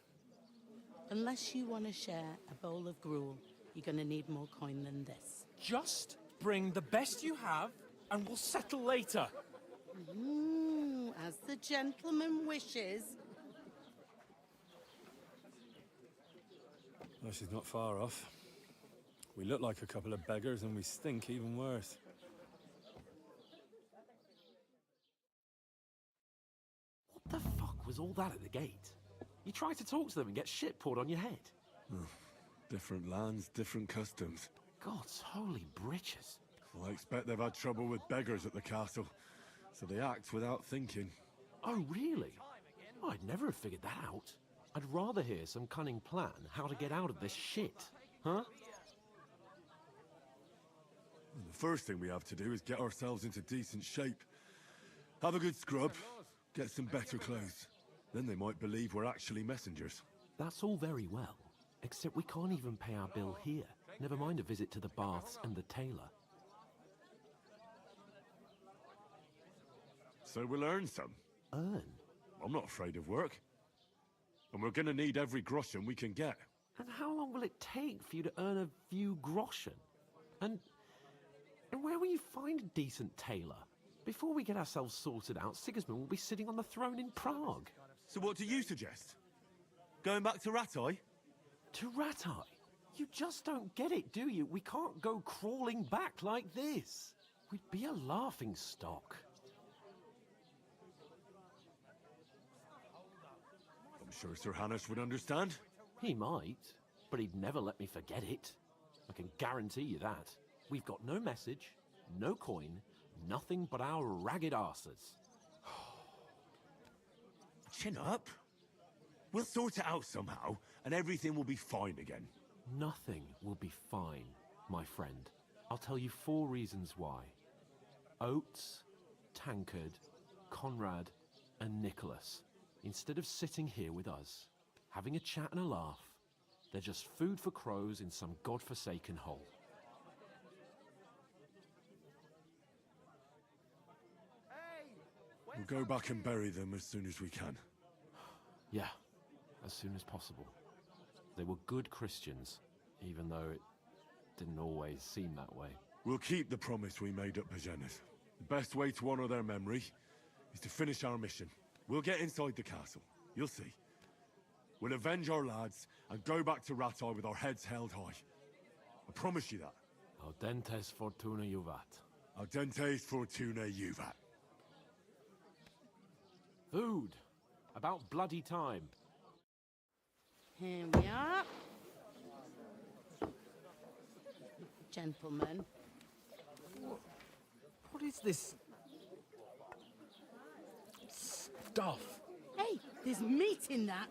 Unless you want to share a bowl of gruel, you're going to need more coin than this. Just bring the best you have, and we'll settle later. As the gentleman wishes. Well, she's not far off. We look like a couple of beggars, and we stink even worse. What the fuck was all that at the gate? You try to talk to them and get shit poured on your head. Different lands, different customs. God's holy britches. Well, I expect they've had trouble with beggars at the castle, so they act without thinking. Oh, really? Oh, I'd never have figured that out. I'd rather hear some cunning plan how to get out of this shit. Huh? The first thing we have to do is get ourselves into decent shape. Have a good scrub, get some better clothes. Then they might believe we're actually messengers. That's all very well, except we can't even pay our bill here. Never mind a visit to the baths and the tailor. So we'll earn some. Earn? I'm not afraid of work. And we're gonna need every groschen we can get. And how long will it take for you to earn a few groschen? And where will you find a decent tailor? Before we get ourselves sorted out, Sigismund will be sitting on the throne in Prague. So what do you suggest? Going back to Ratai? To Ratai? You just don't get it, do you? We can't go crawling back like this. We'd be a laughing stock. I'm sure Sir Hanush would understand. He might, but he'd never let me forget it. I can guarantee you that. We've got no message, no coin, nothing but our ragged arses. Chin up. We'll sort it out somehow, and everything will be fine again. Nothing will be fine, my friend. I'll tell you 4 reasons why. Oates, Tankard, Conrad, and Nicholas, instead of sitting here with us, having a chat and a laugh, they're just food for crows in some godforsaken hole. We'll go back and bury them as soon as we can. Yeah, as soon as possible. They were good Christians, even though it didn't always seem that way. We'll keep the promise we made at Pagenes. The best way to honor their memory is to finish our mission. We'll get inside the castle. You'll see. We'll avenge our lads and go back to Ratai with our heads held high. I promise you that. Audentes fortuna juvat. Audentes fortuna juvat. Food. About bloody time. Here we are. Gentlemen. What is this stuff? Hey, there's meat in that.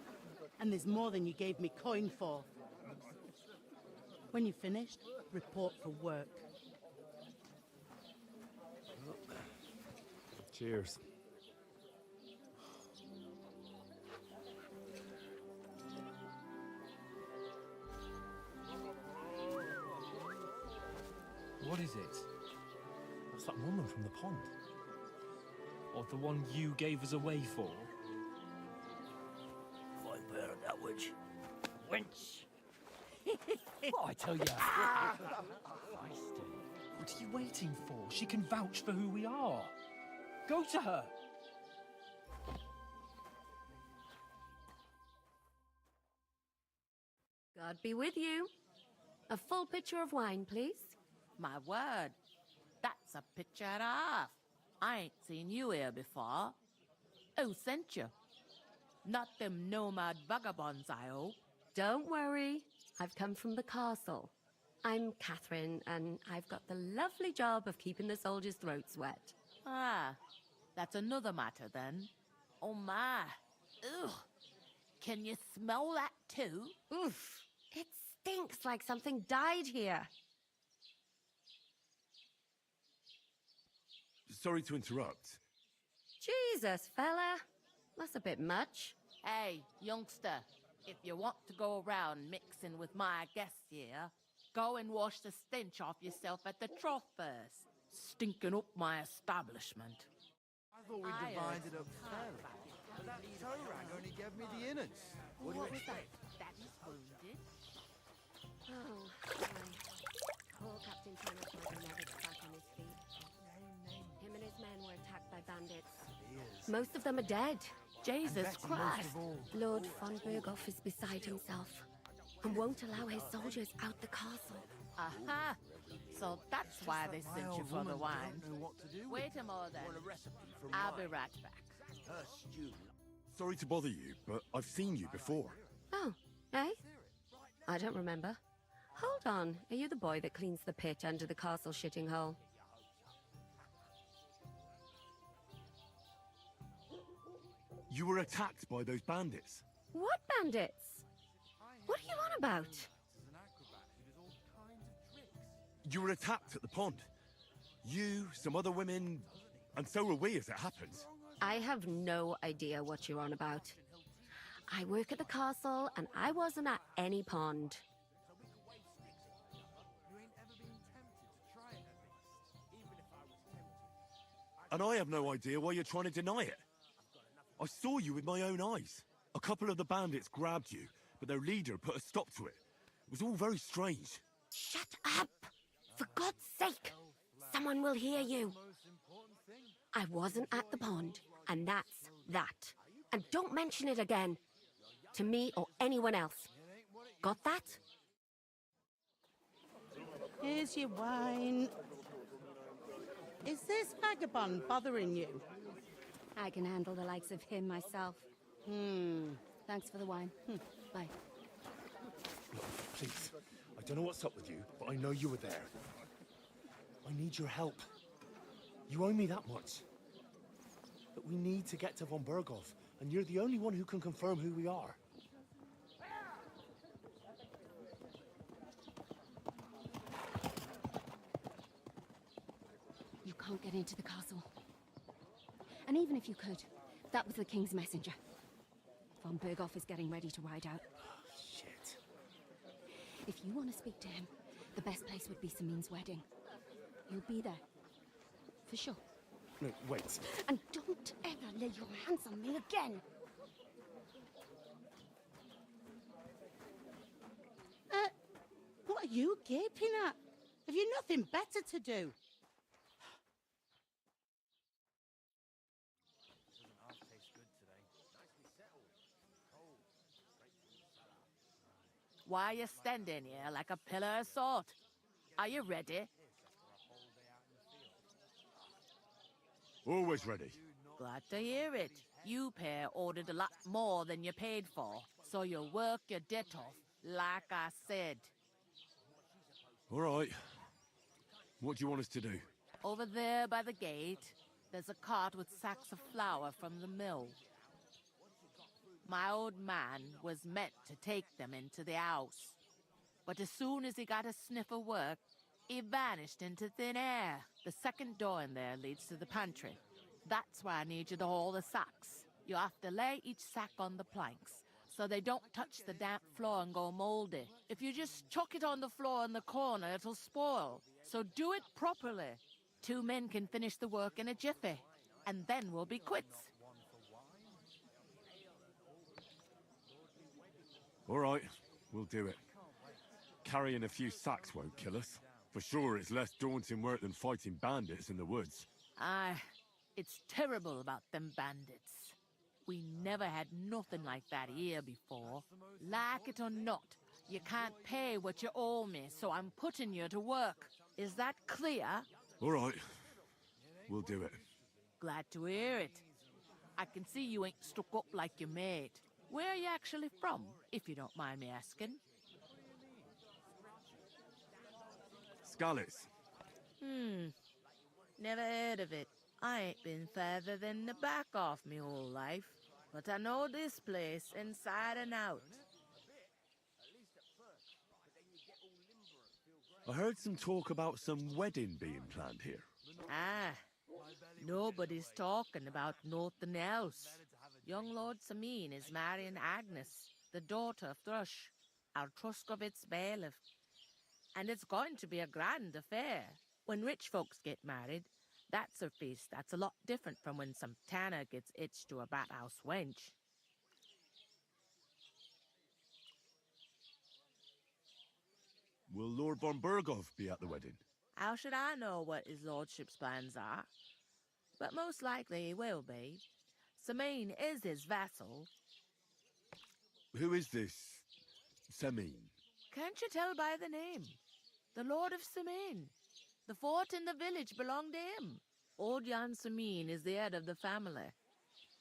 And there's more than you gave me coin for. When you're finished, report for work. Cheers. What is it? That's that woman from the pond. Or the one you gave us away for? Viper, that witch. Wench. What I tell you. What are you waiting for? She can vouch for who we are. Go to her. God be with you. A full pitcher of wine, please. My word, that's a picture and a half. I ain't seen you here before. Who sent you? Not them nomad vagabonds, I hope. Don't worry. I've come from the castle. I'm Catherine, and I've got the lovely job of keeping the soldiers' throats wet. Ah, that's another matter then. Oh my. Ugh. Can you smell that too? Oof. It stinks like something died here. Sorry to interrupt. Jesus, fella. That's a bit much. Hey, youngster, if you want to go around mixing with my guests here, go and wash the stench off yourself at the trough first. Stinking up my establishment. I thought we divided up fairly. But that toe rag only gave me the innards. What do you expect? That is wounded. Oh, my. Poor Captain Thomas might never get back on his feet. Him and his men were attacked by bandits. Most of them are dead. Jesus Christ. Lord von Berghoff is beside himself and won't allow his soldiers out the castle. Aha! So that's why they sent you for the wine. Wait a moment. I'll be right back. Sorry to bother you, but I've seen you before. Oh, eh? I don't remember. Hold on. Are you the boy that cleans the pit under the castle shitting hole? You were attacked by those bandits. What bandits? What are you on about? You were attacked at the pond. You, some other women, and so were we as it happens. I have no idea what you're on about. I work at the castle, and I wasn't at any pond. And I have no idea why you're trying to deny it. I saw you with my own eyes. A couple of the bandits grabbed you, but their leader put a stop to it. It was all very strange. Shut up! For God's sake! Someone will hear you. I wasn't at the pond, and that's that. And don't mention it again. To me or anyone else. Got that? Here's your wine. Is this vagabond bothering you? I can handle the likes of him myself. Thanks for the wine. Bye. Please, I don't know what's up with you, but I know you were there. I need your help. You owe me that much. But we need to get to von Berghoff, and you're the only one who can confirm who we are. You can't get into the castle. And even if you could, that was the king's messenger. Von Berghoff is getting ready to ride out. Shit. If you want to speak to him, the best place would be Samin's wedding. You'll be there. For sure. No, wait. And don't ever lay your hands on me again! What are you gaping at? Have you nothing better to do? Why are you standing here like a pillar of salt? Are you ready? Always ready. Glad to hear it. You pair ordered a lot more than you paid for, so you'll work your debt off, like I said. All right. What do you want us to do? Over there by the gate, there's a cart with sacks of flour from the mill. My old man was meant to take them into the house. But as soon as he got a sniff of work, he vanished into thin air. The second door in there leads to the pantry. That's where I need you to haul the sacks. You have to lay each sack on the planks, so they don't touch the damp floor and go moldy. If you just chuck it on the floor in the corner, it'll spoil. So do it properly. 2 men can finish the work in a jiffy, and then we'll be quits. All right, we'll do it. Carrying a few sacks won't kill us. For sure, it's less daunting work than fighting bandits in the woods. Aye, it's terrible about them bandits. We never had nothing like that here before. Like it or not, you can't pay what you owe me, so I'm putting you to work. Is that clear? All right, we'll do it. Glad to hear it. I can see you ain't stuck up like your mate. Where are you actually from, if you don't mind me asking? Skalitz. Never heard of it. I ain't been further than the back off me whole life. But I know this place inside and out. I heard some talk about some wedding being planned here. Ah, nobody's talking about nothing else. Young Lord Samin is marrying Agnes, the daughter of Thrush, our Truskovitz bailiff. And it's going to be a grand affair. When rich folks get married, that's a feast that's a lot different from when some tanner gets hitched to a bathouse wench. Will Lord von Berghoff be at the wedding? How should I know what his lordship's plans are? But most likely he will be. Samin is his vassal. Who is this Samin? Can't you tell by the name? The Lord of Samin. The fort in the village belonged to him. Old Jan Samin is the head of the family,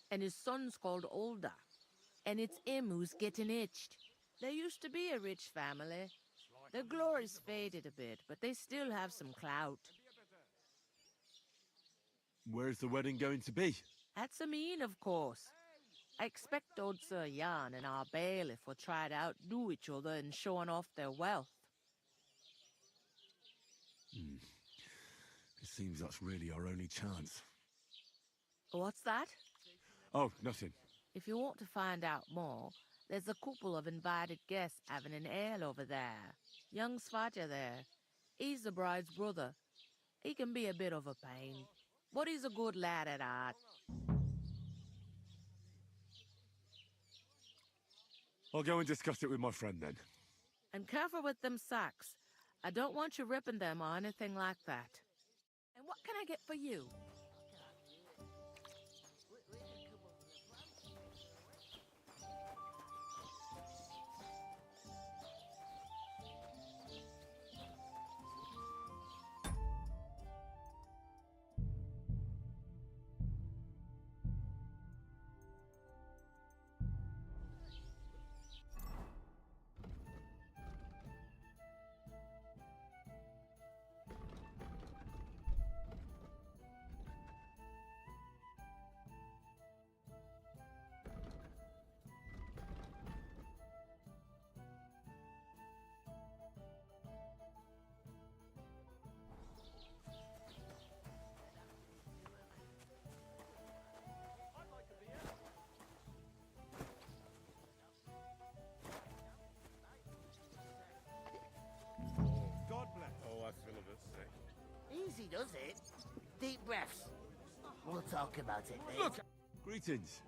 and his son's called Olda. And it's him who's getting hitched. There used to be a rich family. Their glory's faded a bit, but they still have some clout. Where's the wedding going to be? At Samin, of course. I expect old Sir Jan and our bailiff will try to outdo each other in showing off their wealth. It seems that's really our only chance. What's that? Oh, nothing. If you want to find out more, there's a couple of invited guests having an ale over there. Young Svatja there. He's the bride's brother. He can be a bit of a pain, but he's a good lad at heart. I'll go and discuss it with my friend then. And careful with them sacks. I don't want you ripping them or anything like that. And what can I get for you? God bless. Oh, I feel a bit sick. Easy does it. Deep breaths. We'll talk about it later. Look! Greetings.